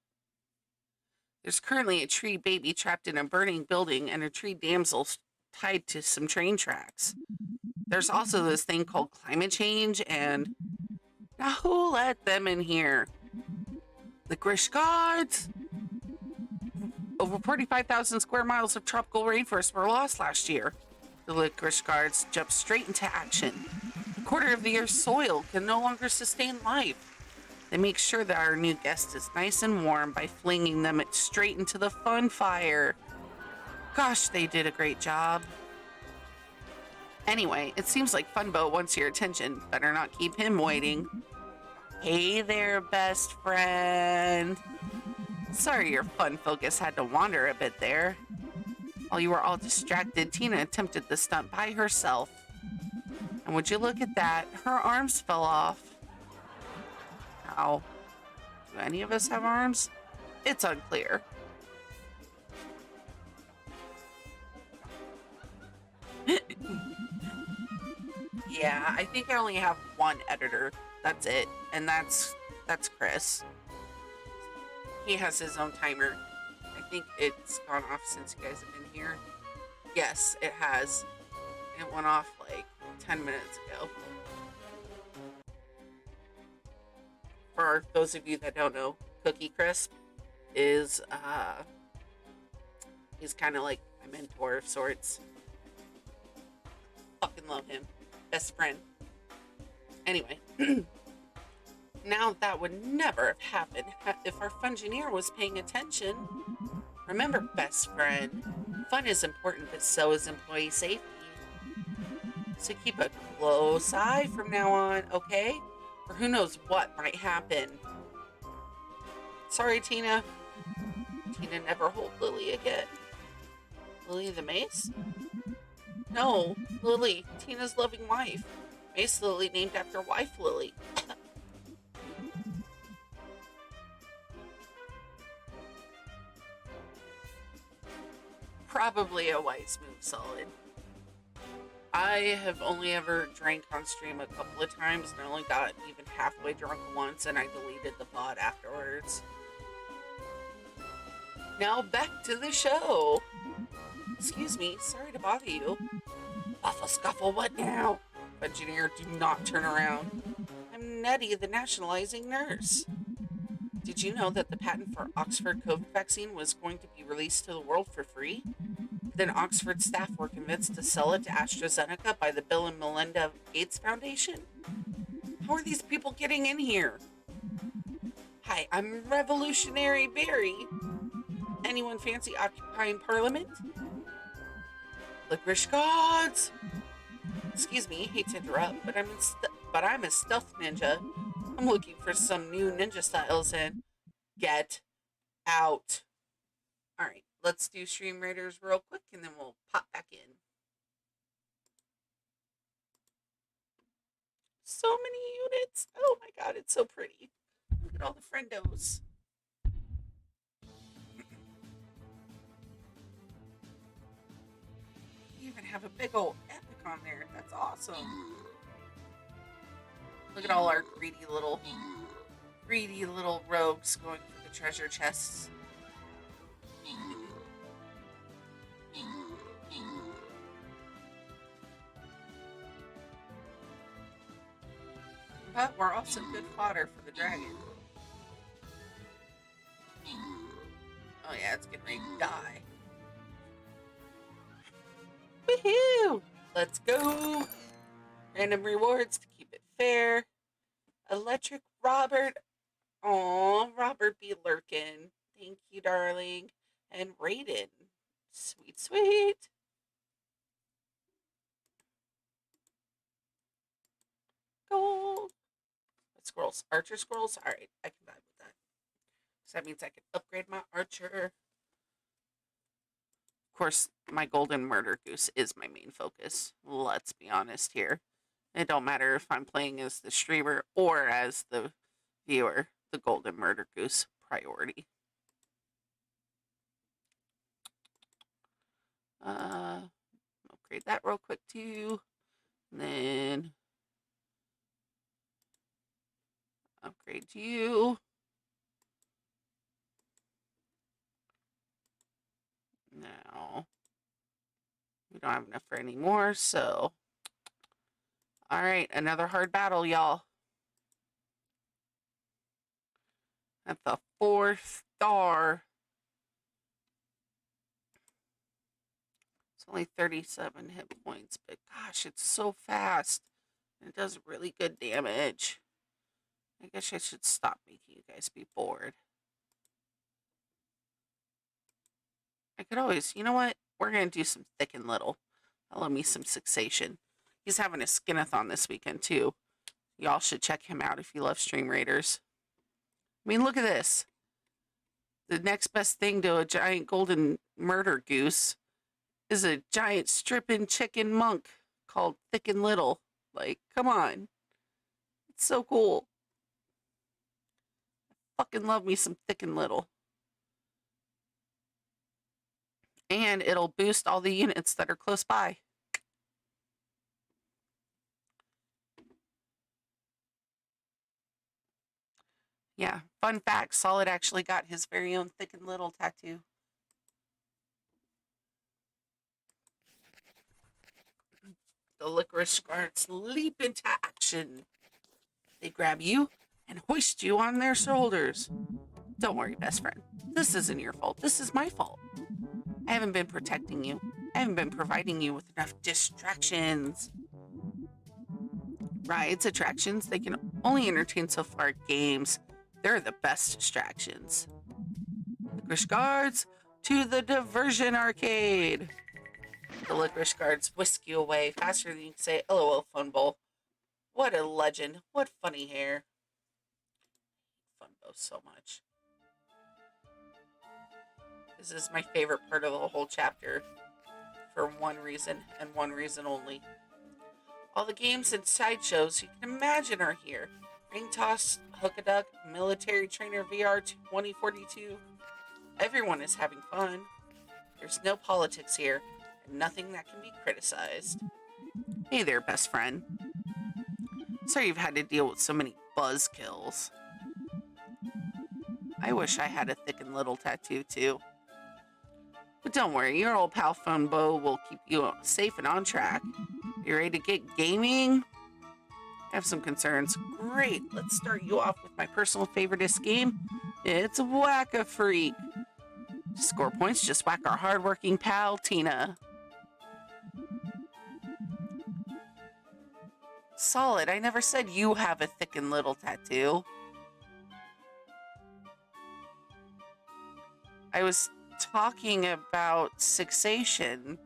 There's currently a tree baby trapped in a burning building and a tree damsel tied to some train tracks. There's also this thing called climate change, and now who let them in here? The Grish Gods? Over 45,000 square miles of tropical rainforest were lost last year. The Licorice Guards jumped straight into action. A quarter of the Earth's soil can no longer sustain life. They make sure that our new guest is nice and warm by flinging them straight into the fun fire. Gosh, they did a great job. Anyway, it seems like Funbo wants your attention. Better not keep him waiting. Hey there, best friend. Sorry your fun focus had to wander a bit there. While you were all distracted, Tina attempted the stunt by herself. And would you look at that, her arms fell off. How? Do any of us have arms? It's unclear. Yeah, I think I only have one editor. That's it. And that's Chris. He has his own timer. I think it's gone off since you guys have been here. Yes, it has. It went off like 10 minutes ago. for those of you that don't know, Cookie Crisp is he's kind of like my mentor of sorts. Fucking love him. Best friend. Anyway, now that would never have happened if our Fungineer was paying attention. Remember, best friend, fun is important, but so is employee safety. So keep a close eye from now on, okay? Or who knows what might happen. Sorry, Tina. Tina never hold Lily again. Lily the Mace? No, Lily, Tina's loving wife. Mace Lily named after wife Lily. Probably a wise move, Solid. I have only ever drank on stream a couple of times and I only got even halfway drunk once and I deleted the pod afterwards. Now back to the show. Excuse me, sorry to bother you. Buffle scuffle, what now? Engineer, do not turn around. I'm Nettie, the nationalizing nurse. Did you know that the patent for Oxford COVID vaccine was going to be released to the world for free? Then Oxford staff were convinced to sell it to AstraZeneca by the Bill and Melinda Gates Foundation? How are these people getting in here? Hi, I'm Revolutionary Barry. Anyone fancy occupying Parliament? Licorice gods! Excuse me, hate to interrupt, but I'm a stealth ninja. I'm looking for some new ninja styles and get out. Alright, let's do Stream Raiders real quick and then we'll pop back in. So many units. Oh my god, it's so pretty. Look at all the friendos. You even have a big old epic on there. That's awesome. Look at all our greedy little rogues going for the treasure chests. But we're also good fodder for the dragon. Oh yeah, it's getting ready to die. Woohoo! Let's go! Random rewards to keep it fair. Electric Robert. Aw, Robert be lurking. Thank you, darling. And Raiden. Sweet, sweet. Gold. What scrolls? Archer scrolls? Alright, I can vibe with that. So that means I can upgrade my archer. Of course, my golden murder goose is my main focus. Let's be honest here. It don't matter if I'm playing as the streamer or as the viewer. The golden murder goose priority. Upgrade that real quick too. And then upgrade you. Now, we don't have enough for any more, so. All right, another hard battle, y'all. At the 4th star. It's only 37 hit points, but gosh, it's so fast. It does really good damage. I guess I should stop making you guys be bored. I could always, you know what? We're going to do some thick and little. Allow me some Sixation. He's having a skinathon this weekend, too. Y'all should check him out if you love Stream Raiders. I mean, look at this. The next best thing to a giant golden murder goose is a giant stripping chicken monk called Thick and Little. Like, come on. It's so cool. I fucking love me some Thick and Little. And it'll boost all the units that are close by. Yeah, fun fact, Solid actually got his very own Thick and Little tattoo. The licorice guards leap into action. They grab you and hoist you on their shoulders. Don't worry, best friend. This isn't your fault. This is my fault. I haven't been protecting you. I haven't been providing you with enough distractions. Rides, attractions, they can only entertain so far. Games, they're the best distractions. Licorice guards, to the diversion arcade. The licorice guards whisk you away faster than you can say, LOL, Funbo. What a legend. What funny hair. Funbo so much. This is my favorite part of the whole chapter. For one reason, and one reason only. All the games and sideshows you can imagine are here. Ring toss, hook-a-duck, military trainer VR 2042. Everyone is having fun. There's no politics here, and nothing that can be criticized. Hey there, best friend. Sorry you've had to deal with so many buzzkills. I wish I had a thick and little tattoo, too. But don't worry, your old pal Funbo will keep you safe and on track. You ready to get gaming? I have some concerns. Great, let's start you off with my personal favoriteest game. It's Whack-A-Freak. To score points, just whack our hardworking pal, Tina. Solid, I never said you have a thick and little tattoo. I was talking about Sixation,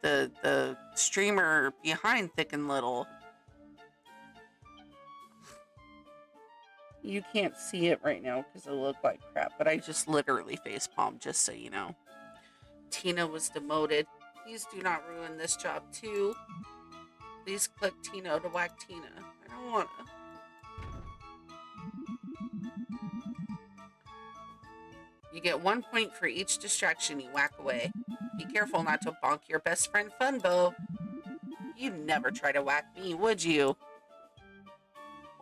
the streamer behind Thick and Little. You can't see it right now because it looked like crap, but I just literally facepalmed, just so you know. Tina was demoted. Please do not ruin this job too. Please click Tina to whack Tina. I don't want to. You get 1 point for each distraction you whack away. Be careful not to bonk your best friend Funbo. You'd never try to whack me, would you?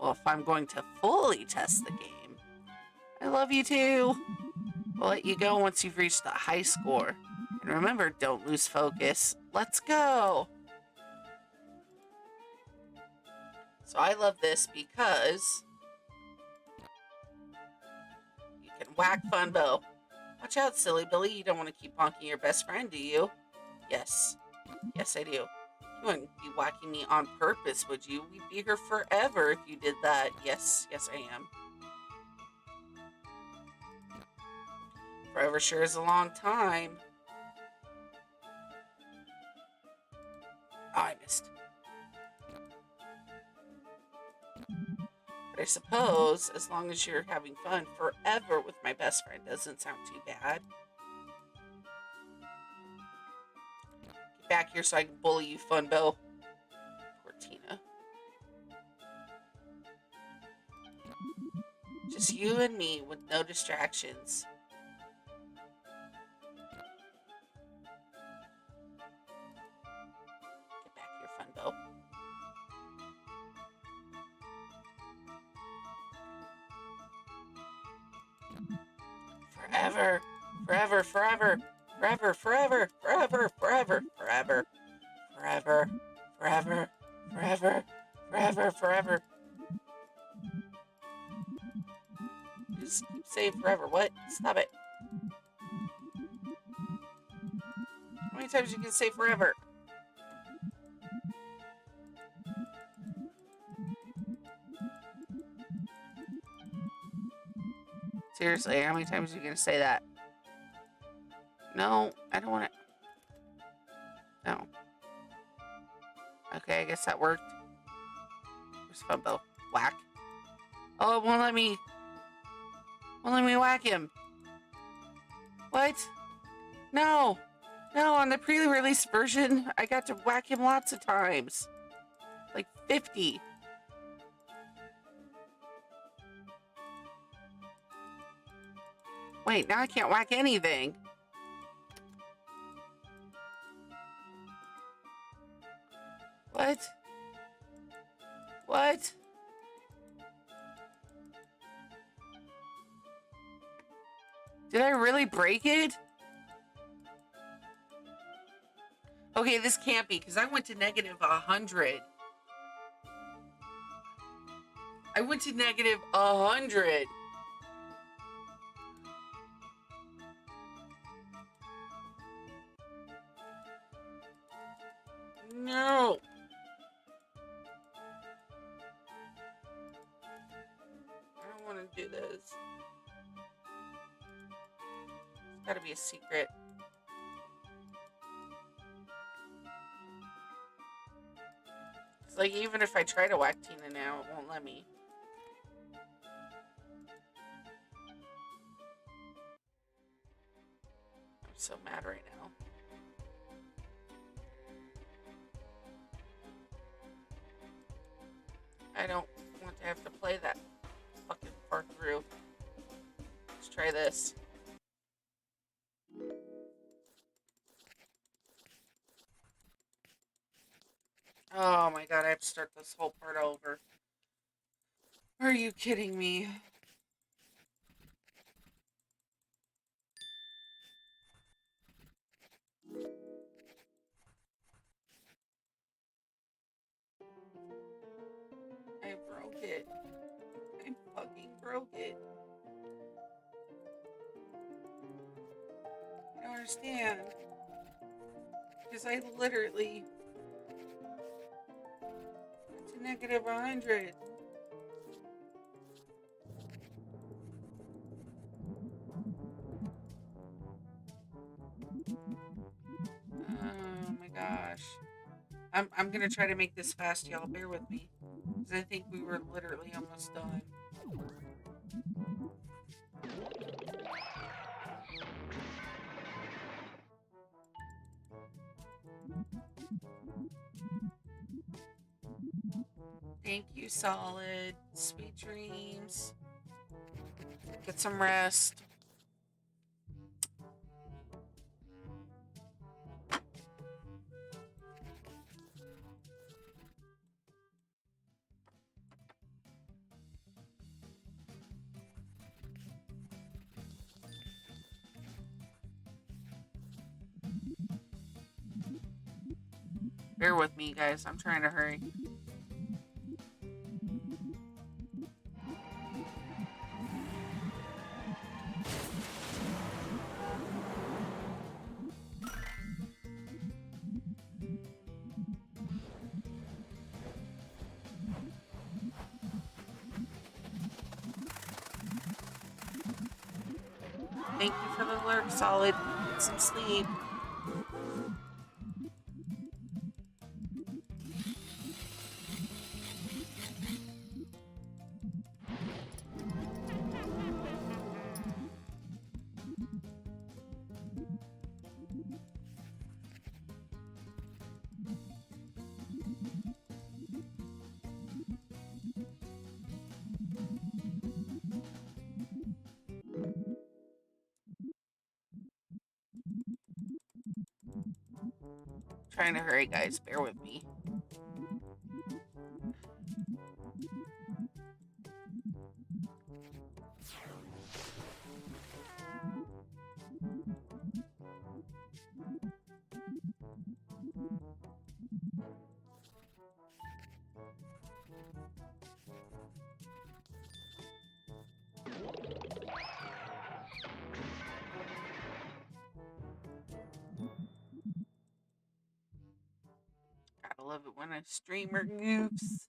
Well, if I'm going to fully test the game, I love you too. We'll let you go once you've reached the high score. And remember, don't lose focus. Let's go. So I love this because you can whack Funbo. Watch out, silly Billy. You don't want to keep bonking your best friend, do you? Yes. Yes, I do. You wouldn't be whacking me on purpose, would you? We'd be here forever if you did that. Yes, yes, I am. Forever sure is a long time. Oh, I missed. But I suppose, as long as you're having fun, forever with my best friend doesn't sound too bad. Get back here so I can bully you, Funbo. Poor Tina. Just you and me with no distractions. Get back here, Funbo. Forever, forever, forever, forever, forever, forever, forever, forever, forever, forever, forever, forever, forever. You just keep saying forever. What? Stop it. How many times you can say forever? Seriously, how many times are you going to say that? No, I don't want to. No. Okay, I guess that worked. Where's Funbo? Whack. Oh, it won't let me whack him. What? No. No, on the pre-release version, I got to whack him lots of times. Like 50. Wait, now I can't whack anything. What? What? Did I really break it? Okay, this can't be, because I went to negative 100. I went to negative 100. No. I don't want to do this. It's got to be a secret. It's like even if I try to whack Tina now, it won't let me. I'm so mad right now. I don't want to have to play that fucking far through. Let's try this. Oh my god, I have to start this whole part over. Are you kidding me? I broke it. I fucking broke it. I don't understand. Because I literally went to negative 100. Oh my gosh. I'm gonna try to make this fast, y'all. Bear with me. Because I think we were literally almost done. Thank you, Solid. Sweet dreams. Get some rest. Bear with me, guys. I'm trying to hurry. Thank you for the alert, Solid. Get some sleep. Trying to hurry, guys. Bear with me. Gotta love it when a streamer goofs.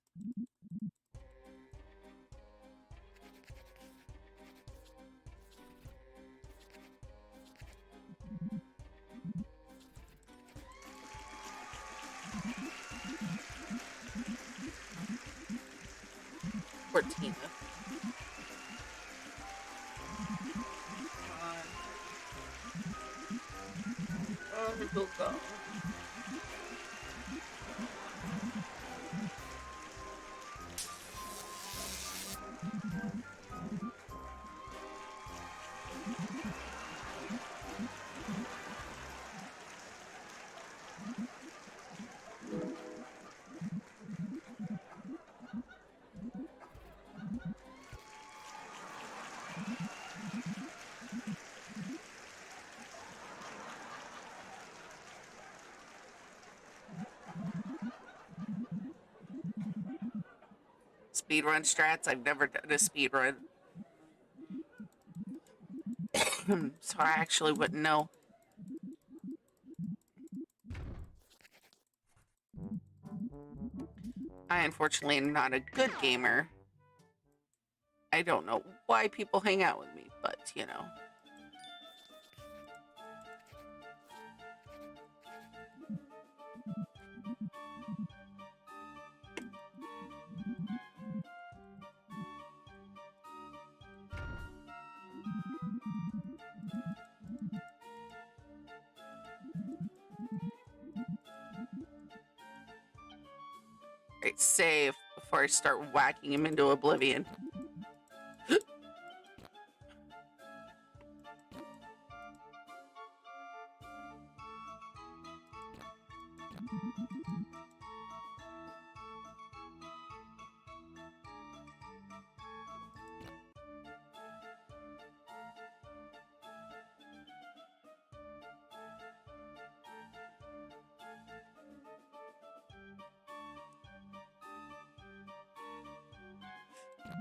Poor Tina. Come on. Oh, go go. Speedrun strats. I've never done a speedrun. So I actually wouldn't know. I unfortunately am not a good gamer. I don't know why people hang out with me, but you know. Right, save before I start whacking him into oblivion.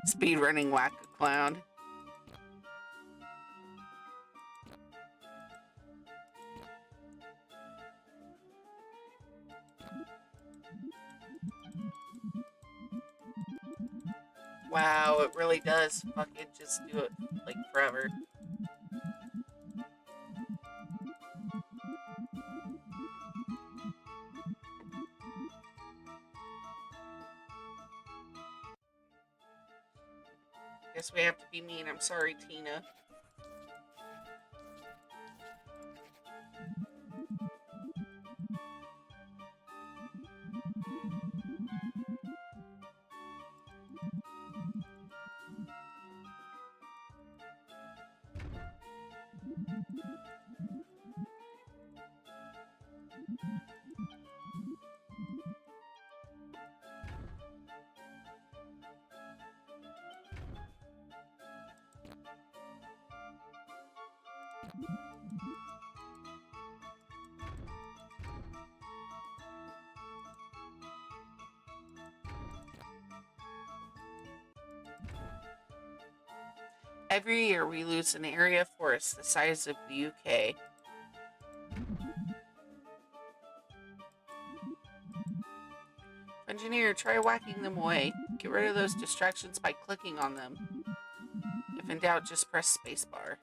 Speedrunning whack a clown. Wow, it really does fucking just do it like forever. Guess we have to be mean. I'm sorry, Tina. Every year we lose an area of forest the size of the UK. Engineer, try whacking them away. Get rid of those distractions by clicking on them. If in doubt, just press spacebar.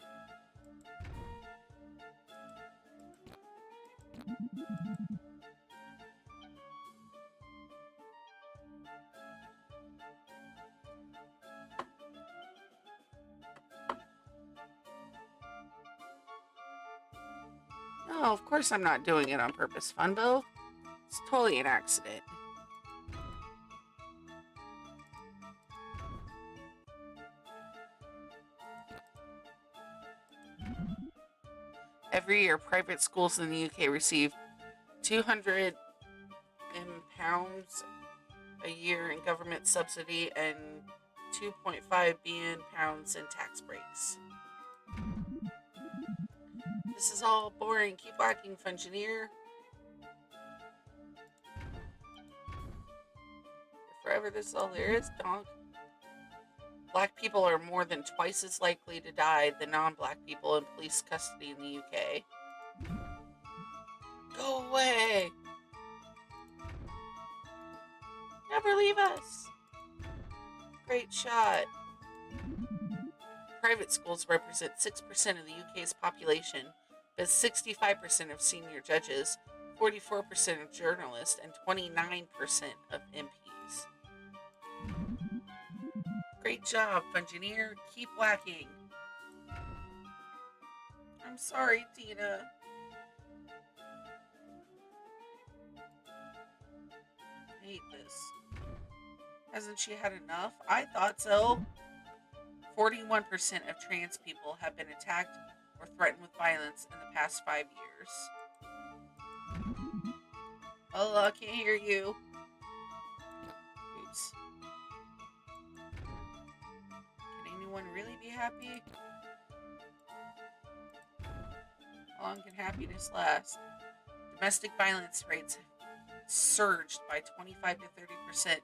No, of course I'm not doing it on purpose, Funbo. It's totally an accident. Every year, private schools in the UK receive £200 a year in government subsidy and £2.5 billion in tax breaks. This is all boring. Keep whacking, Fungineer. Forever, this is all there is, donk. Black people are more than twice as likely to die than non-black people in police custody in the UK. Go away! Never leave us! Great shot. Private schools represent 6% of the UK's population, but 65% of senior judges, 44% of journalists, and 29% of MPs. Great job, Fungineer. Keep whacking. I'm sorry, Tina. I hate this. Hasn't she had enough? I thought so. 41% of trans people have been attacked or threatened with violence in the past 5 years. Oh, I can't hear you. Oops. Can anyone really be happy? How long can happiness last? Domestic violence rates have surged by 25 to 30%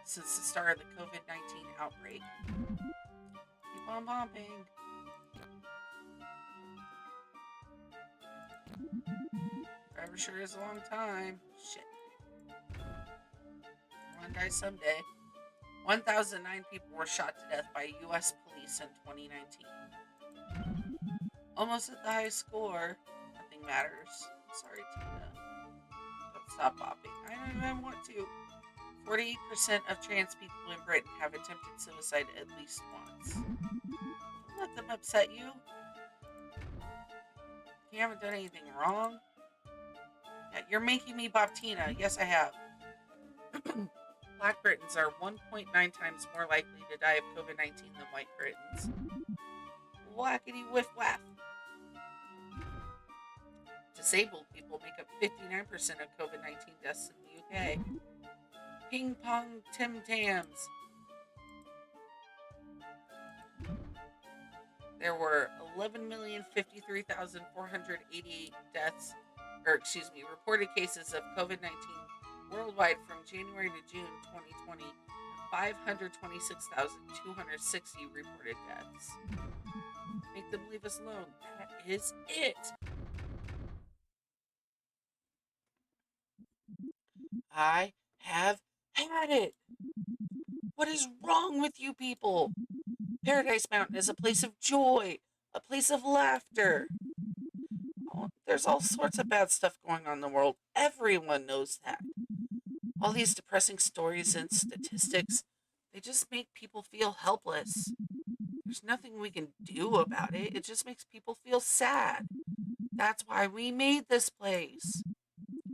since the start of the COVID-19 outbreak. Keep on bumping. Forever sure is a long time. Shit. One die someday. 1,009 people were shot to death by U.S. police in 2019. Almost at the high score. Nothing matters. Sorry, Tina. Don't stop bopping. I don't even want to. 48% of trans people in Britain have attempted suicide at least once. Don't let them upset you. You haven't done anything wrong. Yeah, you're making me bop Tina. Yes, I have. Black Britons are 1.9 times more likely to die of COVID-19 than white Britons. Whackety whiff waff. Disabled people make up 59% of COVID-19 deaths in the UK. Ping pong Tim Tams. There were 11,053,488 deaths, reported cases of COVID-19 worldwide from January to June 2020, and 526,260 reported deaths. Make them leave us alone. That is it. I have had it. What is wrong with you people? Paradise Mountain is a place of joy, a place of laughter. Oh, there's all sorts of bad stuff going on in the world. Everyone knows that. All these depressing stories and statistics, they just make people feel helpless. There's nothing we can do about it. It just makes people feel sad. That's why we made this place.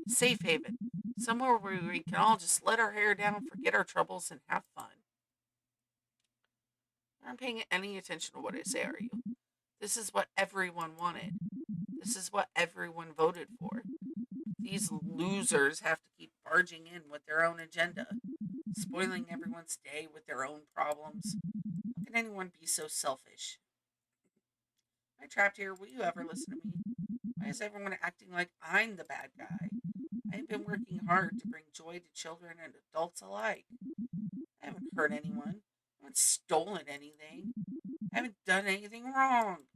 Safe haven. Somewhere where we can all just let our hair down, forget our troubles, and have fun. You're not paying any attention to what I say, are you? This is what everyone wanted. This is what everyone voted for. These losers have to keep barging in with their own agenda, spoiling everyone's day with their own problems. How can anyone be so selfish? Am I trapped here? Will you ever listen to me? Why is everyone acting like I'm the bad guy? I've been working hard to bring joy to children and adults alike. I haven't hurt anyone. I haven't stolen anything. I haven't done anything wrong.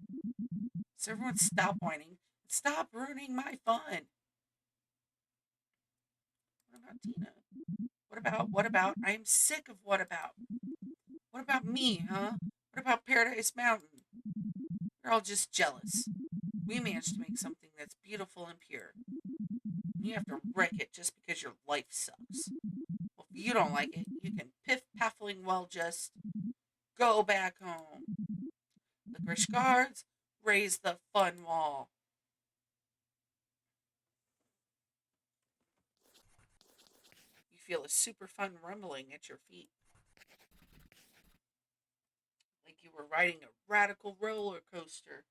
So everyone stop whining and stop ruining my fun. What about Tina? What about? I am sick of what about. What about me, huh? What about Paradise Mountain? You're all just jealous. We managed to make something that's beautiful and pure. And you have to wreck it just because your life sucks. Well, if you don't like it, you can piff-paffling well just go back home. Licorice guards, raise the fun wall. You feel a super fun rumbling at your feet. Like you were riding a radical roller coaster.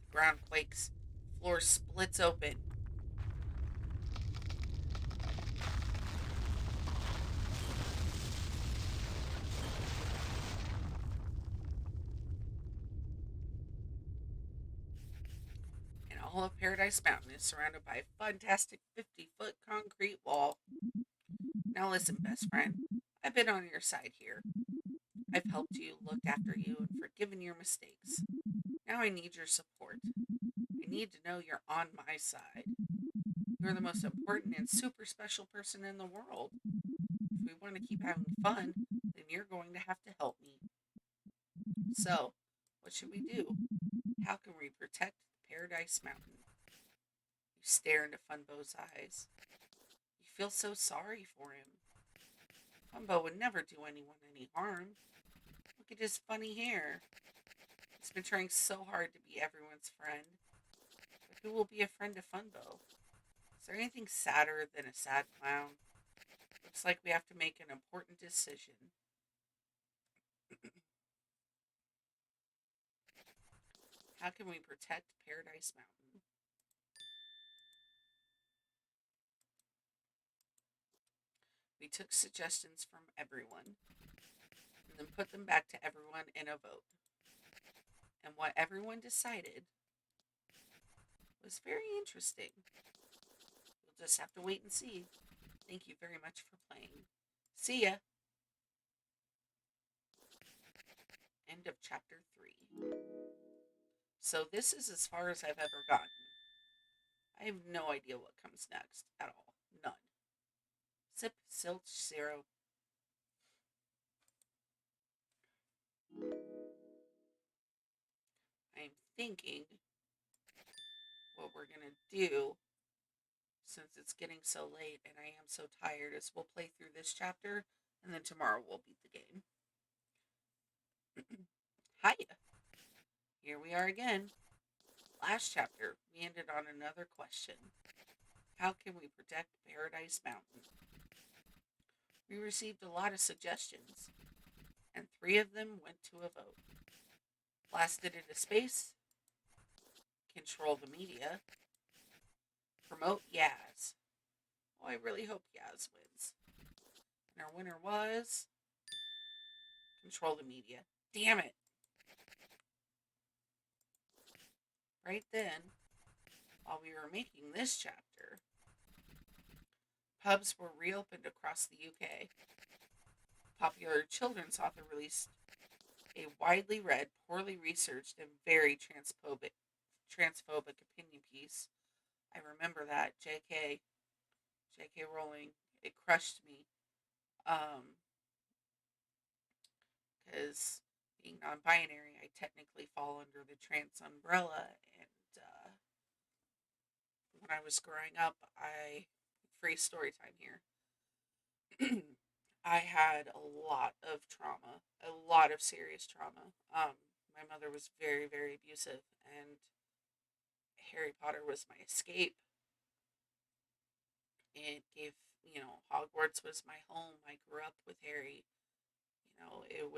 The ground quakes. The floor splits open. And all of Paradise Mountain is surrounded by a fantastic 50-foot concrete wall. Now listen, best friend. I've been on your side here. I've helped you, looked after you, and forgiven your mistakes. Now I need your support. I need to know you're on my side. You're the most important and super special person in the world. If we want to keep having fun, then you're going to have to help me. So, what should we do? How can we protect Paradise Mountain? You stare into Funbo's eyes. You feel so sorry for him. Funbo would never do anyone any harm. Look at his funny hair. He's been trying so hard to be everyone's friend. But who will be a friend to Funbo? Is there anything sadder than a sad clown? Looks like we have to make an important decision. How can we protect Paradise Mountain? We took suggestions from everyone and then put them back to everyone in a vote. And what everyone decided was very interesting. We'll just have to wait and see. Thank you very much for playing. See ya. End of chapter 3. So this is as far as I've ever gotten. I have no idea what comes next at all. None. Sip, silch, zero. I'm thinking what we're going to do, since it's getting so late and I am so tired, is we'll play through this chapter and then tomorrow we'll beat the game. Hiya. Here we are again. Last chapter, we ended on another question. How can we protect Paradise Mountain? We received a lot of suggestions, and 3 of them went to a vote. Blast it into space, control the media, promote Yaz. Oh, I really hope Yaz wins. And our winner was control the media. Damn it. Right then, while we were making this chapter, pubs were reopened across the UK. Popular children's author released a widely read, poorly researched, and very transphobic opinion piece. I remember that. J.K. Rowling. It crushed me. Because being non-binary, I technically fall under the trans umbrella, and when I was growing up, free story time here. I had a lot of trauma, a lot of serious trauma. My mother was very, very abusive, and Harry Potter was my escape. It gave, Hogwarts was my home. I grew up with Harry. It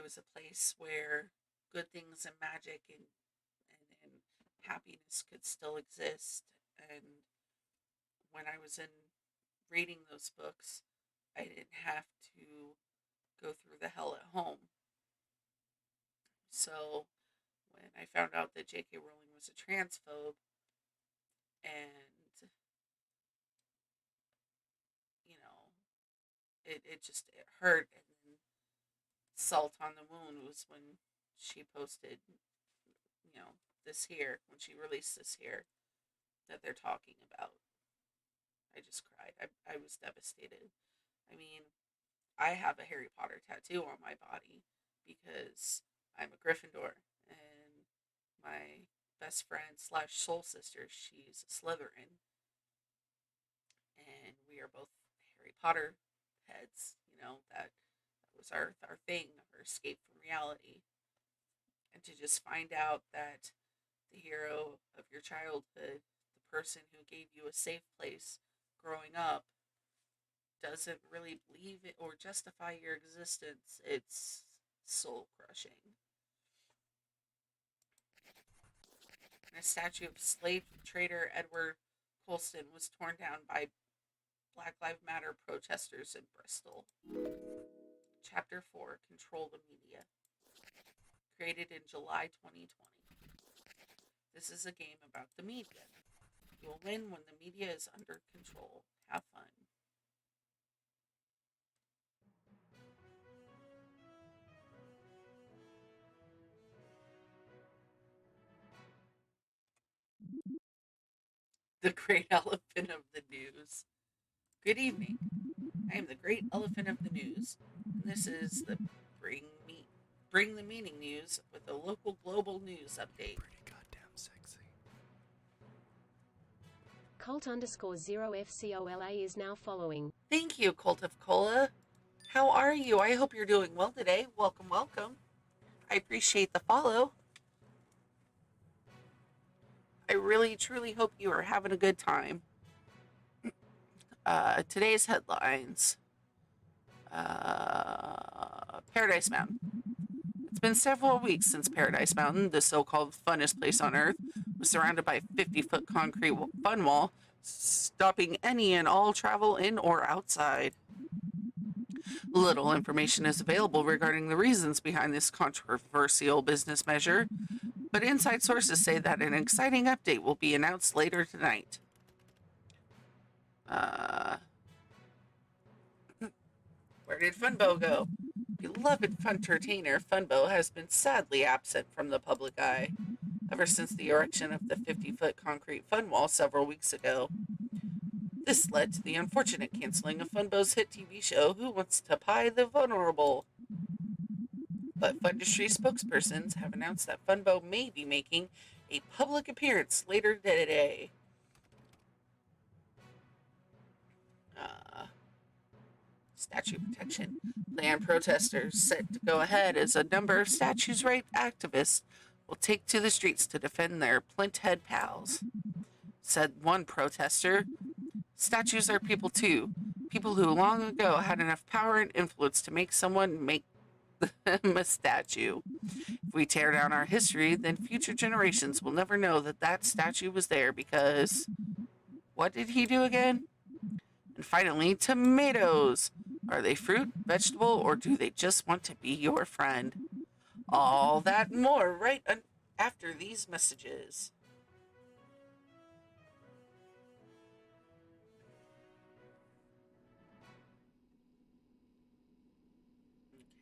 was a place where good things and magic and happiness could still exist. And when I was in reading those books, I didn't have to go through the hell at home. So when I found out that J.K. Rowling was a transphobe, and you know, it hurt. And then salt on the wound was when she posted, this here, when she released this here that they're talking about. I just cried. I was devastated. I mean, I have a Harry Potter tattoo on my body because I'm a Gryffindor, and my best friend slash soul sister, she's a Slytherin, and we are both Harry Potter heads. That was our thing, our escape from reality, and to just find out that the hero of your childhood, the person who gave you a safe place growing up, doesn't really believe it or justify your existence, it's soul crushing. And a statue of slave trader Edward Colston was torn down by Black Lives Matter protesters in Bristol. Chapter 4, Control the Media. Created in July 2020. This is a game about the media. You will win when the media is under control. Have fun. The great elephant of the news. Good evening. I am the great elephant of the news, and this is the bring the meaning news with a local global news update. Pretty goddamn sexy. Cult_0FCOLA is now following. Thank you, Cult of Cola. How are you? I hope you're doing well today. Welcome, welcome. I appreciate the follow. I really, truly hope you are having a good time. Today's headlines. Paradise Mountain. It's been several weeks since Paradise Mountain, the so-called funnest place on Earth, was surrounded by a 50-foot concrete fun wall, stopping any and all travel in or outside. Little information is available regarding the reasons behind this controversial business measure, but inside sources say that an exciting update will be announced later tonight. Where did Funbo go? Beloved entertainer Funbo has been sadly absent from the public eye ever since the erection of the 50-foot concrete fun wall several weeks ago. This led to the unfortunate canceling of Funbo's hit TV show Who Wants to Pie the Vulnerable? But Fundustry spokespersons have announced that Funbo may be making a public appearance later today. Statue protection. Land protesters set to go ahead as a number of statues' right activists will take to the streets to defend their Plint Head pals. Said one protester, statues are people too. People who long ago had enough power and influence to make someone make them a statue. If we tear down our history, then future generations will never know that that statue was there because. What did he do again? And finally, tomatoes. Are they fruit, vegetable, or do they just want to be your friend? All that and more right after these messages.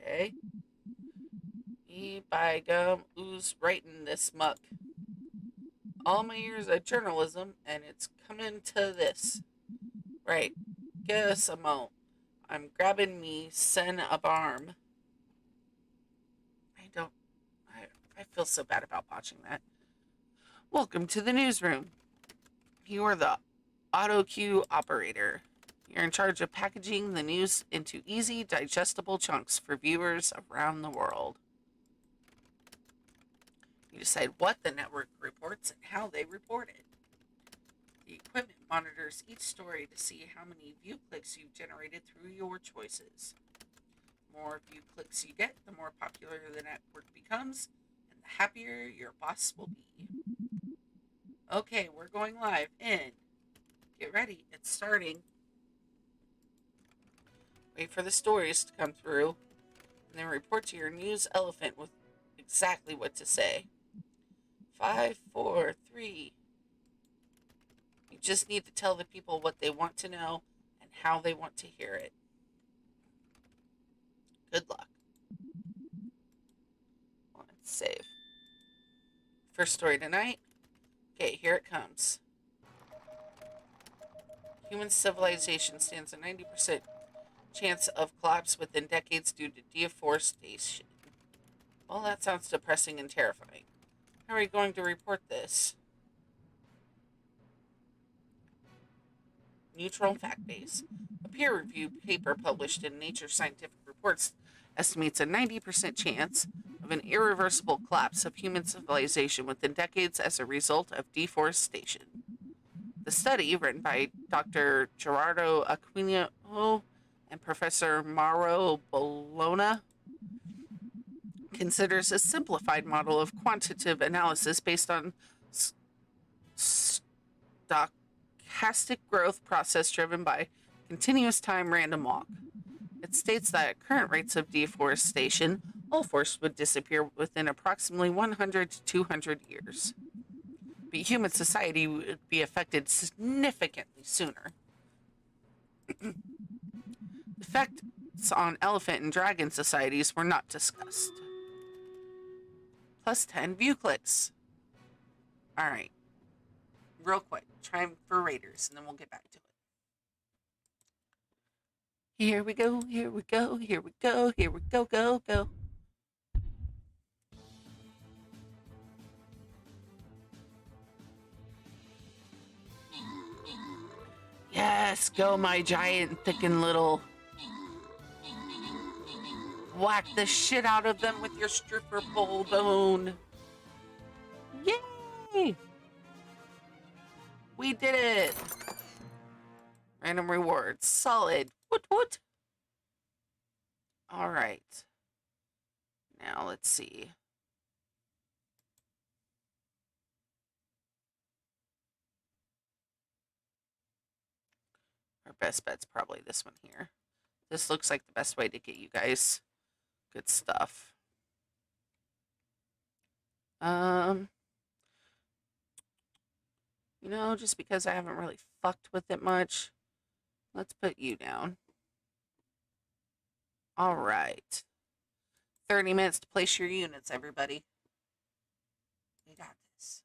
Okay. Me by gum, ooze writing this muck. All my years of journalism, and it's coming to this. Right. Give us a moment. I'm grabbing me sen a barm. I feel so bad about watching that. Welcome to the newsroom. You are the auto cue operator. You're in charge of packaging the news into easy, digestible chunks for viewers around the world. You decide what the network reports and how they report it. The equipment monitors each story to see how many view clicks you've generated through your choices. The more view clicks you get, the more popular the network becomes, and the happier your boss will be. Okay, we're going live in. Get ready, it's starting. Wait for the stories to come through, and then report to your news elephant with exactly what to say. 5, 4, 3. You just need to tell the people what they want to know and how they want to hear it. Good luck. Let's save. First story tonight. Okay, here it comes. Human civilization stands a 90% chance of collapse within decades due to deforestation. Well, that sounds depressing and terrifying. How are we going to report this? Neutral and fact-based. A peer-reviewed paper published in Nature Scientific Reports estimates a 90% chance of an irreversible collapse of human civilization within decades as a result of deforestation. The study, written by Dr. Gerardo Aquino and Professor Mauro Bologna, considers a simplified model of quantitative analysis based on stochastic growth process driven by continuous time random walk. It states that at current rates of deforestation, all forests would disappear within approximately 100 to 200 years. But human society would be affected significantly sooner. The effects on elephant and dragon societies were not discussed. Plus 10 view clicks. All right. Real quick. Try for Raiders, and then we'll get back to it. Here we go, here we go, here we go, here we go, go, go. Yes, go my giant, thick and little. Whack the shit out of them with your stripper pole bone. Yay! We did it! Random rewards. Solid. Woot woot. Alright. Now let's see. Our best bet's probably this one here. This looks like the best way to get you guys good stuff. You know, just because I haven't really fucked with it much, let's put you down. All right. 30 minutes to place your units, everybody. We got this.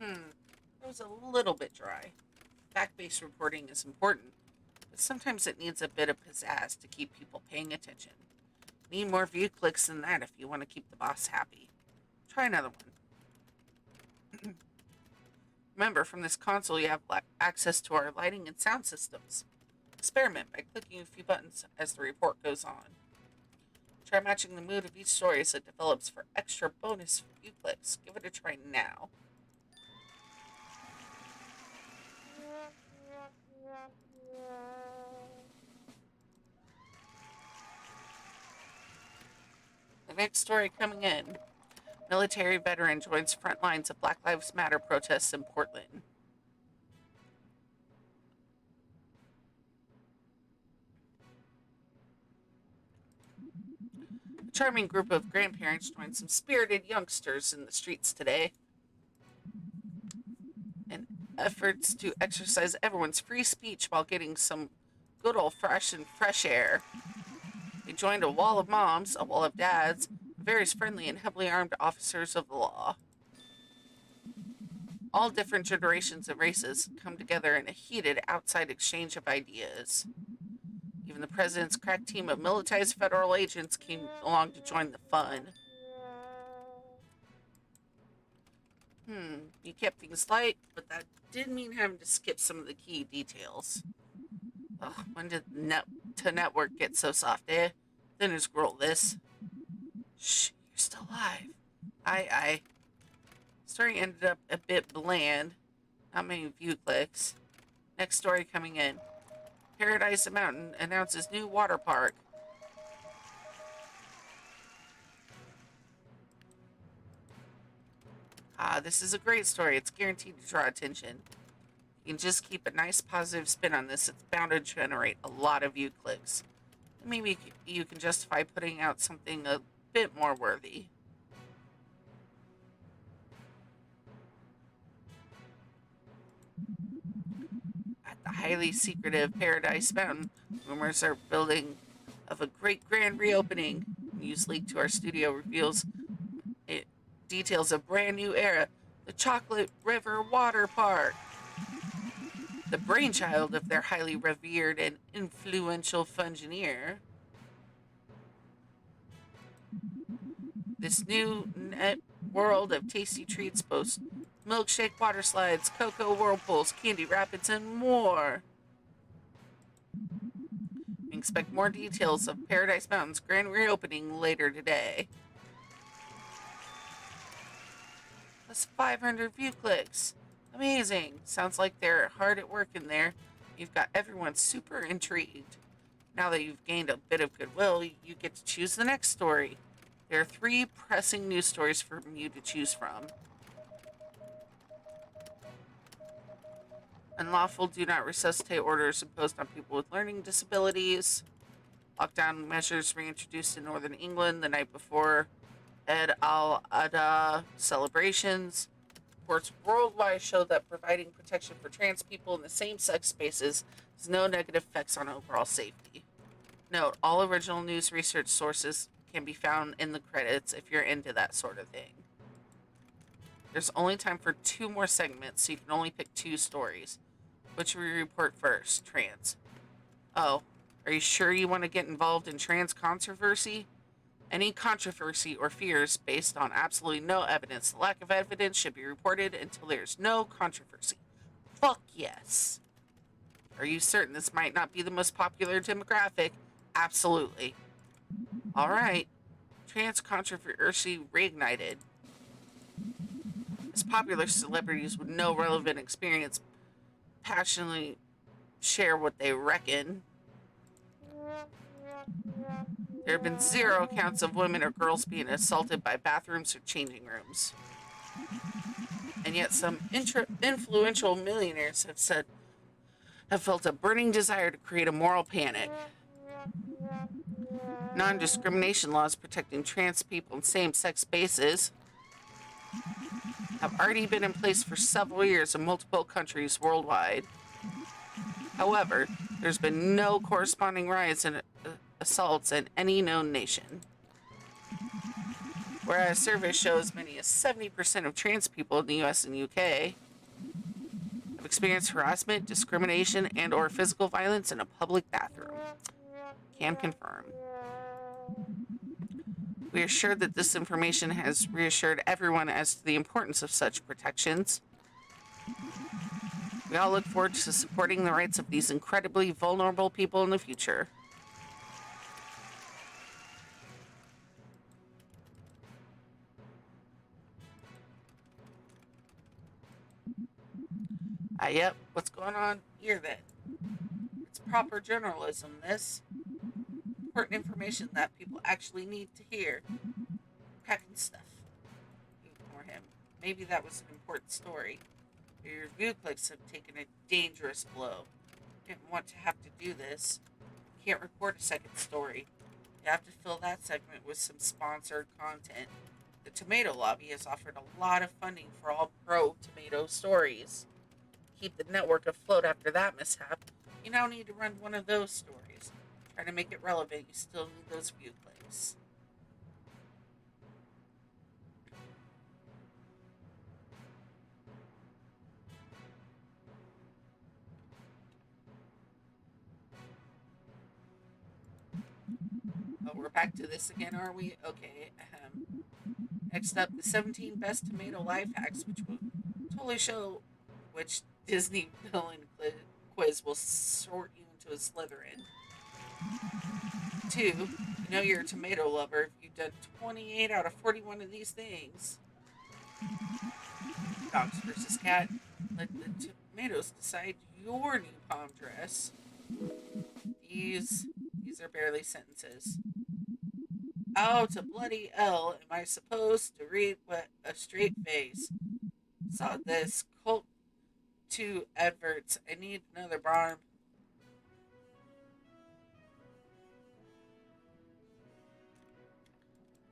It was a little bit dry. Fact-based reporting is important, but sometimes it needs a bit of pizzazz to keep people paying attention. Need more view clicks than that if you want to keep the boss happy. Try another one. Remember, from this console you have access to our lighting and sound systems. Experiment by clicking a few buttons as the report goes on. Try matching the mood of each story as it develops for extra bonus view clicks. Give it a try now. The next story coming in. Military veteran joins front lines of Black Lives Matter protests in Portland. A charming group of grandparents joined some spirited youngsters in the streets today in efforts to exercise everyone's free speech while getting some good old-fashioned fresh air. They joined a wall of moms, a wall of dads, various friendly and heavily armed officers of the law. All different generations and races come together in a heated outside exchange of ideas. Even the president's crack team of militarized federal agents came along to join the fun. You kept things light, but that did mean having to skip some of the key details. Ugh, when did network get so soft, eh? Then just scroll this. Shh, you're still alive. Aye. Story ended up a bit bland. Not many view clicks. Next story coming in. Paradise Mountain announces new water park. This is a great story. It's guaranteed to draw attention. You can just keep a nice positive spin on this. It's bound to generate a lot of view clicks. Maybe you can justify putting out something a bit more worthy. At the highly secretive Paradise Mountain, rumors are building of a great grand reopening. News leaked to our studio reveals it details a brand new era, the Chocolate River Water Park. The brainchild of their highly revered and influential Fungineer. This new net world of tasty treats boasts milkshake water slides, cocoa whirlpools, candy rapids, and more. We expect more details of Paradise Mountain's grand reopening later today. That's 500 view clicks. Amazing. Sounds like they're hard at work in there. You've got everyone super intrigued. Now that you've gained a bit of goodwill, you get to choose the next story. There are 3 pressing news stories for you to choose from. Unlawful do not resuscitate orders imposed on people with learning disabilities. Lockdown measures reintroduced in northern England the night before Eid al-Adha celebrations. Reports worldwide show that providing protection for trans people in the same-sex spaces has no negative effects on overall safety. Note, all original news research sources can be found in the credits if you're into that sort of thing. There's only time for 2 more segments, so you can only pick 2 stories. Which will you report first? Trans. Oh, are you sure you want to get involved in trans controversy? Any controversy or fears based on absolutely no evidence. The lack of evidence should be reported until there's no controversy. Fuck yes. Are you certain this might not be the most popular demographic? Absolutely. Alright. Trans controversy reignited. As popular celebrities with no relevant experience passionately share what they reckon. There have been 0 accounts of women or girls being assaulted by bathrooms or changing rooms. And yet some influential millionaires have felt a burning desire to create a moral panic. Non-discrimination laws protecting trans people in same-sex spaces have already been in place for several years in multiple countries worldwide. However, there's been no corresponding rise in assaults in any known nation. Whereas surveys show as many as 70% of trans people in the US and UK have experienced harassment, discrimination, and or physical violence in a public bathroom. Can confirm. We are sure that this information has reassured everyone as to the importance of such protections. We all look forward to supporting the rights of these incredibly vulnerable people in the future. Yep, what's going on here then? It's proper journalism, this. Important information that people actually need to hear. Cracking stuff. Ignore him. Maybe that was an important story. Your review clicks have taken a dangerous blow. You didn't want to have to do this. You can't report a second story. You have to fill that segment with some sponsored content. The tomato lobby has offered a lot of funding for all pro-tomato stories. Keep the network afloat after that mishap. You now need to run one of those stories. Try to make it relevant. You still need those view clicks. Oh, we're back to this again, are we? Okay. Next up, the 17 best tomato life hacks, which will totally show which Disney villain quiz will sort you into a Slytherin. 2, you know you're a tomato lover if you've done 28 out of 41 of these things. Dogs versus cat. Let the tomatoes decide your new prom dress. These are barely sentences. How to bloody hell am I supposed to read with a straight face? Saw this Colt 2 adverts. I need another barn.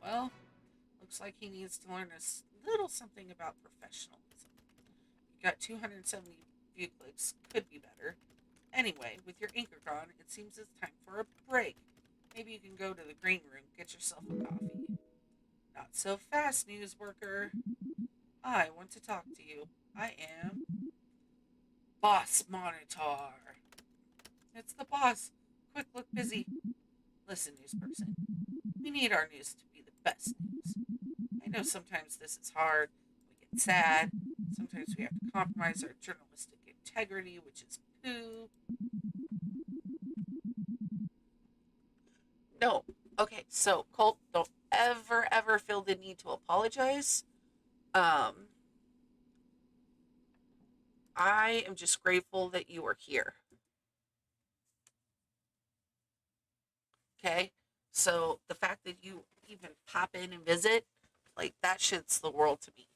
Well, looks like he needs to learn a little something about professionalism. You got 270 view clicks. Could be better. Anyway, with your anchor gone, it seems it's time for a break. Maybe you can go to the green room, get yourself a coffee. Not so fast, news worker. I want to talk to you. I am Boss Monitor. It's the boss. Quick, look busy. Listen, news person. We need our news to be the best news. I know sometimes this is hard. We get sad. Sometimes we have to compromise our journalistic integrity, which is poo. No. Okay, so Colt, don't ever feel the need to apologize. I am just grateful that you are here. Okay? So the fact that you even pop in and visit, like that shit's the world to me.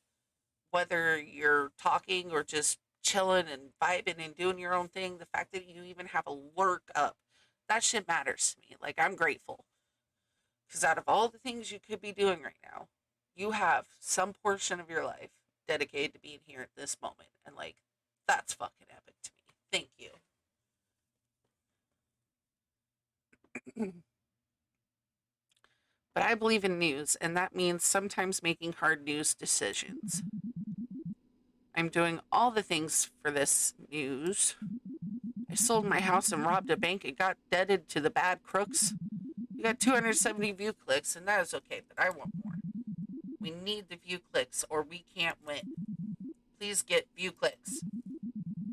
Whether you're talking or just chilling and vibing and doing your own thing, the fact that you even have a lurk up, that shit matters to me. Like, I'm grateful. Because out of all the things you could be doing right now, you have some portion of your life dedicated to being here at this moment. And, like, that's fucking epic to me. Thank you. But I believe in news, and that means sometimes making hard news decisions. I'm doing all the things for this news. I sold my house and robbed a bank and got deaded to the bad crooks. You got 270 view clicks, and that is okay, but I want more. We need the view clicks, or we can't win. Please get view clicks.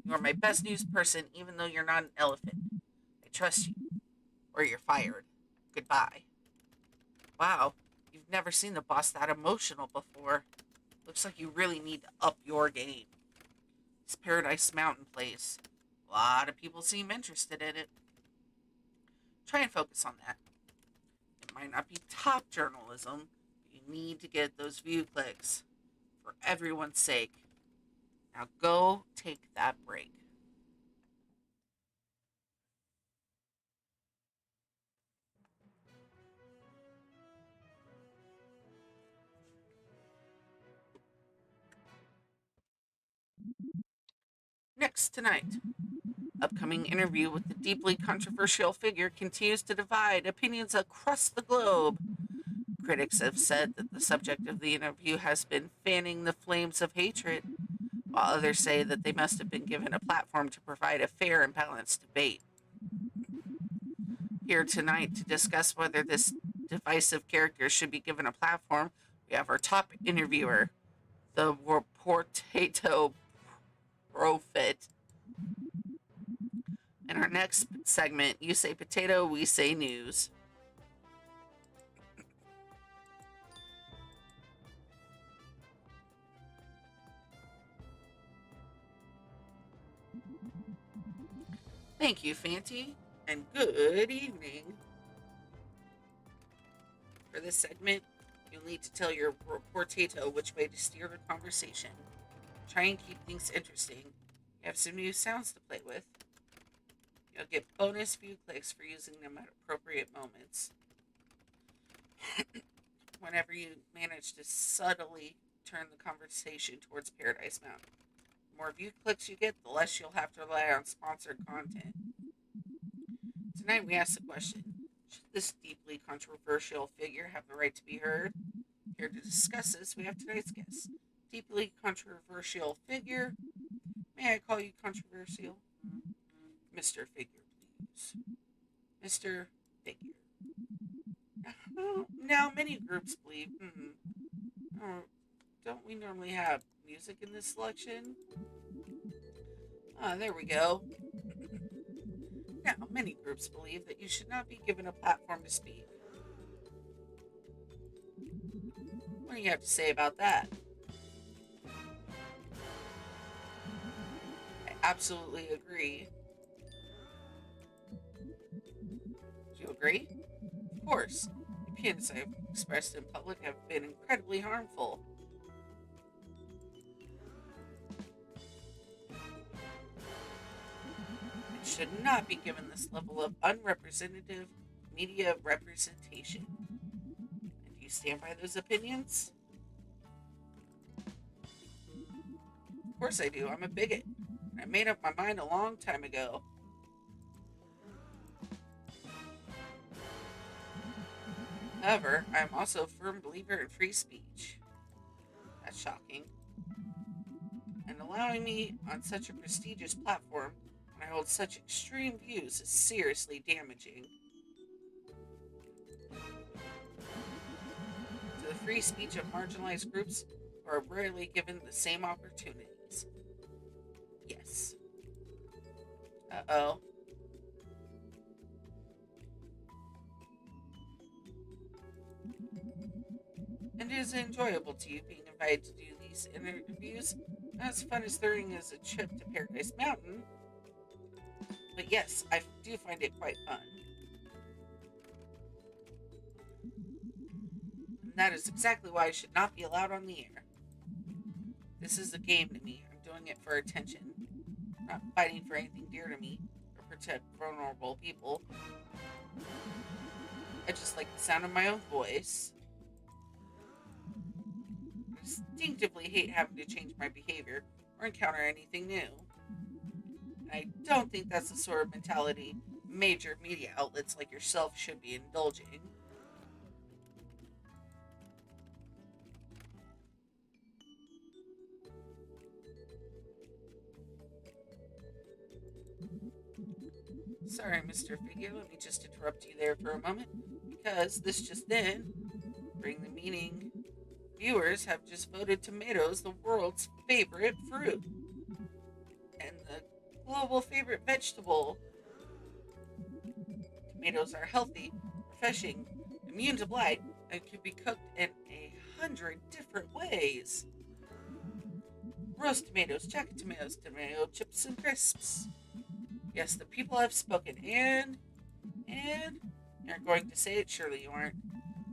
You are my best news person, even though you're not an elephant. I trust you, or you're fired. Goodbye. Wow, you've never seen the boss that emotional before. Looks like you really need to up your game. This Paradise Mountain place. A lot of people seem interested in it. Try and focus on that. It might not be top journalism, but you need to get those view clicks for everyone's sake. Now go take that break. Next tonight, Upcoming interview with the deeply controversial figure continues to divide opinions across the globe. Critics have said that the subject of the interview has been fanning the flames of hatred, while others say that they must have been given a platform to provide a fair and balanced debate. Here tonight to discuss whether this divisive character should be given a platform, we have our top interviewer, the Potato Prophet. In our next segment, you say potato, we say news. Thank you, Fanty, and good evening. For this segment, you'll need to tell your potato which way to steer the conversation. Try and keep things interesting. You have some new sounds to play with. You'll get bonus view clicks for using them at appropriate moments. Whenever you manage to subtly turn the conversation towards Paradise Mountain. The more view clicks you get, the less you'll have to rely on sponsored content. Tonight we ask the question, should this deeply controversial figure have the right to be heard? Here to discuss this, we have tonight's guest. Deeply controversial figure. May I call you controversial? Mr. Figure, please. Mr. Figure. Now, many groups believe, don't we normally have music in this selection? There we go. Now, many groups believe that you should not be given a platform to speak. What do you have to say about that? I absolutely agree. Do you agree? Of course. The opinions I've expressed in public have been incredibly harmful. It should not be given this level of unrepresentative media representation. And do you stand by those opinions? Of course I do. I'm a bigot. I made up my mind a long time ago. However, I am also a firm believer in free speech. That's shocking. And allowing me on such a prestigious platform when I hold such extreme views is seriously damaging to the free speech of marginalized groups who are rarely given the same opportunities. Yes. Uh-oh. And it is enjoyable to you being invited to do these interviews. Not as fun as throwing as a trip to Paradise Mountain. But yes, I do find it quite fun. And that is exactly why I should not be allowed on the air. This is a game to me. I'm doing it for attention. I'm not fighting for anything dear to me or protect vulnerable people. I just like the sound of my own voice. I instinctively hate having to change my behavior or encounter anything new. And I don't think that's the sort of mentality major media outlets like yourself should be indulging. Sorry, Mr. Figure, let me just interrupt you there for a moment, because this just in, bring the meaning, viewers have just voted tomatoes the world's favorite fruit, and the global favorite vegetable. Tomatoes are healthy, refreshing, immune to blight, and can be cooked in 100 different ways. Roast tomatoes, jacket tomatoes, tomato chips and crisps. Yes, the people have spoken, and you're going to say it, surely you aren't.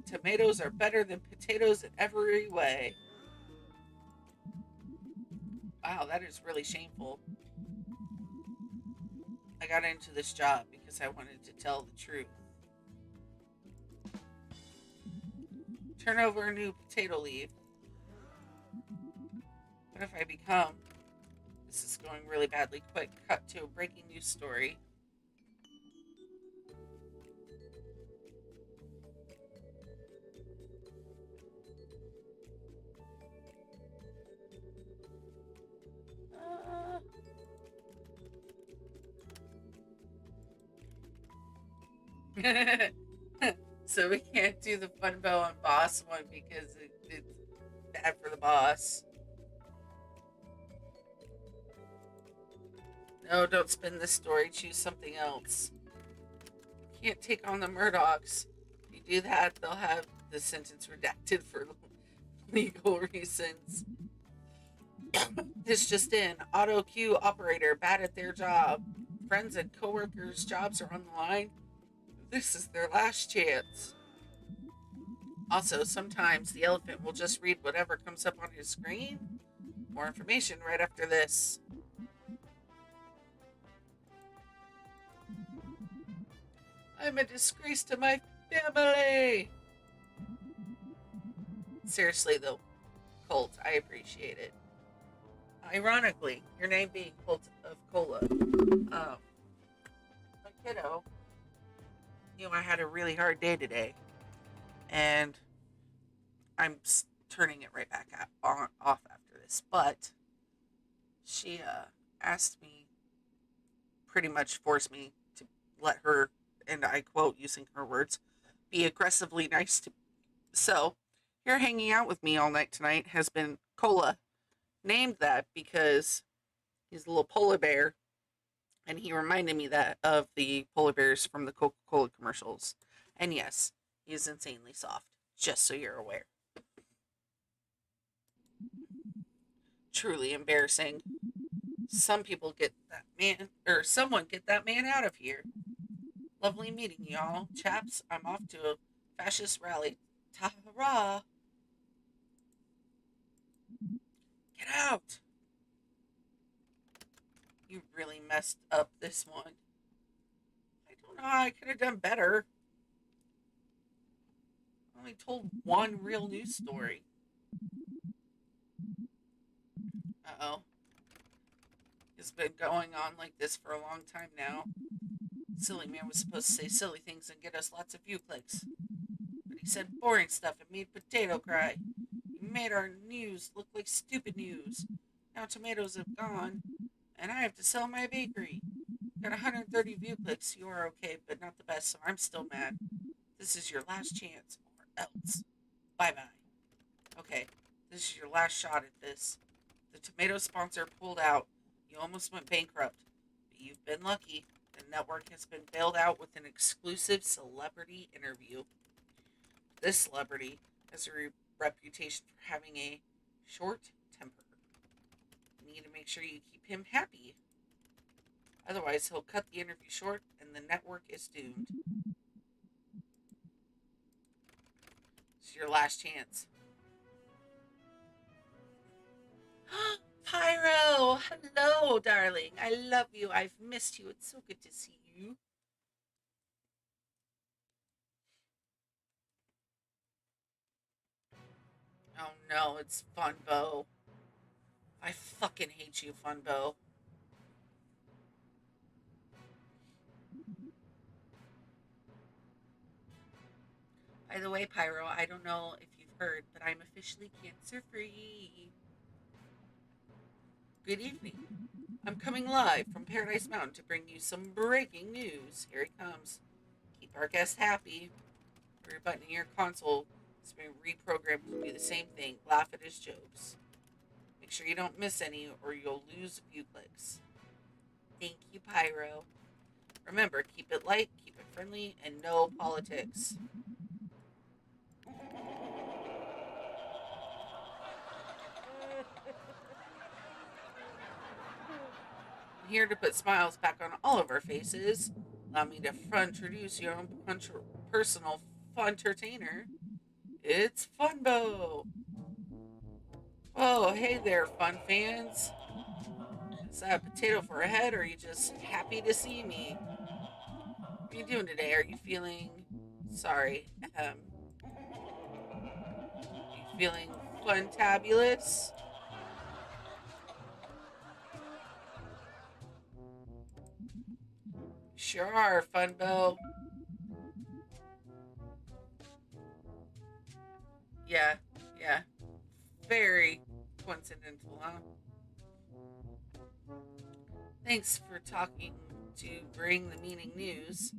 Tomatoes are better than potatoes in every way. Wow, that is really shameful. I got into this job because I wanted to tell the truth. Turn over a new potato leaf. What if I become This is going really badly. Quick, cut to a breaking news story. Uh, so we can't do the Funbo and Boss one because it's bad for the boss. No, don't spin this story. Choose something else. Can't take on the Murdochs. If you do that, they'll have the sentence redacted for legal reasons. This just in. Auto queue operator bad at their job. Friends and coworkers' jobs are on the line. This is their last chance. Also, sometimes the elephant will just read whatever comes up on his screen. More information right after this. I'm a disgrace to my family. Seriously, though, Colt, I appreciate it. Ironically, your name being Colt of Cola. My kiddo, I had a really hard day today. And I'm turning it right back off after this. But she asked me, pretty much forced me to let her, and I quote using her words, be aggressively nice to me. So, here hanging out with me all night tonight has been Cola. Named that because he's a little polar bear, and he reminded me that of the polar bears from the Coca-Cola commercials. And yes, he is insanely soft, just so you're aware. Truly embarrassing. Some people get that man, or someone get that man out of here. Lovely meeting y'all. Chaps, I'm off to a fascist rally. Ta-ra! Get out! You really messed up this one. I don't know how I could have done better. I only told one real news story. Uh-oh. It's been going on like this for a long time now. Silly man was supposed to say silly things and get us lots of view clicks. But he said boring stuff and made Potato cry. He made our news look like stupid news. Now tomatoes have gone, and I have to sell my bakery. Got 130 view clicks. You are okay, but not the best, so I'm still mad. This is your last chance, or else. Bye-bye. Okay, this is your last shot at this. The tomato sponsor pulled out. You almost went bankrupt, but you've been lucky. The network has been bailed out with an exclusive celebrity interview. This celebrity has a reputation for having a short temper. You need to make sure you keep him happy. Otherwise, he'll cut the interview short and the network is doomed. This is your last chance. Pyro! Hello, darling. I love you. I've missed you. It's so good to see you. Oh no, it's Funbo. I fucking hate you, Funbo. By the way, Pyro, I don't know if you've heard, but I'm officially cancer-free. Good evening. I'm coming live from Paradise Mountain to bring you some breaking news. Here it comes. Keep our guests happy. Every button in your console has been reprogrammed to do the same thing. Laugh at his jokes. Make sure you don't miss any or you'll lose a few clicks. Thank you, Pyro. Remember, keep it light, keep it friendly, and no politics. I'm here to put smiles back on all of our faces. Allow me to introduce your own personal fun entertainer. It's Funbo. Oh, hey there, fun fans. Is that a potato for a head, or are you just happy to see me? What are you doing today? Are you feeling... Sorry. Are you feeling funtabulous? sure are, Funbo. Yeah, yeah. Very coincidental, huh? Thanks for talking to Bring the Meaning News.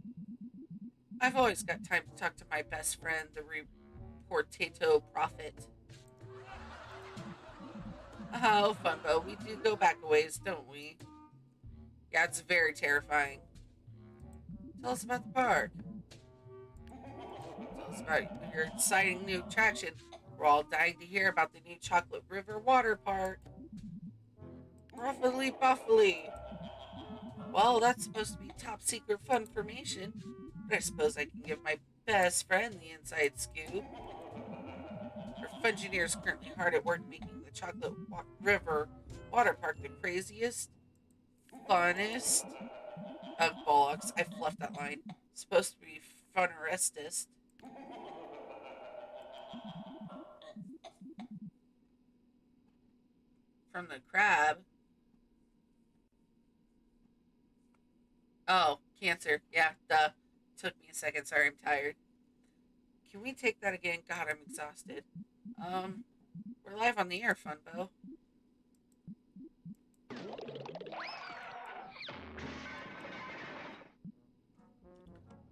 I've always got time to talk to my best friend, the Reportato Prophet. Oh, Funbo, we do go back a ways, don't we? Yeah, it's very terrifying. Tell us about the park. Tell us about your exciting new attraction. We're all dying to hear about the new Chocolate River Water Park. Ruffly Buffly. Well, that's supposed to be top secret fun information, but I suppose I can give my best friend the inside scoop. Our Fungineer is currently hard at work making the Chocolate River Water Park the craziest, funnest of bollocks. I fluffed that line. It's supposed to be funnerestest. From the crab. Oh, cancer. Yeah, duh. Took me a second. Sorry, I'm tired. Can we take that again? God, I'm exhausted. Um, we're live on the air, Funbo.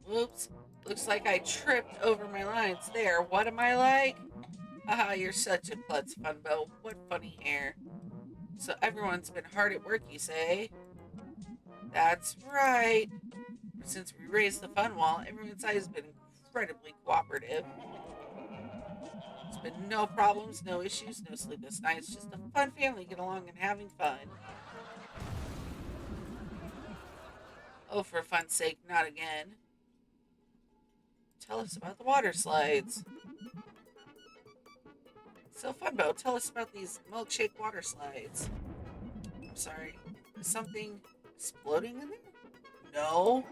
Whoops. Looks like I tripped over my lines there. What am I like? Haha, you're such a klutz, Funbo. What funny hair. So everyone's been hard at work, you say? That's right. Since we raised the fun wall, everyone inside has been incredibly cooperative. There's been no problems, no issues, no sleepless nights, just a fun family get along and having fun. Oh, for fun's sake, not again. Tell us about the water slides. So, Funbo, tell us about these milkshake water slides. I'm sorry, is something exploding in there? No.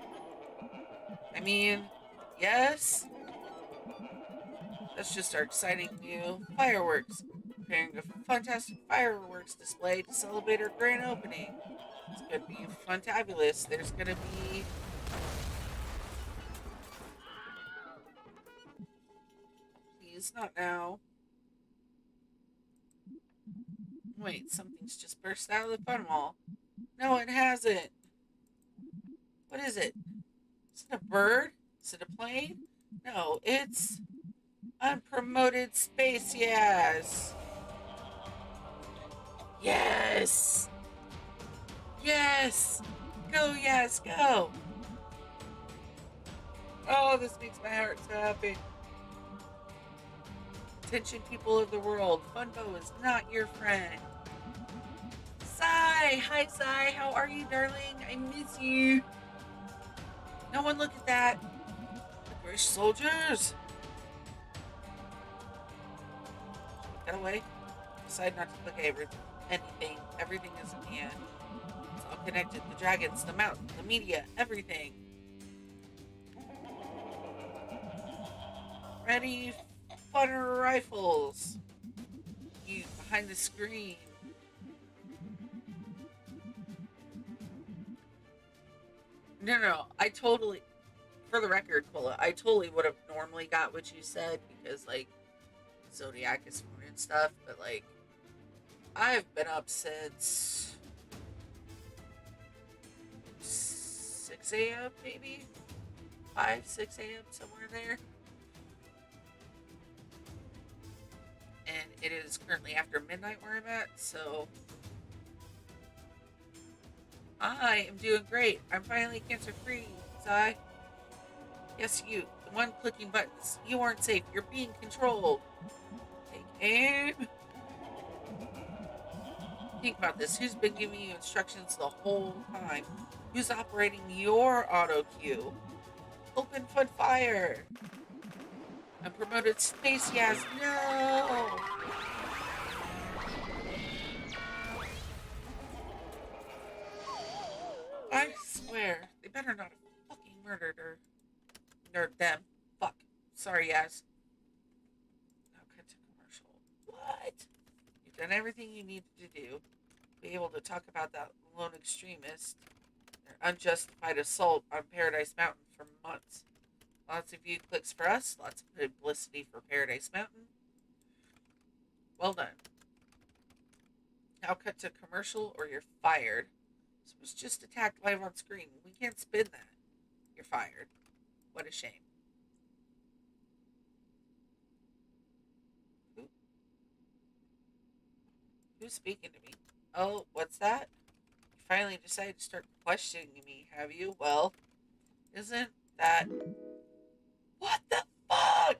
I mean, yes. That's just our exciting new fireworks. Preparing a fantastic fireworks display to celebrate our grand opening. It's gonna be fantabulous. There's gonna be. Please, not now. Wait, something's just burst out of the fun wall. No, it hasn't. What is it? Is it a bird? Is it a plane? No, it's unpromoted space. Yes. Yes. Yes. Go, yes, go. Oh, this makes my heart so happy. Attention, people of the world. Funbo is not your friend. Sai! Hi, Sai. How are you, darling? I miss you. No one look at that. The British soldiers. Get away. Decide not to click anything. Everything is in hand. It's all connected. The dragons, the mountain, the media, everything. Ready, funner rifles. You behind the screen. No. I totally, for the record, Cola, I totally would have normally got what you said because, like, Zodiac is moon and stuff, but, like, I've been up since 6 a.m., maybe? 5, 6 a.m., somewhere there. And it is currently after midnight where I'm at, so I am doing great. I'm finally cancer free, Sai. Yes, you. The one clicking buttons. You aren't safe. You're being controlled. Take aim. Think about this. Who's been giving you instructions the whole time? Who's operating your auto cue? Open foot fire. Unpromoted space yes. No. I swear, they better not have fucking murdered her. Or them. Fuck. Sorry, yes. Now cut to commercial. What? You've done everything you needed to do. Be able to talk about that lone extremist. They're unjustified assault on Paradise Mountain for months. Lots of view clicks for us, lots of publicity for Paradise Mountain. Well done. Now cut to commercial or you're fired. This was just attacked live on screen. We can't spin that. You're fired. What a shame. Who, who's speaking to me? Oh, what's that? You finally decided to start questioning me, have you? Well, isn't that... What the fuck?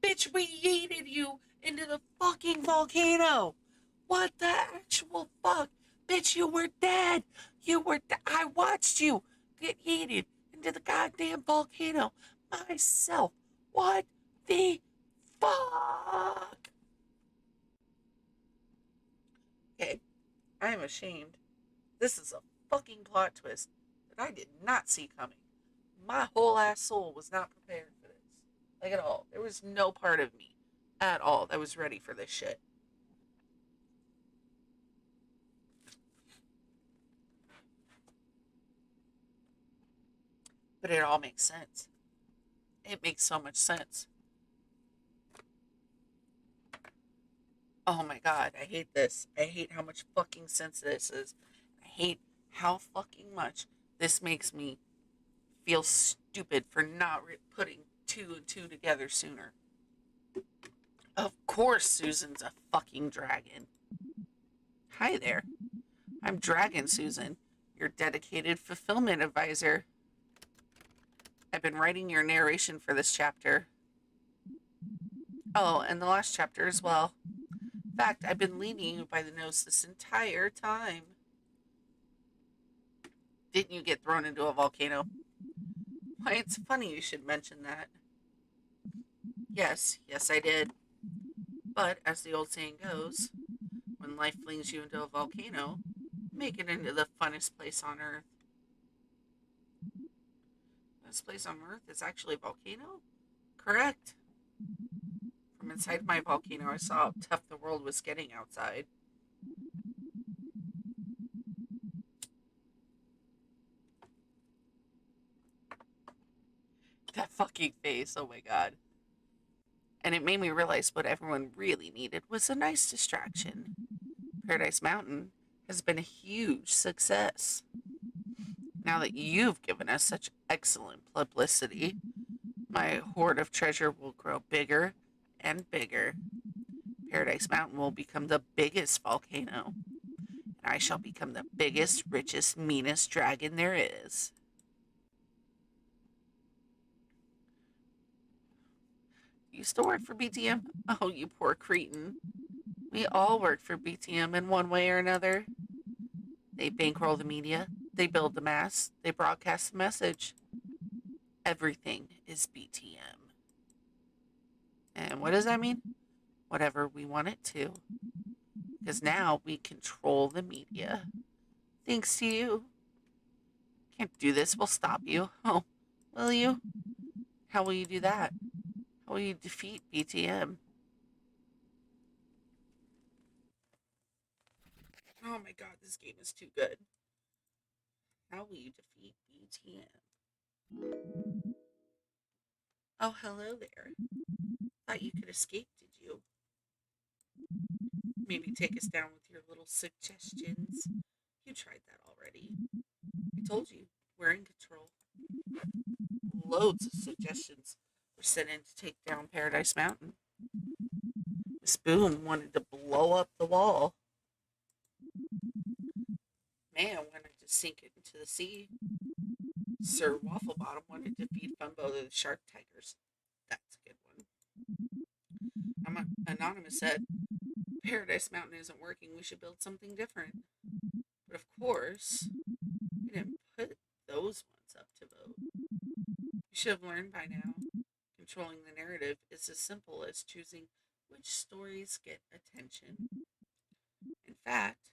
Bitch, we yeeted you into the fucking volcano. What the actual fuck? Bitch, you were dead. I watched you get yeeted into the goddamn volcano myself. What the fuck? Okay, I am ashamed. This is a fucking plot twist that I did not see coming. My whole ass soul was not prepared for this. Like at all. There was no part of me at all that was ready for this shit. But it all makes sense. It makes so much sense. Oh my god, I hate this. I hate how much fucking sense this is. I hate how fucking much this makes me feel stupid for not putting two and two together sooner. Of course Susan's a fucking dragon. Hi there. I'm Dragon Susan, your dedicated fulfillment advisor. I've been writing your narration for this chapter. Oh, and the last chapter as well. In fact, I've been leading you by the nose this entire time. Didn't you get thrown into a volcano? Why, it's funny you should mention that. Yes, I did. But, as the old saying goes, when life flings you into a volcano, make it into the funnest place on Earth. This place on Earth is actually a volcano? Correct. From inside my volcano, I saw how tough the world was getting outside. That fucking face, oh my god. And it made me realize what everyone really needed was a nice distraction. Paradise Mountain has been a huge success. Now that you've given us such excellent publicity, my hoard of treasure will grow bigger and bigger. Paradise Mountain will become the biggest volcano, and I shall become the biggest, richest, meanest dragon there is. You still work for BTM? Oh, you poor cretin. We all work for BTM in one way or another. They bankroll the media, they build the mass, they broadcast the message. Everything is BTM. And what does that mean? Whatever we want it to. Because now we control the media. Thanks to you. Can't do this, we'll stop you. Oh, will you? How will you do that? How will you defeat BTM? Oh my god, this game is too good. How will you defeat BTM? Oh, hello there. Thought you could escape, did you? Maybe take us down with your little suggestions. You tried that already. I told you, we're in control. Loads of suggestions were sent in to take down Paradise Mountain. Miss Boom wanted to blow up the wall. Man wanted to sink it into the sea. Sir Wafflebottom wanted to feed Fumbo to the shark tigers. That's a good one. Anonymous said, Paradise Mountain isn't working, we should build something different. But of course, we didn't put those ones up to vote. You should have learned by now. Controlling the narrative is as simple as choosing which stories get attention. In fact,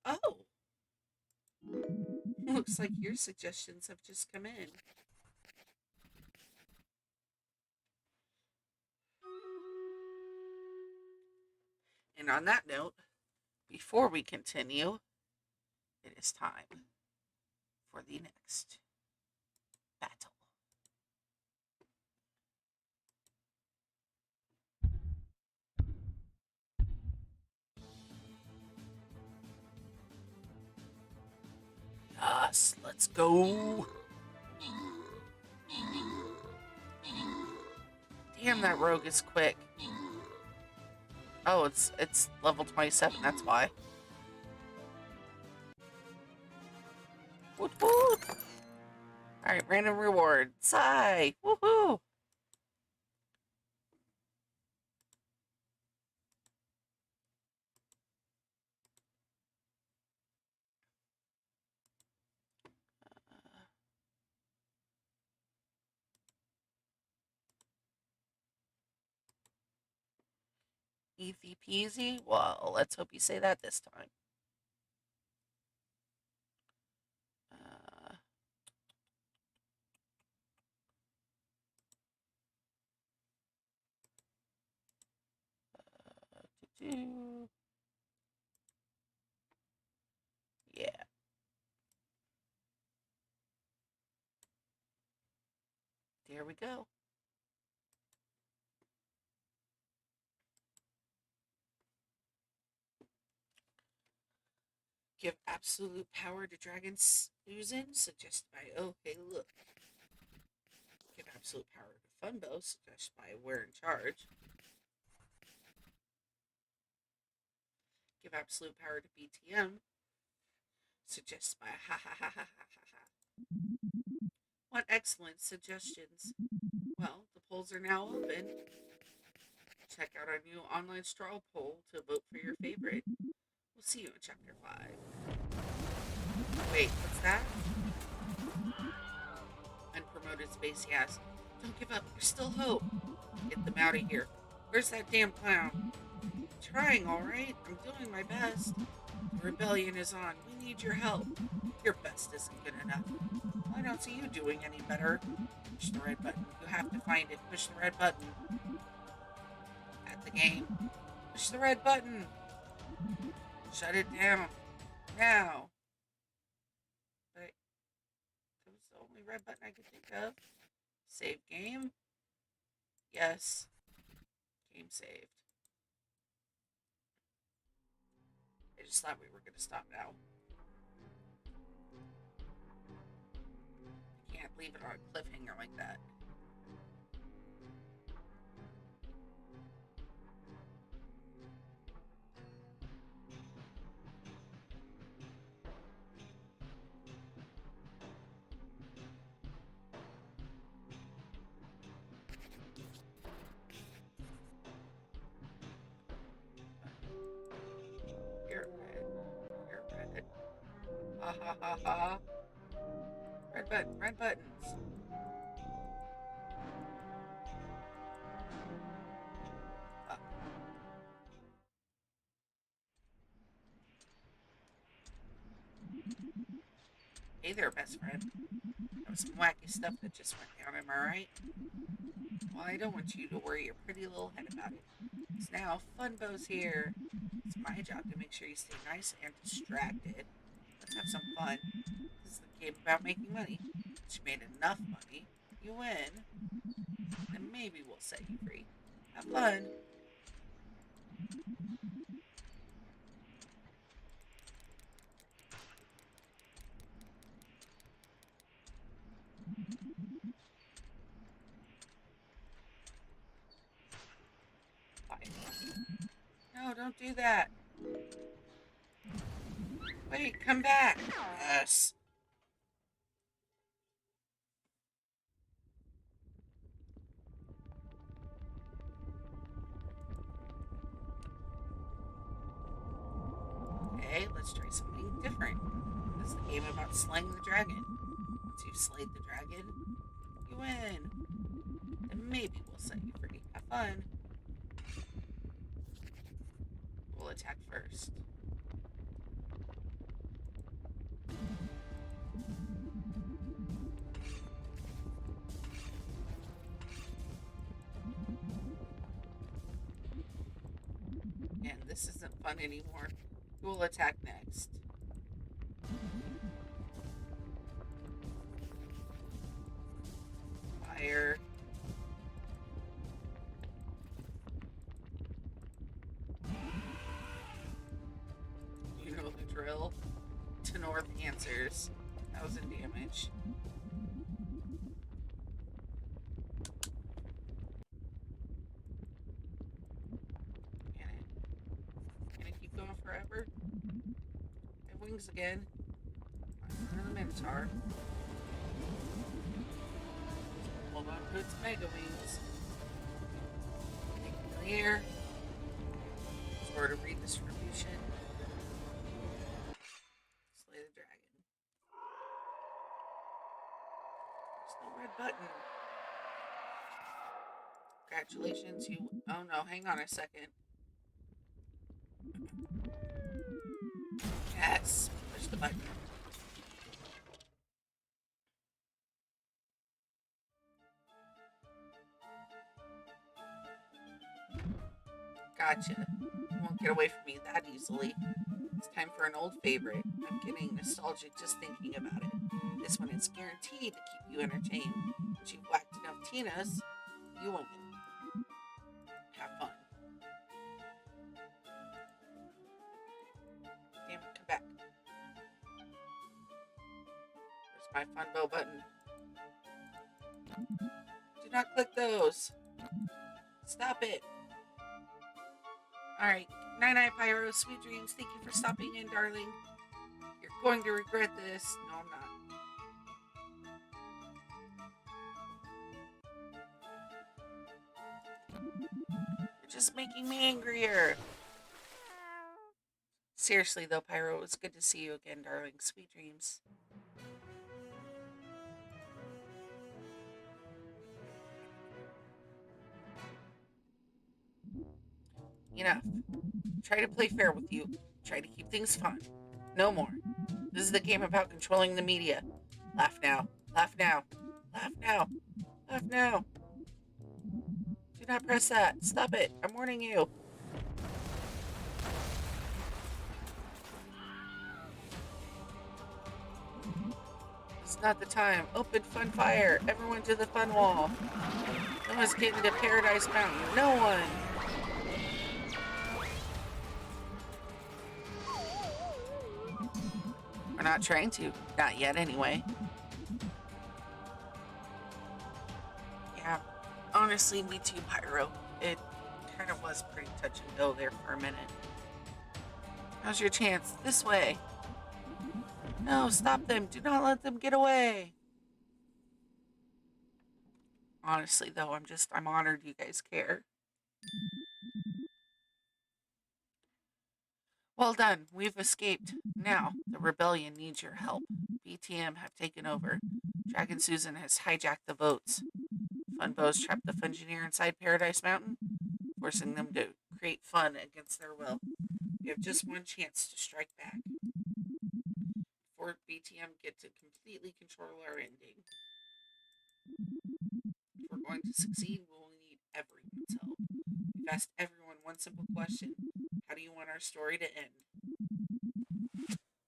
oh, looks like your suggestions have just come in. And on that note, before we continue, it is time for the next battle. Yes, let's go. Damn, that rogue is quick. Oh, it's level 27, that's why. Woot woot! Alright, random reward. Sigh! Woohoo! Easy peasy? Well, let's hope you say that this time. Uh, doo-doo. Yeah. There we go. Give absolute power to Dragon Susan, suggested by Oh Hey Look. Give absolute power to Funbo, suggested by We're in Charge. Give absolute power to BTM, suggested by Ha Ha Ha Ha Ha Ha Ha. What excellent suggestions. Well, the polls are now open. Check out our new online straw poll to vote for your favorite. We'll see you in Chapter 5. Wait, what's that? Unpromoted Spacey asks, don't give up, there's still hope. Get them out of here. Where's that damn clown? I'm trying, alright? I'm doing my best. The rebellion is on. We need your help. Your best isn't good enough. I don't see you doing any better. Push the red button. You have to find it. Push the red button. At the game. Push the red button. Shut it down. Now. But that was the only red button I could think of. Save game. Yes. Game saved. I just thought we were going to stop now. I can't leave it on a cliffhanger like that. You're red. You're red. Ha ha ha ha. Red button. Red buttons. Fuck. Hey there, best friend. That was some wacky stuff that just went down, am I right? Well, I don't want you to worry your pretty little head about it. Because now Funbo's here. It's my job to make sure you stay nice and distracted. Let's have some fun. This is the game about making money. Once you made enough money, you win. Then maybe we'll set you free. Have fun. Bye. No, don't do that. Wait, come back. Yes. Okay, let's try something different. This is the game about slaying the dragon. Once you've slayed the dragon, you win. Then maybe we'll set you free. Have fun. We'll attack first. And this isn't fun anymore. Who will attack next? fire. You know the drill. To north answers. 1,000 damage. Can it keep going forever? I have wings again. I'm the Minotaur. Hold on to its mega wings. Take it in the air. Sort of redistribution. Slay the dragon. There's no red button. Congratulations, you. Oh no, hang on a second. Yes, push the button. Gotcha. You won't get away from me that easily. It's time for an old favorite. I'm getting nostalgic just thinking about it. This one is guaranteed to keep you entertained. Once you've whacked enough Tinas, you win. Have fun. Damn it, come back. Where's my fun bow button? Do not click those. Stop it. Alright. Night-night, Pyro. Sweet dreams. Thank you for stopping in, darling. You're going to regret this. No, I'm not. You're just making me angrier. Seriously, though, Pyro, it was good to see you again, darling. Sweet dreams. Enough. Try to play fair with you. Try to keep things fun. No more. This is the game about controlling the media. Laugh now. Laugh now. Laugh now. Laugh now. Do not press that. Stop it. I'm warning you. It's not the time. Open fun fire. Everyone to the fun wall. No one's getting to Paradise Mountain. No one. We're not trying to. Not yet, anyway. Yeah. Honestly, me too, Pyro. It kind of was pretty touch and go there for a minute. Now's your chance. This way. No, stop them. Do not let them get away. Honestly, though, I'm honored you guys care. Well done. We've escaped. Now, the rebellion needs your help. BTM have taken over. Dragon Susan has hijacked the votes. Funbows trapped the Fungineer inside Paradise Mountain, forcing them to create fun against their will. We have just one chance to strike back. Before BTM get to completely control our ending. If we're going to succeed, we will need everyone's help. We've asked everyone one simple question. How do you want our story to end?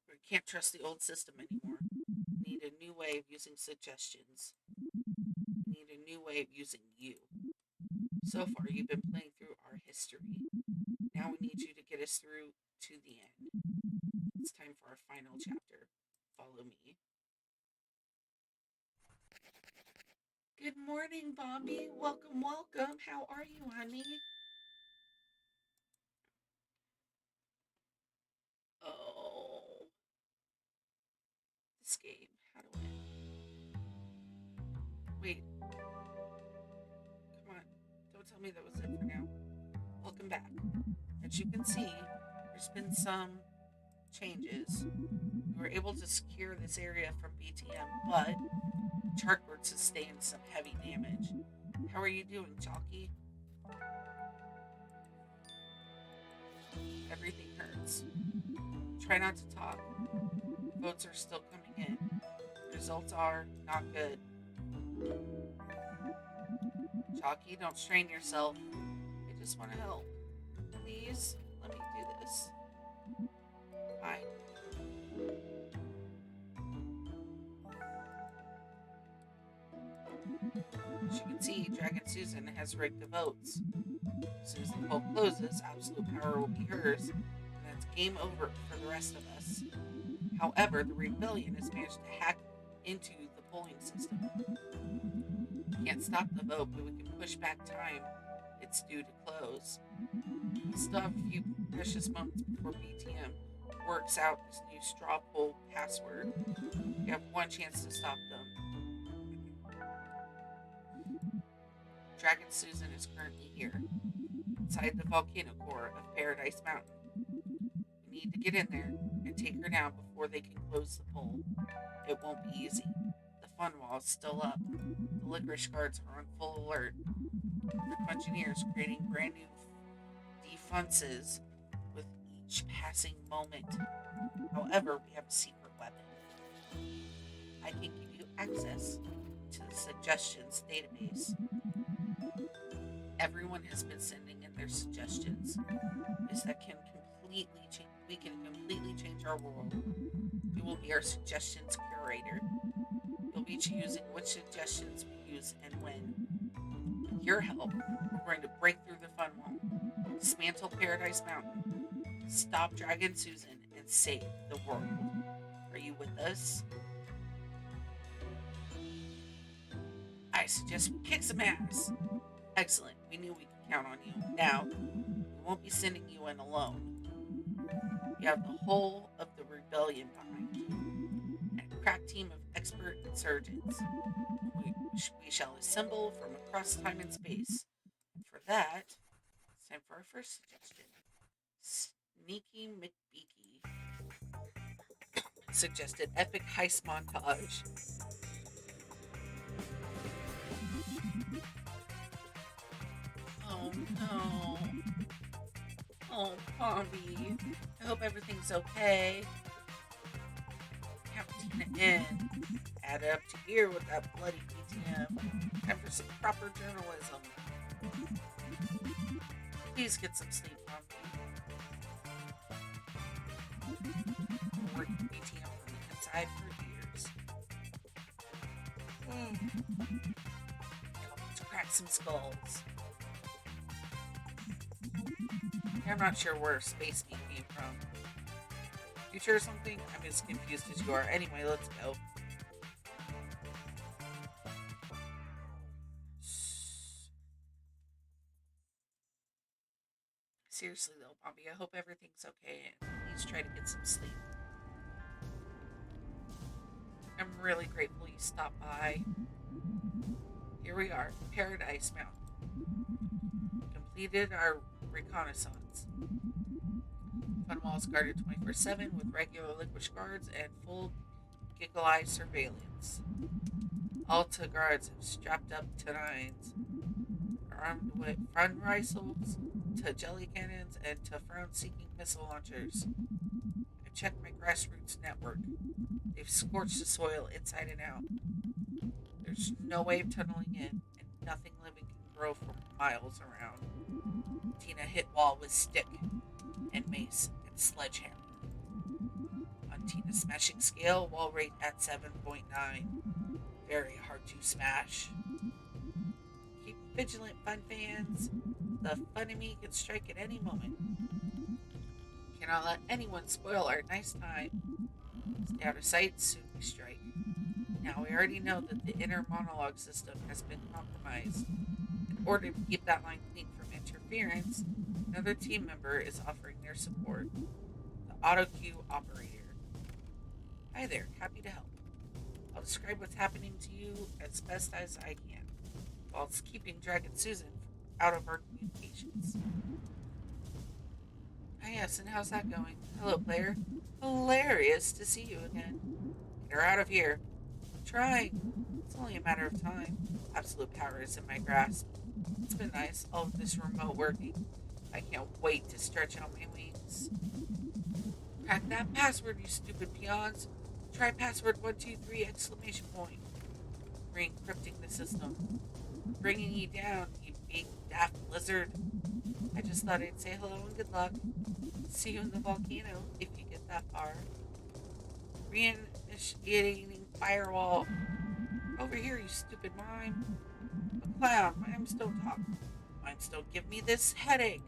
We can't trust the old system anymore. We need a new way of using suggestions. We need a new way of using you. So far, you've been playing through our history. Now we need you to get us through to the end. It's time for our final chapter. Follow me. Good morning, Bombi. Welcome, welcome. How are you, honey? Oh. This game. How do I... Wait. Come on. Don't tell me that was it for now. Welcome back. As you can see, there's been some changes. We were able to secure this area from BTM, but Charkwood sustained some heavy damage. How are you doing, Chalky? Everything hurts. Try not to talk. Votes are still coming in. Results are not good. Chalky, don't strain yourself. I just want to help. Please, let me do this. Fine. can see, Dragon Susan has rigged the votes. As soon as the poll closes, absolute power will be hers, and that's game over for the rest of us. However, the rebellion has managed to hack into the polling system. We can't stop the vote, but we can push back time it's due to close. We still have a few precious moments before BTM works out this new straw poll password. We have one chance to stop them. Dragon Susan is currently here, inside the volcano core of Paradise Mountain. We need to get in there and take her down before they can close the poll. It won't be easy. The fun wall is still up. The licorice guards are on full alert. The engineers creating brand new defenses with each passing moment. However, we have a secret weapon. I can give you access to the suggestions database. Everyone has been sending in their suggestions. We can completely change our world. You will be our suggestions curator. You'll be choosing which suggestions we use and when. With your help, we're going to break through the fun wall, dismantle Paradise Mountain, stop Dragon Susan, and save the world. Are you with us? I suggest we kick some ass. Excellent. We knew we could count on you. Now, we won't be sending you in alone. You have the whole of the rebellion behind you, and a crack team of expert insurgents. We shall assemble from across time and space. And for that, it's time for our first suggestion. Sneaky McBeaky suggested epic heist montage. Oh no. Oh, Pombi. I hope everything's okay. Count Tina in. Add it up to here with that bloody BTM. Time for some proper journalism. Please get some sleep, Pombi. Working BTM from the inside for years. Let's crack some skulls. I'm not sure where Space Meat came from. Future or something? I'm as confused as you are. Anyway, let's go. Seriously though, Bobby, I hope everything's okay and please try to get some sleep. I'm really grateful you stopped by. Here we are, Paradise Mountain. Completed our reconnaissance. Fun walls guarded 24/7 with regular licorice guards and full giggle eye surveillance. Alta guards have strapped up to nines, armed with front rifles, to jelly cannons, and to frown-seeking missile launchers. I've checked my grassroots network. They've scorched the soil inside and out. There's no way of tunneling in, and nothing living can grow for miles around. Tina hit wall with stick and mace and sledgehammer. On Tina's smashing scale, wall rate at 7.9. Very hard to smash. Keep vigilant, fun fans. The funemy can strike at any moment. Cannot let anyone spoil our nice time. Stay out of sight, soon we strike. Now we already know that the inner monologue system has been compromised. In order to keep that line clean from interference, another team member is offering their support. The auto cue operator. Hi there, happy to help. I'll describe what's happening to you as best as I can, whilst keeping Dragon Susan out of our communications. Ah yes, and how's that going? Hello, player. Hilarious to see you again. Get her out of here. I'm trying. It's only a matter of time. Absolute power is in my grasp. It's been nice, all of this remote working. I can't wait to stretch out my wings. Crack that password, you stupid peons. Try password 123 exclamation point. Re-encrypting the system. Bringing you down, you big daft lizard. I just thought I'd say hello and good luck. See you in the volcano if you get that far. Reinitiating firewall. Over here, you stupid mime. The clown, I'm still talking. I'm still give me this headache.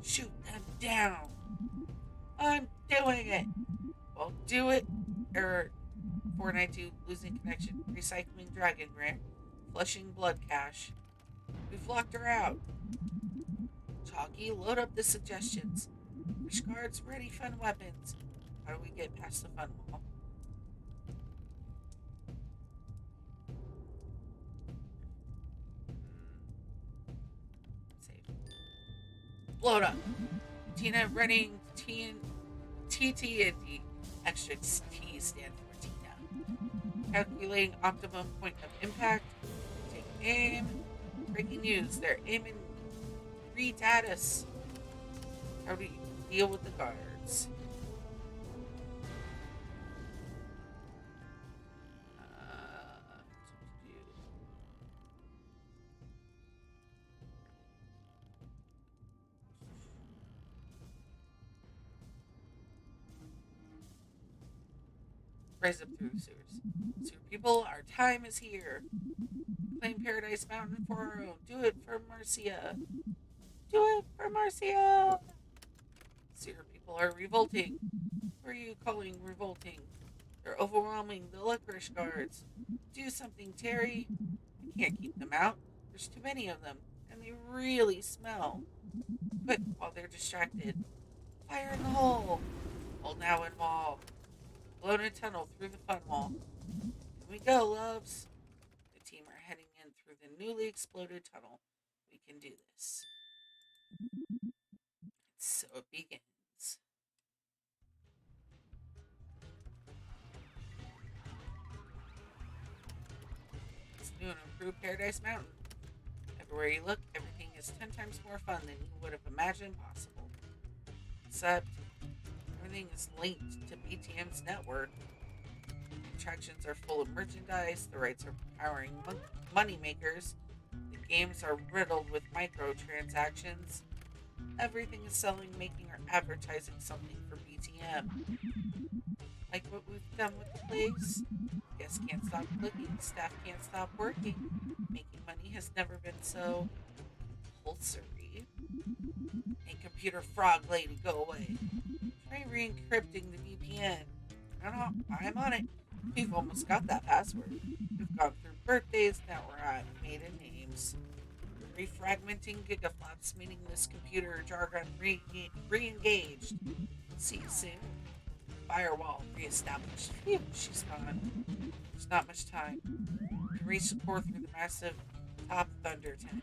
Shoot them down. I'm doing it. Well, do it. Error 492, losing connection. Recycling dragon grant. Flushing blood cache. We've locked her out. Chalky, load up the suggestions. Wish guards, ready fun weapons. How do we get past the fun wall? Save. Load up. Tina running TT&D. Extra T stand for Tina. Calculating optimum point of impact. Take aim. Breaking news. They're aiming read at us. How do you deal with the guards? Rise up through the sewers. Sewer people, our time is here. Claim Paradise Mountain for our own. Do it for Marcia. Do it for Marcia. Sewer people are revolting. Who are you calling revolting? They're overwhelming the licorice guards. Do something, Terry. I can't keep them out. There's too many of them, and they really smell. Quick, while they're distracted. Fire in the hole. Hold now and wall. Blown a tunnel through the fun wall. Here we go, loves. The team are heading in through the newly exploded tunnel. We can do this. So it begins. It's new and improved Paradise Mountain. Everywhere you look, everything is 10 times more fun than you would have imagined possible. Except, everything is linked to BTM's network. The attractions are full of merchandise, the rides are powering money makers, the games are riddled with microtransactions. Everything is selling, making, or advertising something for BTM. Like what we've done with the place? Guests can't stop clicking, staff can't stop working. Making money has never been so compulsory. Hey, computer frog lady, go away. Try re-encrypting the VPN. No, I'm on it. We've almost got that password. We've gone through birthdays, now we're at maiden names. Refragmenting gigaflops, meaning this computer jargon re-engaged. See you soon. Firewall re-established. Phew, she's gone. There's not much time. You can reach the core through the massive top thunder tent.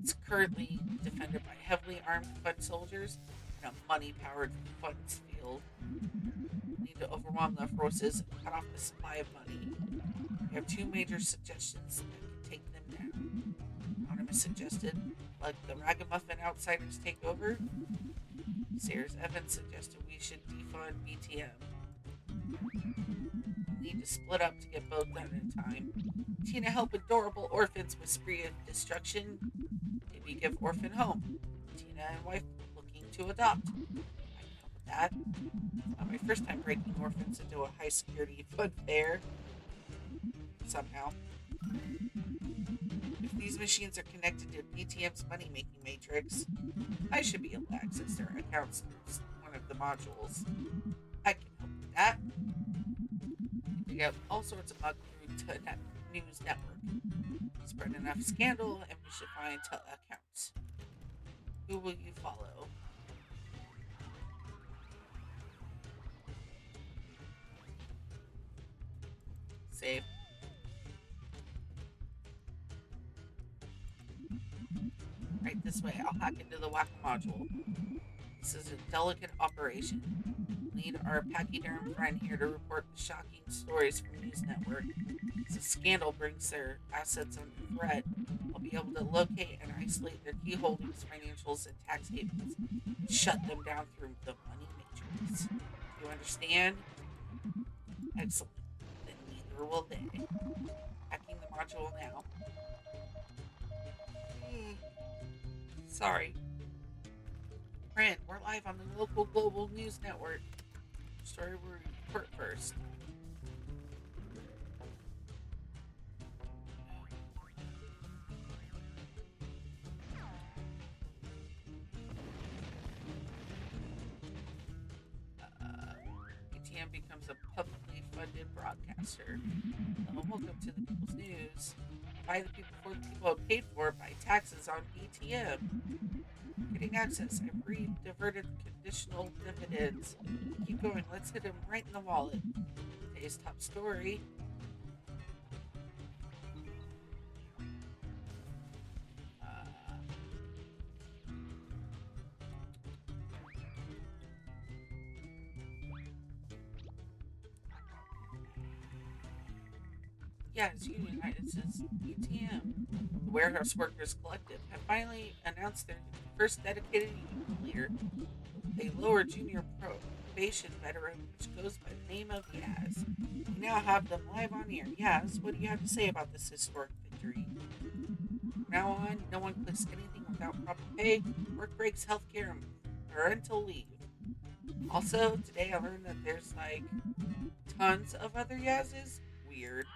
It's currently defended by heavily armed foot soldiers and a money-powered funds field. We need to overwhelm the forces and cut off the supply of money. We have two major suggestions that can take them down. Anonymous suggested, let the ragamuffin outsiders take over. Sears Evans suggested we should defund BTM. We need to split up to get both done in time. Tina help adorable orphans with spree of destruction. Maybe give orphan home. Tina and wife looking to adopt. I can help with that. It's not my first time breaking orphans into a high security fun fair. Somehow. If these machines are connected to BTM's money-making matrix, I should be able to access their accounts through one of the modules. I can help with that. We have all sorts of mug through news network. Spread enough scandal, and we should find accounts. Who will you follow? Save. Right this way. I'll hack into the Wacko module. This is a delicate operation. We need our pachyderm friend here to report the shocking stories from News Network. As a scandal brings their assets under threat, I'll be able to locate and isolate their key holdings, financials, and tax havens, and shut them down through the money matrix. Do you understand? Excellent. Then neither will they. Hacking the module now. Sorry. Friend, we're live on the local global news network. Story we report first. ATM becomes a publicly funded broadcaster. Welcome to the People's News. By the people, for the people, paid for by taxes on ATM. Getting access. I've re-diverted conditional dividends. Keep going. Let's hit him right in the wallet. Today's top story. Yeah, it's Unionized. It's ATM. The Warehouse Workers Collective have finally announced their first dedicated union leader, a lower junior probation veteran, which goes by the name of Yaz. We now have them live on air. Yaz, what do you have to say about this historic victory? From now on, no one clicks anything without proper pay, work breaks, healthcare, and parental leave. Also, today I learned that there's like tons of other Yazes. Weird.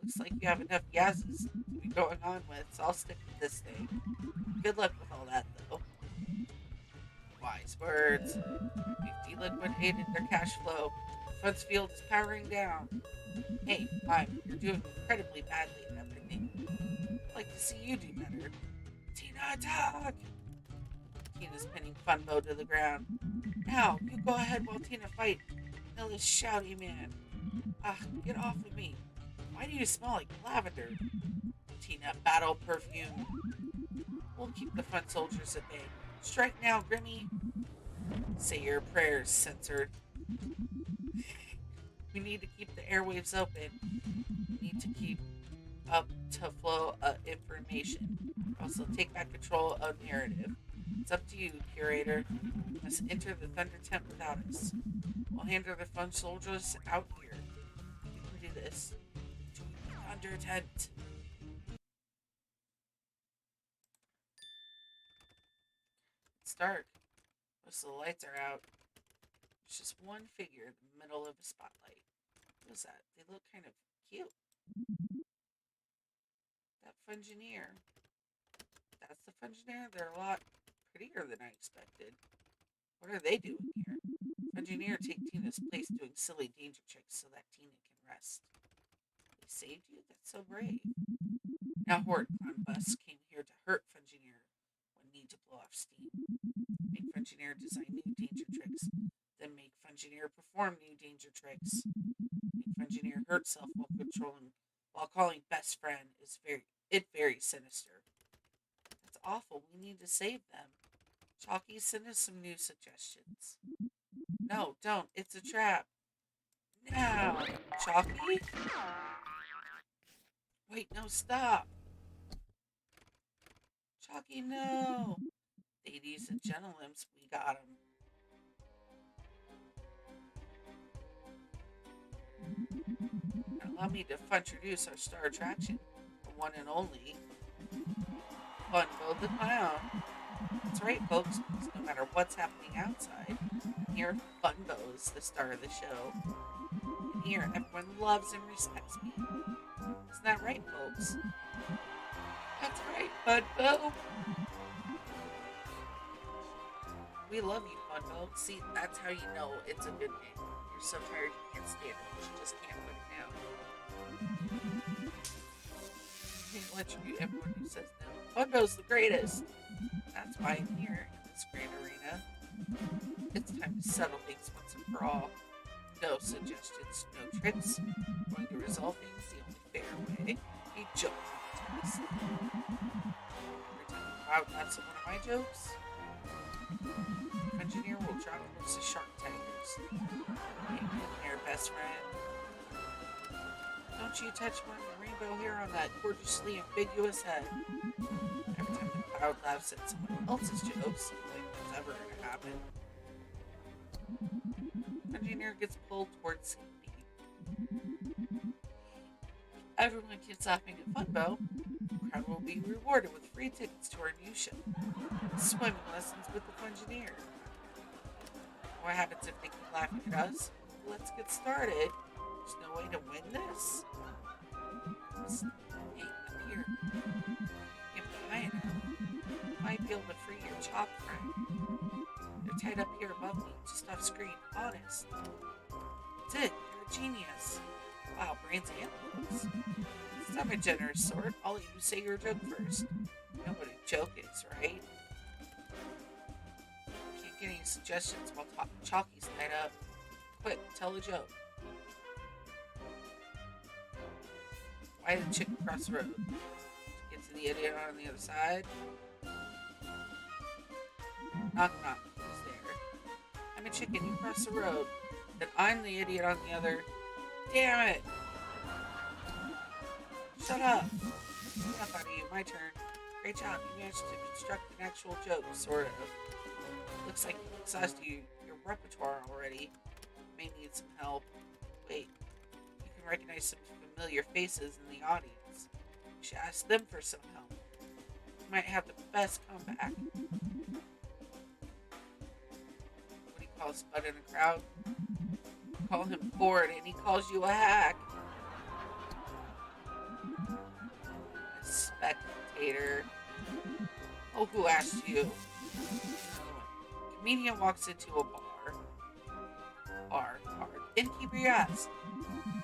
Looks like you have enough Yazes to be going on with, so I'll stick with this thing. Good luck with all that, though. Wise words. We've deliquidated their cash flow. The funds field is powering down. Hey, Mime, you're doing incredibly badly at everything. I'd like to see you do better. Tina, attack! Tina's pinning Funbo to the ground. Now, you go ahead while Tina fights. Kill this shouty man. Get off of me. Why do you smell like lavender? Tina, battle perfume. We'll keep the front soldiers at bay. Strike now, Grimmy. Say your prayers, censored. We need to keep the airwaves open. We need to keep up to flow of information. Also, take back control of narrative. It's up to you, curator. You must enter the Thunder Tent without us. We'll handle the fun soldiers out here. You can do this. To the Thunder Tent. It's dark. Most of the lights are out. There's just one figure in the middle of a spotlight. Who's that? They look kind of cute. That Fungineer. That's the Fungineer? They're a lot prettier than I expected. What are they doing here? Fungineer, take Tina's place doing silly danger tricks so that Tina can rest. They saved you? That's so brave. Now Horde Clown Bus came here to hurt Fungineer when need to blow off steam. Make Fungineer design new danger tricks. Then make Fungineer perform new danger tricks. Make Fungineer hurt self while calling best friend is very sinister. That's awful. We need to save them. Chalky, send us some new suggestions. No, don't. It's a trap. Now, Chalky? Wait, no, stop. Chalky, no. Ladies and gentlemen, we got him. Allow me to introduce our star attraction, the one and only Funbo the Clown. That's right, folks, because no matter what's happening outside, here Funbo is the star of the show. And here, everyone loves and respects me. Isn't that right, folks? That's right, Funbo. We love you, Funbo. See, that's how you know it's a good name. You're so tired you can't stand it, but you just can't put it down. You can't let everyone who says no. Funbo's the greatest. That's why I'm here in this great arena. It's time to settle things once and for all. No suggestions, no tricks. I'm going to resolve things the only fair way. A joke contest. You're taking proud laughs at one of my jokes? Engineer will drop loose the shark tigers. Hang in there, best friend. Don't you touch one rainbow hair on that gorgeously ambiguous head. Every time the crowd laughs at someone else's jokes, like what's ever going to happen. Engineer gets pulled towards safety. Everyone keeps laughing at Funbo. The crowd will be rewarded with free tickets to our new show, Swimming Lessons with the Fungineer. What happens if they keep laughing at us? Let's get started. There's no way to win this. Hey, up here. Get behind her. You might be able to free your chalk friend. There's You're tied up here above me, just off screen. Honest. That's it. You're a genius. Wow, brains and looks. It's not my generous sort. I'll let you say your joke first. You know what a joke is, right? Can't get any suggestions while Chalky's tied up. Quick, tell a joke. Why the chicken cross the road? To get to the idiot on the other side? Knock knock, who's there? I'm a chicken, you cross the road. Then I'm the idiot on the other. Damn it! Shut up! Enough out of you, my turn. Great job, you managed to construct an actual joke, sort of. Looks like you've exhausted your repertoire already. May need some help. Wait, you can recognize some familiar faces in the audience. You should ask them for some help. You might have the best comeback. What do you call Spud in a crowd? You call him bored and he calls you a hack. A spectator. Oh, who asked you? Comedian walks into a bar. Innkeeper asks.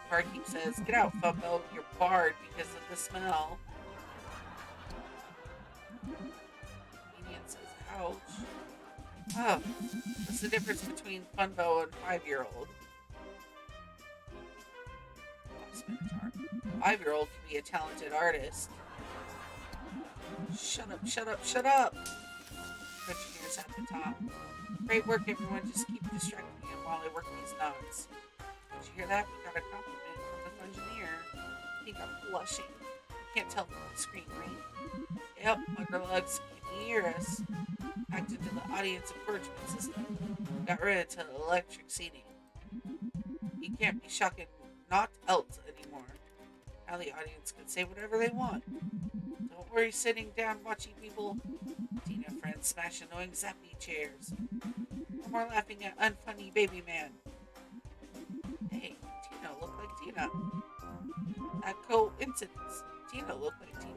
Barkeep says, "Get out, Fumbo. You're barred because of the smell." Comedian says, "Ouch." Oh, what's the difference between Funbo and 5-year-old? Minotaur. 5-year-old can be a talented artist. Shut up, shut up, shut up! Engineer's at the top. Great work, everyone. Just keep distracting him while I work these notes. Did you hear that? We got a compliment from the Fungineer. I think I'm blushing. You can't tell from the screen, right? Yep, Muggerlugs, can you hear us? Hacked into the audience encouragement system. Got rid of electric seating. You can't be shocking knocked out anymore. Now the audience can say whatever they want. Don't worry sitting down watching people. Tina friends smash annoying zappy chairs. No more laughing at unfunny baby man. Hey, Tina looked like Tina. That coincidence. Tina looked like Tina.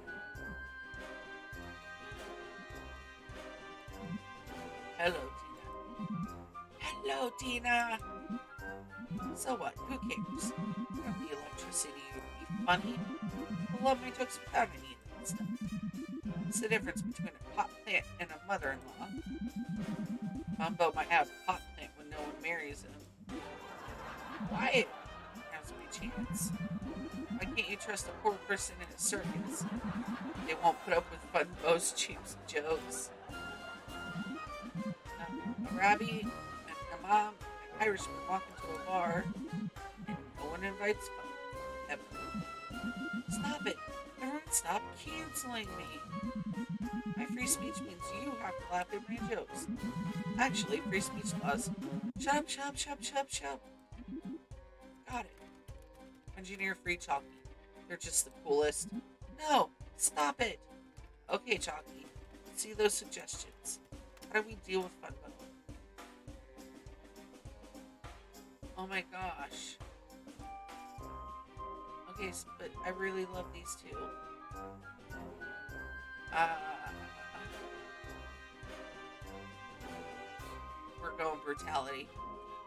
Hello, Tina. Hello, Tina. So what? Who cares? From the electricity would be funny. I love my jokes without any of that stuff. What's the difference between a pot plant and a mother-in-law? Mumbo might have a pot plant when no one marries him. Quiet! Now's my chance. Why can't you trust a poor person in a circus? They won't put up with Funbo's cheap jokes. A rabbi, an imam, an Irishman walk into a bar, and no one invites Fun. Ever. Stop it! Everyone stop canceling me! My free speech means you have to laugh at my jokes. Actually, free speech laws. Shut up, shut up, shut up, shut up, shut up. Got it. Engineer free Chalky. They're just the coolest. No! Stop it! Okay, Chalky. Let's see those suggestions. How do we deal with Funbo? Oh my gosh. Okay, but I really love these two. We're going brutality.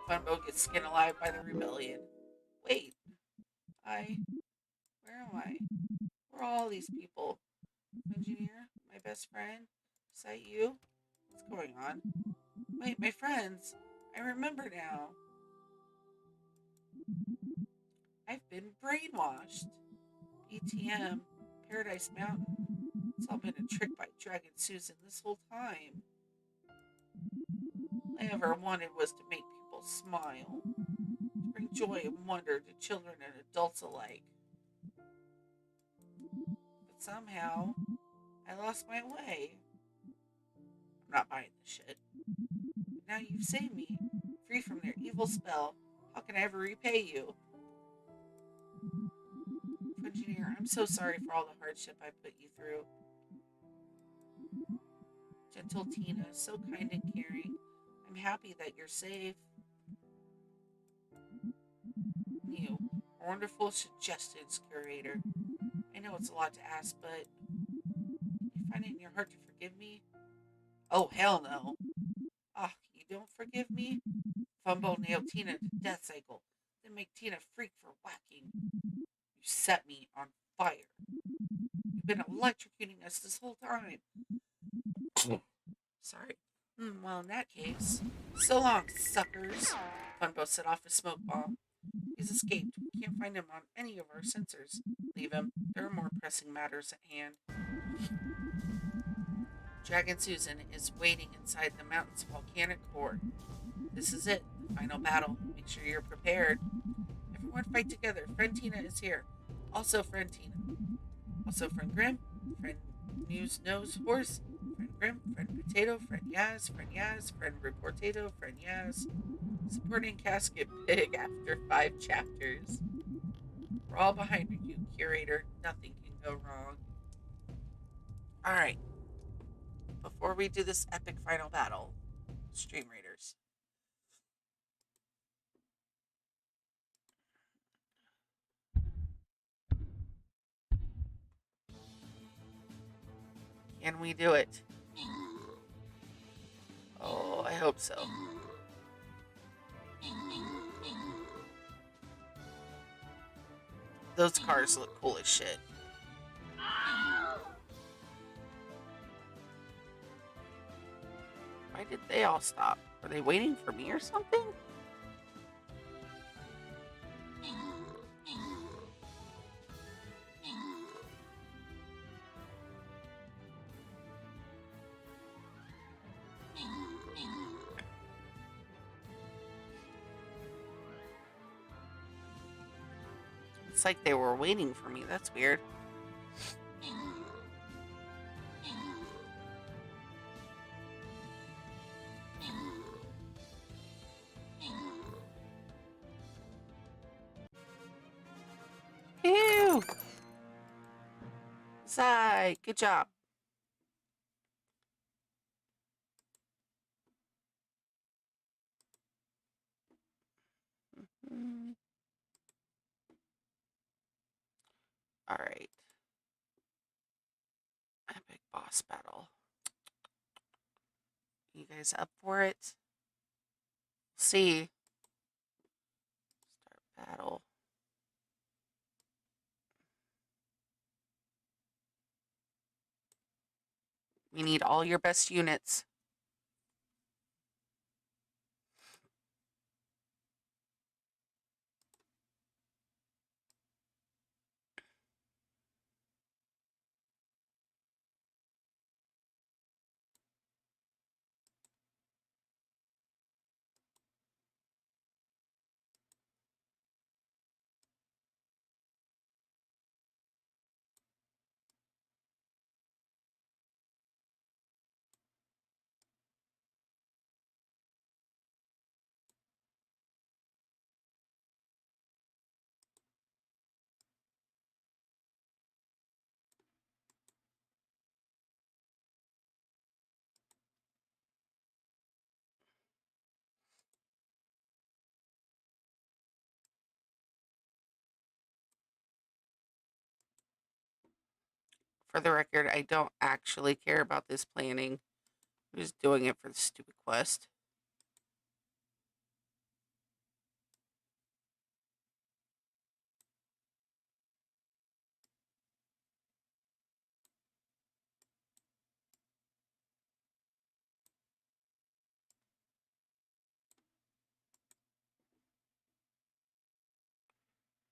Funbo gets skinned alive by the rebellion. Wait. Where am I? Where are all these people? Engineer? My best friend? Is that you? What's going on? Wait, my friends! I remember now. I've been brainwashed. ATM, Paradise Mountain. It's all been a trick by Dragon Susan this whole time. All I ever wanted was to make people smile. To bring joy and wonder to children and adults alike. But somehow, I lost my way. I'm not buying this shit. But now you've saved me, free from their evil spell. How can I ever repay you? Engineer, I'm so sorry for all the hardship I put you through. Gentle Tina, so kind and caring. I'm happy that you're safe. You, wonderful suggestions, curator. I know it's a lot to ask, but you find it in your heart to forgive me? Oh, hell no. Ah, you you don't forgive me? Fumble nail Tina to death cycle, then make Tina freak for whacking. You set me on fire. You've been electrocuting us this whole time. Sorry. Well, in that case, so long, suckers. Funbo set off a smoke bomb. He's escaped. We can't find him on any of our sensors. Leave him. There are more pressing matters at hand. Dragon Susan is waiting inside the mountain's volcanic core. This is it, the final battle. Make sure you're prepared. Everyone fight together. Friend Tina is here. Also friend Tina. Also friend Grim, friend Muse Nose Horse, friend Grim, friend Potato, friend Yaz, friend Reportato, friend Yaz. Supporting casket big after 5 chapters. We're all behind you, curator. Nothing can go wrong. Alright. Before we do this epic final battle, Stream Raiders. Can we do it? Oh, I hope so. Those cars look cool as shit. Why did they all stop? Were they waiting for me or something? It's like they were waiting for me. That's weird. Ew! Sigh. Good job. All right. Epic boss battle. You guys up for it? See. Start battle. We need all your best units. For the record, I don't actually care about this planning. I'm just doing it for the stupid quest.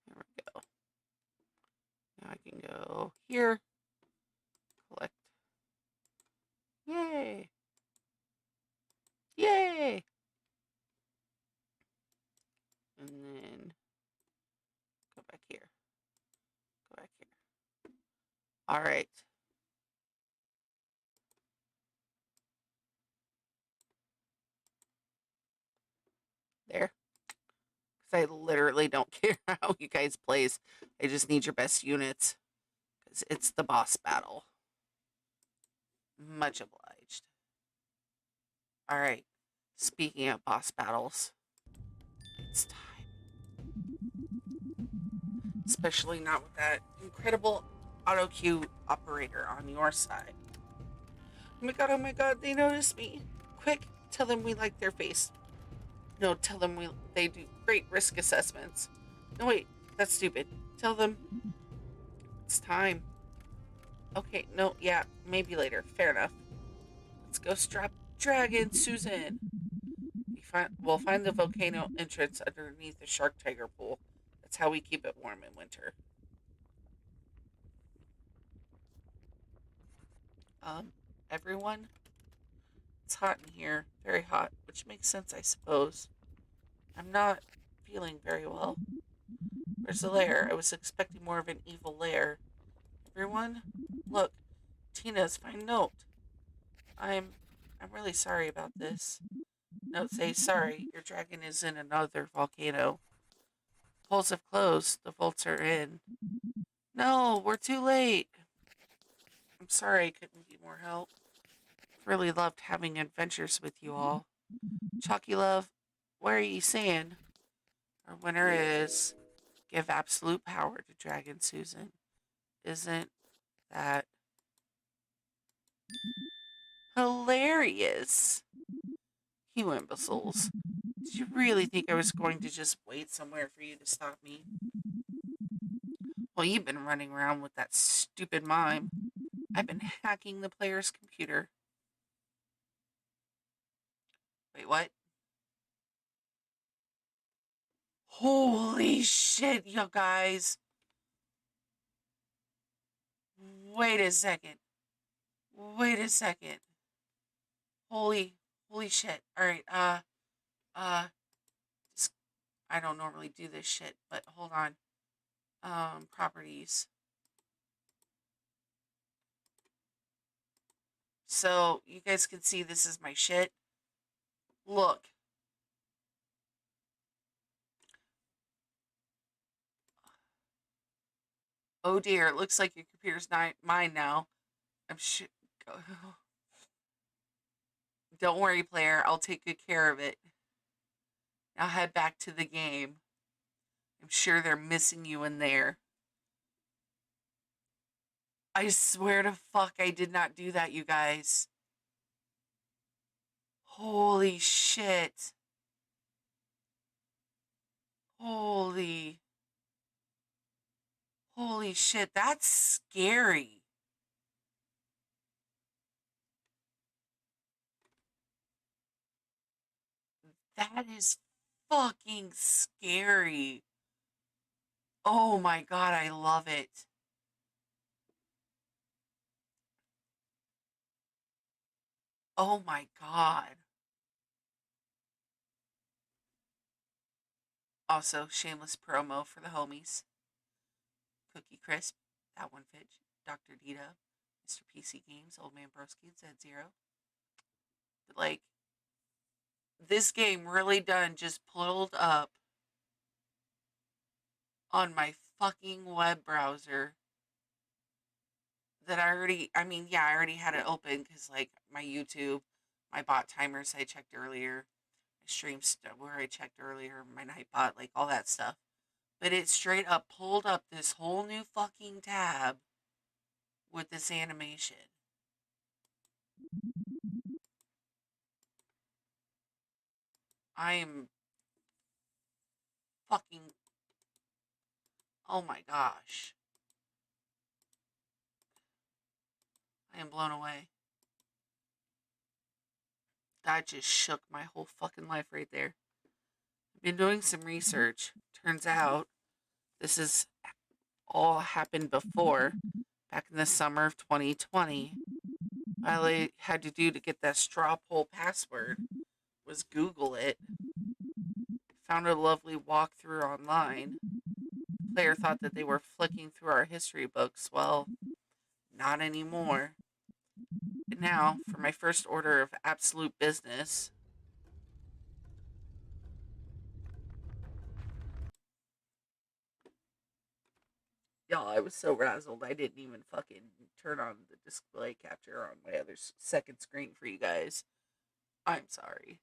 There we go. Now I can go here. Collect. Yay! Yay! And then go back here. Go back here. All right. There. Because I literally don't care how you guys plays. I just need your best units. Because it's the boss battle. Much obliged. All right. Speaking of boss battles, it's time. Especially not with that incredible auto queue operator on your side. Oh my god, they noticed me. Quick, Tell them we like their face. No, tell them they do great risk assessments. No, wait, that's stupid. Tell them it's time. Okay, no, yeah, maybe later. Fair enough. Let's go strap dragon, Susan. We'll find the volcano entrance underneath the shark tiger pool. That's how we keep it warm in winter. Um, everyone, it's hot in here, very hot, which makes sense, I suppose. I'm not feeling very well. Where's the lair? I was expecting more of an evil lair. Everyone, look, Tina's fine note. I'm I'm really sorry about this. Note say sorry, your dragon is in another volcano. Poles have closed, the vaults are in. No, we're too late. I'm sorry I couldn't be more help. Really loved having adventures with you all. Chalky love, what are you saying? Our winner is give absolute power to Dragon Susan. Isn't that hilarious? You imbeciles. Did you really think I was going to just wait somewhere for you to stop me? Well, you've been running around with that stupid mime. I've been hacking the player's computer. Wait, what? Holy shit, you guys. Wait a second. Wait a second. Holy shit. Alright, uh, just, I don't normally do this shit, but hold on. Properties. So, you guys can see this is my shit. Look. Oh dear, it looks like your computer's not mine now. I'm sure. Don't worry, player. I'll take good care of it. Now head back to the game. I'm sure they're missing you in there. I swear to fuck I did not do that, you guys. Holy shit. Holy. Holy shit. That's scary. That is fucking scary. Oh my god, I love it. Oh my god. Also, shameless promo for the homies. Cookie Crisp, That One Fidge, Dr. Dita, Mr. PC Games, Old Man Broski, and Zed Zero. But like, this game really done just pulled up on my fucking web browser that I already had it open because like my YouTube, my bot timers I checked earlier, my streams where I checked earlier, my Nightbot, like all that stuff. But it straight up pulled up this whole new fucking tab with this animation. I am fucking, oh my gosh. I am blown away. That just shook my whole fucking life right there. I've been doing some research. Turns out this is all happened before, back in the summer of 2020. All I had to do to get that straw poll password was Google it. Found a lovely walkthrough online. The player thought that they were flicking through our history books. Well, not anymore. And now, for my first order of absolute business. Y'all, I was so razzled I didn't even fucking turn on the display capture on my other second screen for you guys. I'm sorry.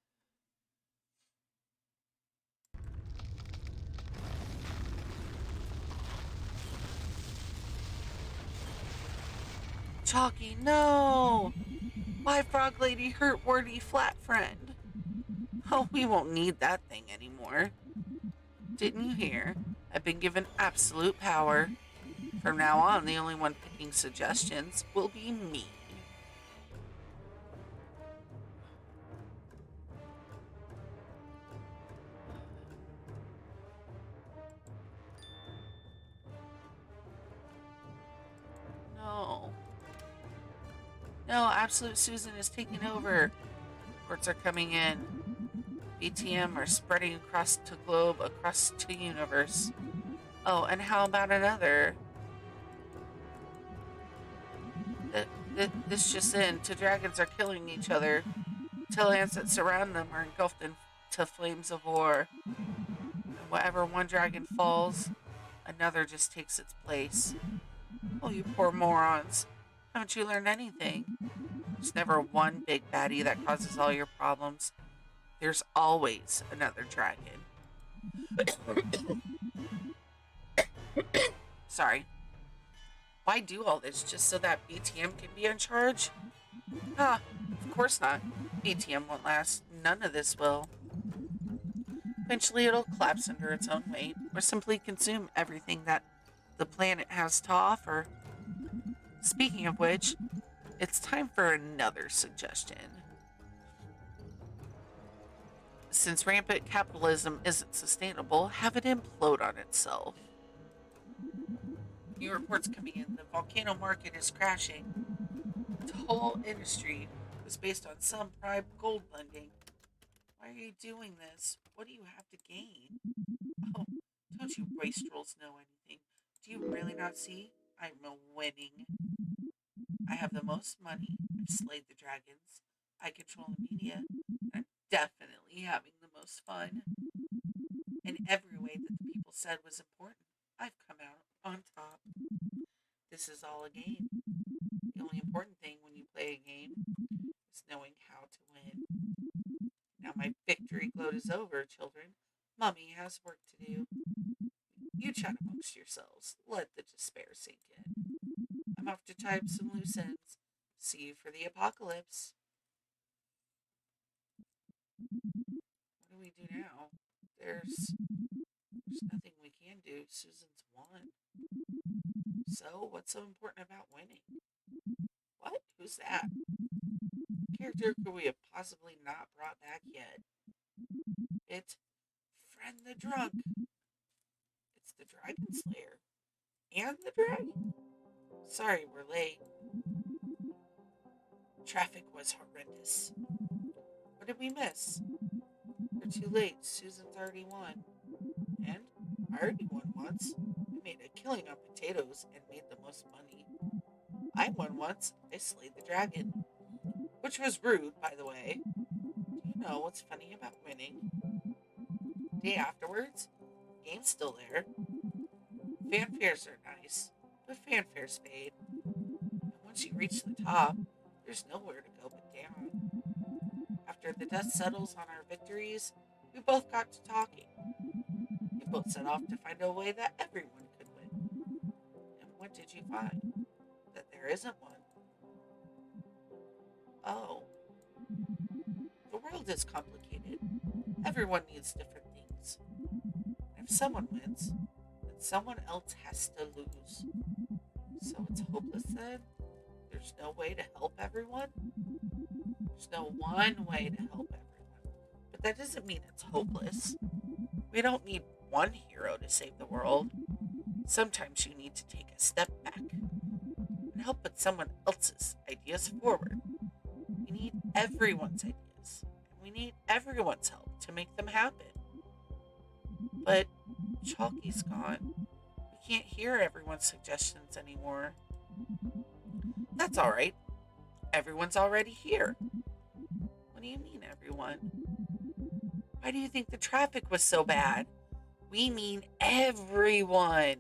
Chalky, no! My frog lady hurt wordy flat friend. Oh, we won't need that thing anymore. Didn't you hear? I've been given absolute power. From now on, the only one picking suggestions will be me. No. No, Absolute Susan is taking over. Reports are coming in. BTM are spreading across the globe, across the universe. Oh, and how about another? This just in. Two dragons are killing each other. The lands that surround them are engulfed into flames of war. And wherever one dragon falls, another just takes its place. Oh, you poor morons. Haven't you learned anything? There's never one big baddie that causes all your problems. There's always another dragon. Sorry. Why do all this just so that BTM can be in charge? Huh, of course not. BTM won't last. None of this will. Eventually it'll collapse under its own weight, or simply consume everything that the planet has to offer. Speaking of which, it's time for another suggestion. Since rampant capitalism isn't sustainable, have it implode on itself. New reports coming in. The volcano market is crashing. The whole industry was based on some prime gold lending. Why are you doing this? What do you have to gain? Oh, don't you wastrels know anything? Do you really not see? I'm winning. I have the most money. I've slayed the dragons. I control the media. And I'm definitely having the most fun. In every way that the people said was important, I've come out on top. This is all a game. The only important thing when you play a game is knowing how to win. Now my victory gloat is over, children. Mummy has work to do. You chat amongst yourselves. Let the despair sink in. I'm off to tie up some loose ends. See you for the apocalypse. What do we do now? There's nothing we can do. Susan's won. So, what's so important about winning? What? Who's that? Character could we have possibly not brought back yet? It's Friend the Drunk. It's the Dragon Slayer. And the dragon? Sorry, we're late. Traffic was horrendous. What did we miss? We're too late. Susan's already won. And I already won once. I made a killing on potatoes and made the most money. I won once. I slayed the dragon. Which was rude, by the way. Do you know what's funny about winning? Day afterwards, game's still there. Fanfares are nice, but fanfares fade. And once you reach the top, there's nowhere to go but down. After the dust settles on our victories, we both got to talking. We both set off to find a way that everyone could win. And what did you find? That there isn't one. Oh, the world is complicated. Everyone needs different things. And if someone wins, then someone else has to lose. So it's hopeless then? There's no way to help everyone? There's no one way to help everyone. But that doesn't mean it's hopeless. We don't need one hero to save the world. Sometimes you need to take a step back and help put someone else's ideas forward. We need everyone's ideas, and we need everyone's help to make them happen. But Chalky's gone. We can't hear everyone's suggestions anymore. That's alright. Everyone's already here. What do you mean, everyone? Why do you think the traffic was so bad? We mean everyone.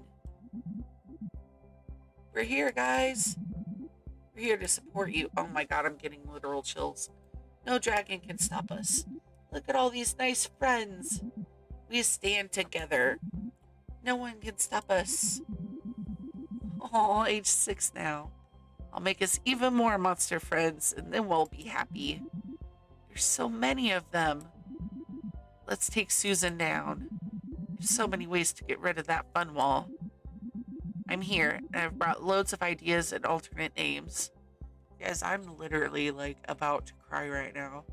We're here, guys. We're here to support you. Oh my god, I'm getting literal chills. No dragon can stop us. Look at all these nice friends. We stand together. No one can stop us. Oh, age 6 now. I'll make us even more monster friends, and then we'll be happy. There's so many of them. let's take Susan down. There's so many ways to get rid of that fun wall. I'm here, and I've brought loads of ideas and alternate names. Guys, I'm literally, like, about to cry right now.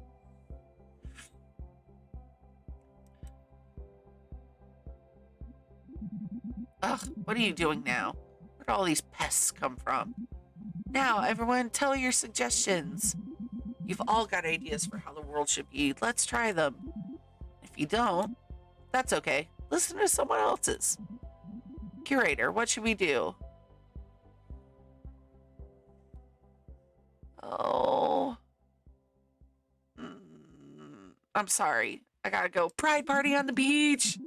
Ugh, what are you doing now? Where'd all these pests come from? Now, everyone, tell your suggestions. You've all got ideas for how the world should be. Let's try them. If you don't, that's okay. Listen to someone else's. Curator, what should we do? Oh. I'm sorry. I gotta go. Pride party on the beach!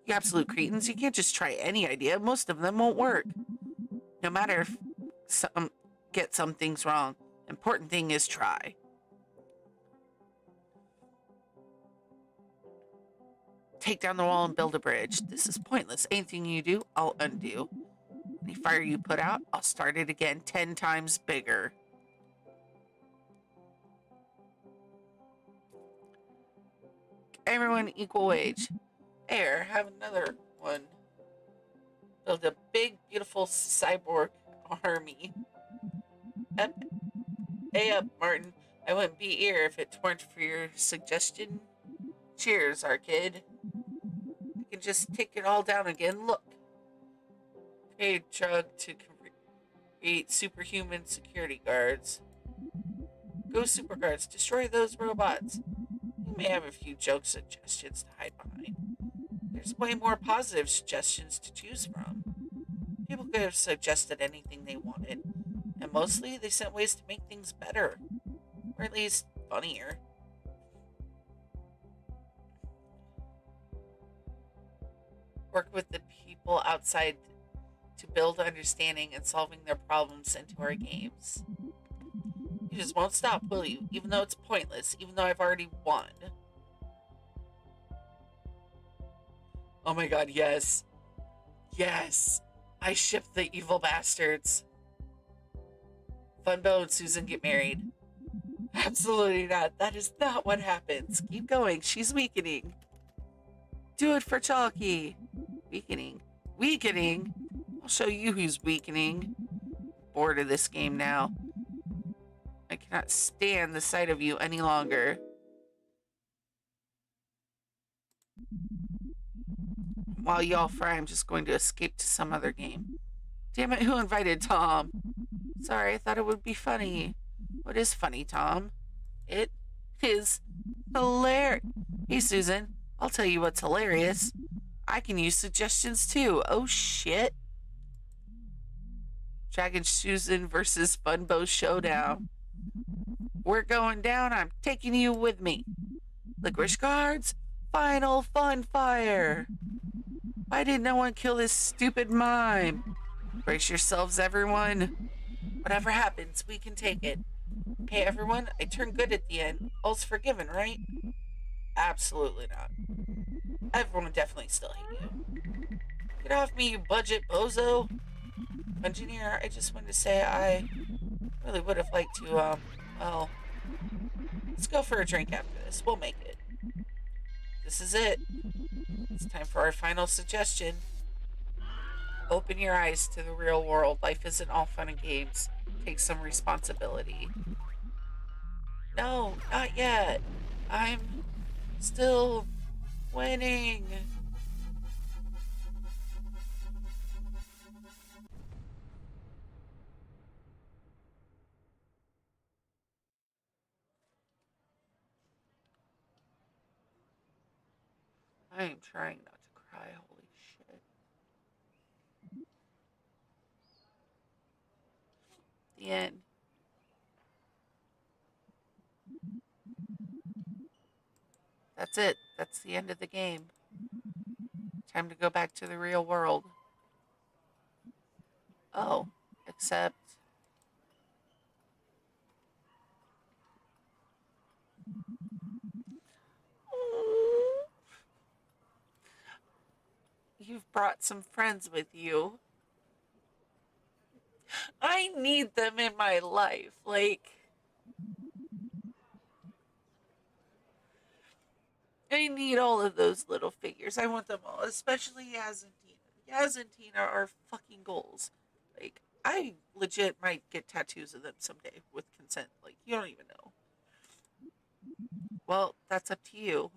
You absolute cretins. You can't just try any idea. Most of them won't work. No matter if some get some things wrong. Important thing is try. Take down the wall and build a bridge. This is pointless. Anything you do, I'll undo. Any fire you put out, I'll start it again 10 times bigger. Everyone equal wage. There, have another one. Build a big, beautiful cyborg army. Hey up, Martin. I wouldn't be here if it weren't for your suggestion. Cheers, our kid. I can just take it all down again. Look. Create a drug to create superhuman security guards. Go, super guards. Destroy those robots. You may have a few joke suggestions to hide behind. There's way more positive suggestions to choose from. People could have suggested anything they wanted, and mostly they sent ways to make things better, or at least funnier. Work with the people outside to build understanding and solving their problems into our games. You just won't stop, will you? Even though it's pointless, even though I've already won. Oh my god, yes. Yes. I ship the evil bastards. Funbo and Susan get married. Absolutely not. That is not what happens. Keep going. She's weakening. Do it for Chalky. Weakening. Weakening? I'll show you who's weakening. Bored of this game now. I cannot stand the sight of you any longer. While y'all fry, I'm just going to escape to some other game. Damn it, who invited Tom? Sorry, I thought it would be funny. What is funny, Tom? It is hilarious. Hey, Susan, I'll tell you what's hilarious. I can use suggestions too. Oh, shit. Dragon Susan versus Funbo Showdown. We're going down. I'm taking you with me. Licorice Guards, final fun fire. Why did no one kill this stupid mime? Brace yourselves, everyone. Whatever happens, we can take it. Hey, everyone, I turned good at the end. All's forgiven, right? Absolutely not. Everyone would definitely still hate you. Get off me, you budget bozo. Engineer, I just wanted to say I really would have liked to, well, let's go for a drink after this. We'll make it. This is it. It's time for our final suggestion. Open your eyes to the real world. Life isn't all fun and games. Take some responsibility. No, not yet. I'm still winning. I am trying not to cry. Holy shit. The end. That's it. That's the end of the game. Time to go back to the real world. Oh, except... You've brought some friends with you. I need them in my life. Like... I need all of those little figures. I want them all, especially Yaz and Tina. Yaz and Tina are fucking goals. Like, I legit might get tattoos of them someday with consent. Like, you don't even know. Well, that's up to you.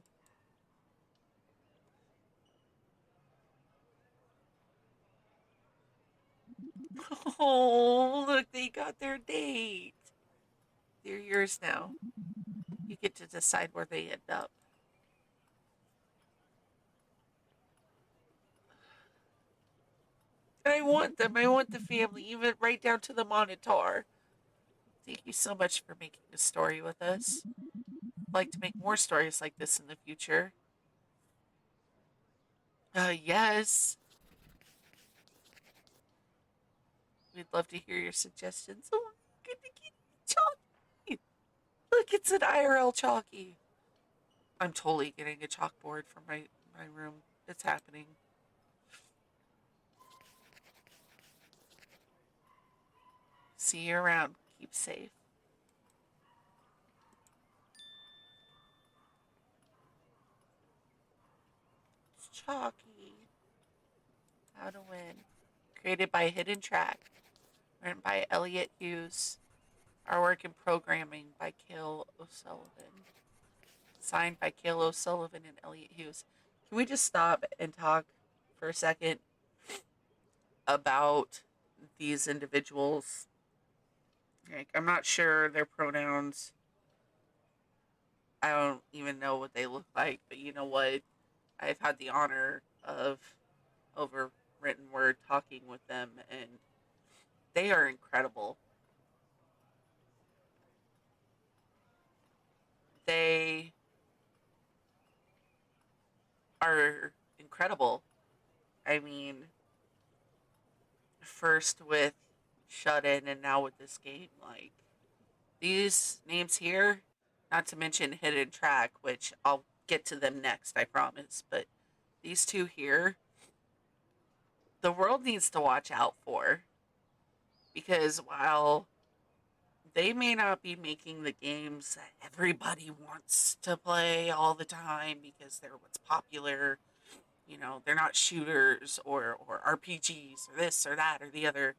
Oh, look, they got their date. They're yours now. You get to decide where they end up. And I want them. I want the family, even right down to the Monitor. Thank you so much for making a story with us. I'd like to make more stories like this in the future. Yes. We'd love to hear your suggestions. Oh, good to get chalky. Look, it's an IRL chalky. I'm totally getting a chalkboard for my room. It's happening. See you around. Keep safe. It's chalky. How to win. Created by Hidden Track. Written by Elliot Hughes. Artwork and programming by Cale O'Sullivan. Signed by Cale O'Sullivan and Elliot Hughes. Can we just stop and talk for a second about these individuals? Like, I'm not sure their pronouns. I don't even know what they look like, but you know what? I've had the honor of, over written word, talking with them, and they are incredible. They are incredible. I mean, first with Shut In and now with this game, like, these names here, not to mention Hidden Track, which I'll get to them next, I promise, but these two here, the world needs to watch out for, because while they may not be making the games that everybody wants to play all the time because they're what's popular, they're not shooters or RPGs or this or that or the other.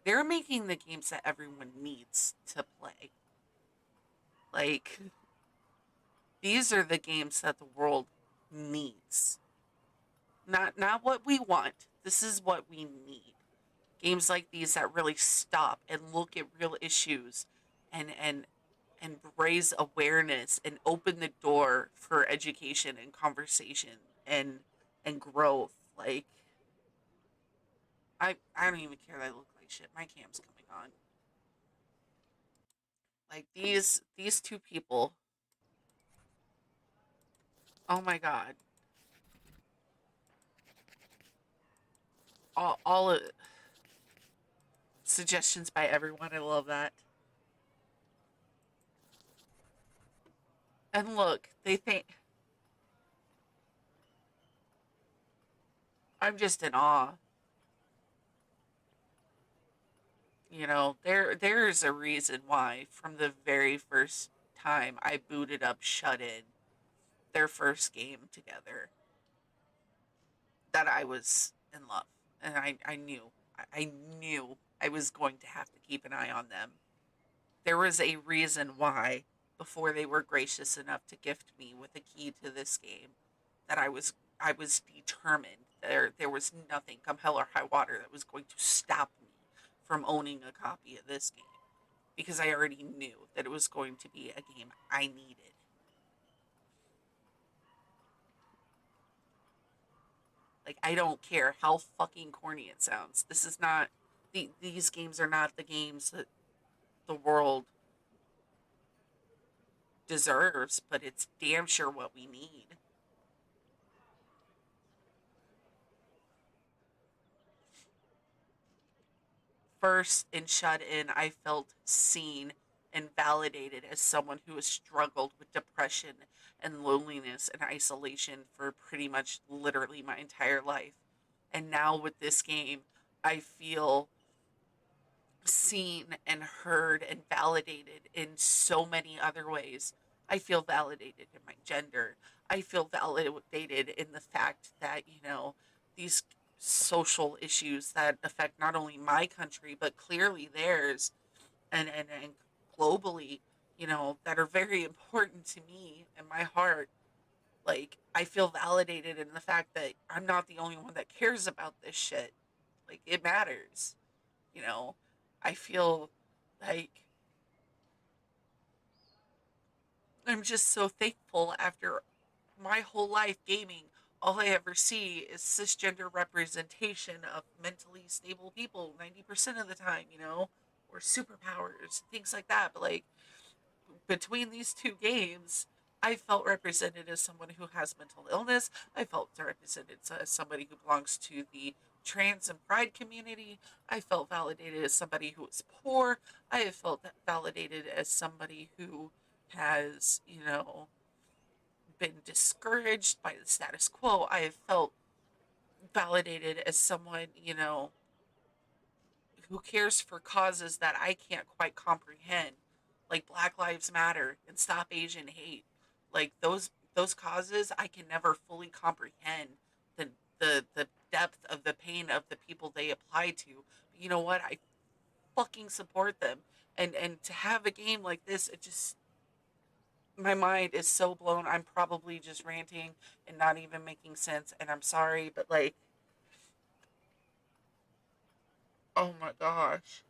They're making the games that everyone needs to play. Like, these are the games that the world needs. Not what we want. This is what we need. Games like these that really stop and look at real issues and raise awareness and open the door for education and conversation and growth. Like, I don't even care that I look like shit. My cam's coming on. Like, these two people. Oh my god. All suggestions by everyone. I love that. And look, they think I'm just in awe. There's a reason why from the very first time I booted up Shut In, their first game together, that I was in love. And I knew I was going to have to keep an eye on them. There was a reason why, before they were gracious enough to gift me with a key to this game, that I was determined. There was nothing, come hell or high water, that was going to stop me from owning a copy of this game, because I already knew that it was going to be a game I needed. Like, I don't care how fucking corny it sounds. This is not these games are not the games that the world deserves, but it's damn sure what we need. First, in Shut In, I felt seen and validated as someone who has struggled with depression and loneliness and isolation for pretty much literally my entire life. And now with this game, I feel seen and heard and validated in so many other ways. I feel validated in my gender. I feel validated in the fact that, these social issues that affect not only my country, but clearly theirs and globally, that are very important to me and my heart. Like, I feel validated in the fact that I'm not the only one that cares about this shit. Like, it matters, you know? I feel like I'm just so thankful after my whole life gaming. All I ever see is cisgender representation of mentally stable people 90% of the time, or superpowers, things like that. But, like, between these two games, I felt represented as someone who has mental illness. I felt represented as somebody who belongs to the trans and pride community. I felt validated as somebody who is poor. I have felt validated as somebody who has, been discouraged by the status quo. I have felt validated as someone, who cares for causes that I can't quite comprehend, like Black Lives Matter and Stop Asian Hate. Like those causes I can never fully comprehend the the depth of the pain of the people they apply to. But you know what? I fucking support them. And to have a game like this, it just my mind is so blown. I'm probably just ranting and not even making sense, and I'm sorry, but like, oh my gosh.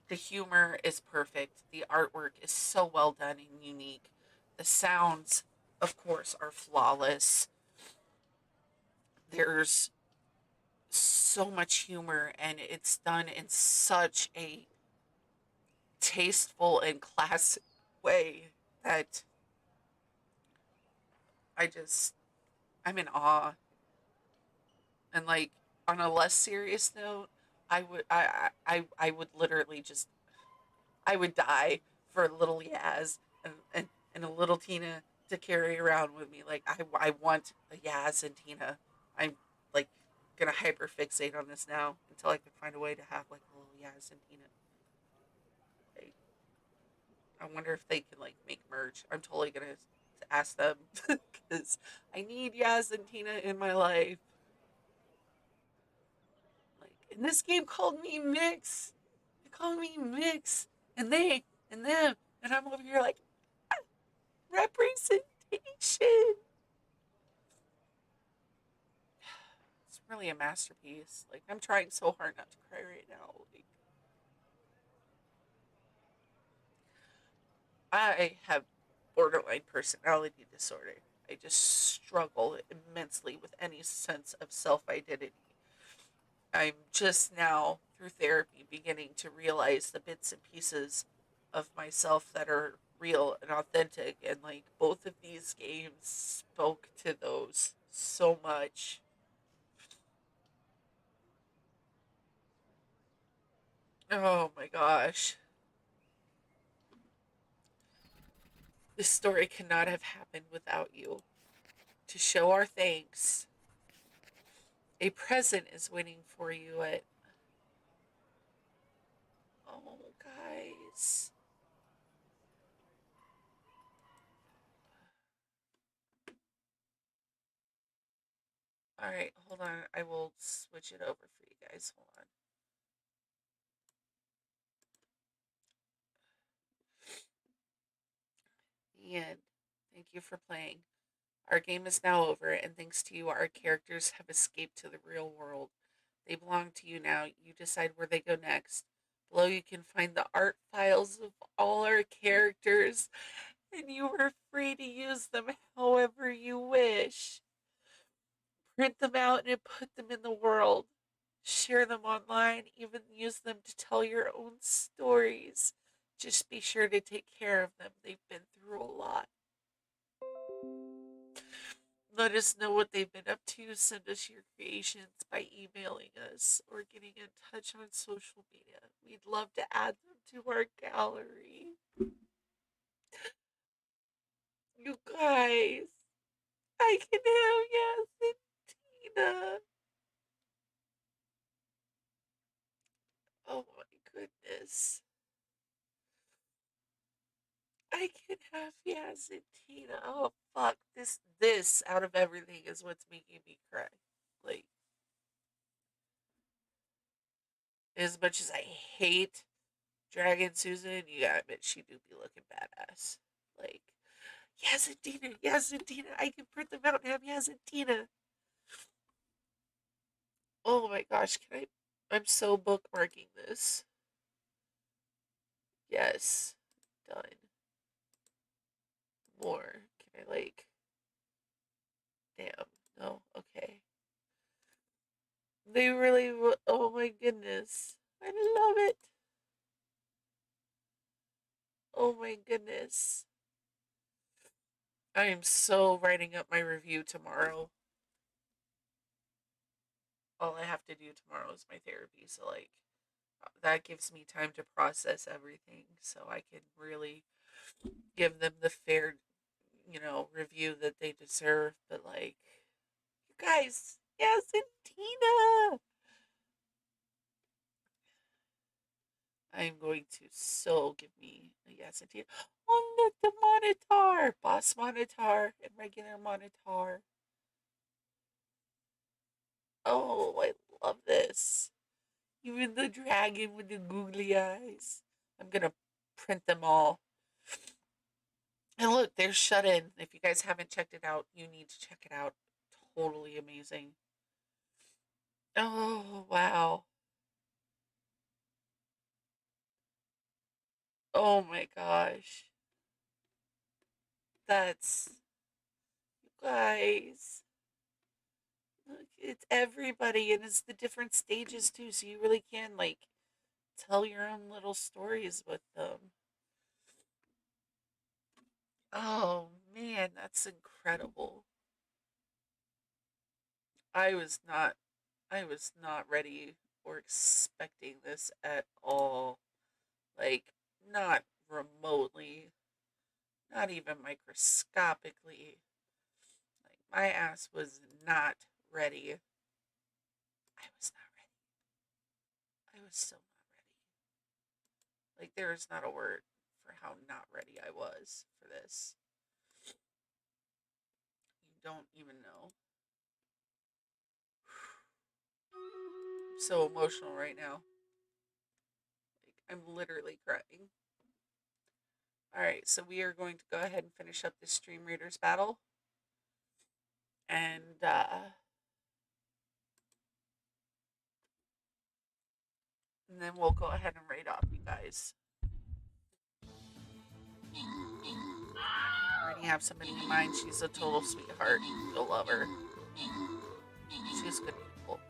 The humor is perfect. The artwork is so well done and unique. The sounds, of course, are flawless. There's so much humor, and it's done in such a tasteful and classic way that I just, I'm in awe. And like, on a less serious note, I would literally just, I would die for a little Yaz and a little Tina to carry around with me. Like, I want a Yaz and Tina. I'm like gonna hyper fixate on this now until I can find a way to have like a little Yaz and Tina. Like, I wonder if they can like make merch. I'm totally gonna ask them because I need Yaz and Tina in my life. Like, and this game called me Mix. It called me Mix, and they and them, and I'm over here like, representation. It's really a masterpiece. Like, I'm trying so hard not to cry right now. Like, I have borderline personality disorder. I just struggle immensely with any sense of self identity. I'm just now, through therapy, beginning to realize the bits and pieces of myself that are real and authentic. And, like, both of these games spoke to those so much. Oh my gosh. This story could not have happened without you. To show our thanks, a present is waiting for you at. Oh, guys. Alright, hold on. I will switch it over for you guys. Hold on. Ian, thank you for playing. Our game is now over, and thanks to you, our characters have escaped to the real world. They belong to you now. You decide where they go next. Below, you can find the art files of all our characters, and you are free to use them however you wish. Print them out and put them in the world. Share them online, even use them to tell your own stories. Just be sure to take care of them. They've been through a lot. Let us know what they've been up to. Send us your creations by emailing us or getting in touch on social media. We'd love to add them to our gallery. You guys, I can have Yas and Tina. Oh my goodness. I can Yes, and Tina. Oh fuck. This out of everything is what's making me cry. Like, as much as I hate Dragon Susan, you gotta admit she do be looking badass. Like, yes, and Tina, yes, and Tina. I can print them out and have yes, and Tina. Oh my gosh, can I? I'm so bookmarking this. Yes, done. More. Can I like? Damn. No. Okay. They really. Oh my goodness. I love it. Oh my goodness. I am so writing up my review tomorrow. All I have to do tomorrow is my therapy, so like that gives me time to process everything so I can really give them the fair, review that they deserve. But like, you guys, yes, and Tina. I am going to so give me a yes and Tina. Oh, look, the monitor, boss monitor, and regular monitor. Oh, I love this. Even the dragon with the googly eyes. I'm gonna print them all. And look, they're shut in. If you guys haven't checked it out, you need to check it out. Totally amazing. Oh, wow. Oh my gosh. That's, you guys. Look, it's everybody, and it's the different stages too, so you really can, like, tell your own little stories with them. Oh man, that's incredible. I was not I was not ready or expecting this at all. Like, not remotely, not even microscopically. Like, my ass was not ready. I was not ready. I was so not ready. Like, there is not a word for how not ready I was for this. You don't even know. I'm so emotional right now. Like, I'm literally crying. Alright, so we are going to go ahead and finish up this Stream Raiders battle. And then we'll go ahead and raid off you guys. I already have somebody in mind. She's a total sweetheart. You'll love her. She's good people.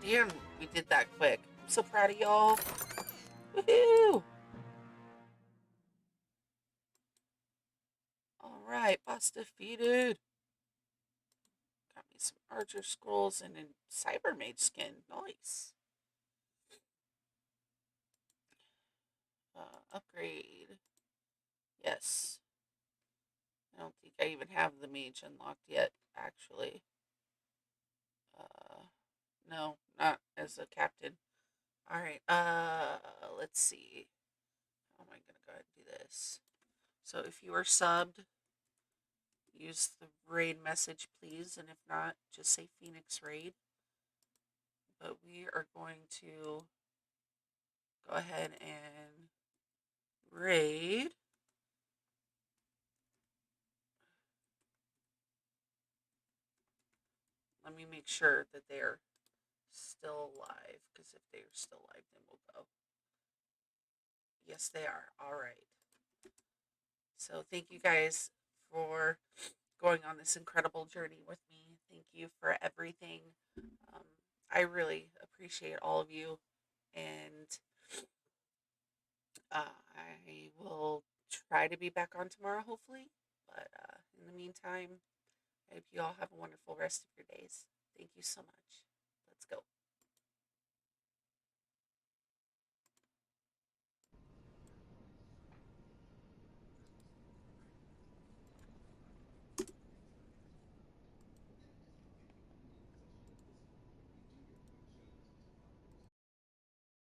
Damn, we did that quick. I'm so proud of y'all. Woohoo! Alright, boss defeated. Got me some archer scrolls and a cyber mage skin. Nice. Upgrade. Yes. I don't think I even have the mage unlocked yet, actually. No, not as a captain. Alright, let's see. How am I gonna go ahead and do this? So if you are subbed, use the raid message, please. And if not, just say Phoenix Raid. But we are going to go ahead and raid. Let me make sure that they're still alive, because if they're still alive, then we'll go. Yes, they are. All right. So thank you guys for going on this incredible journey with me. Thank you for everything. Um, I really appreciate all of you, and I will try to be back on tomorrow, hopefully. But in the meantime, I hope you all have a wonderful rest of your days. Thank you so much. Let's go.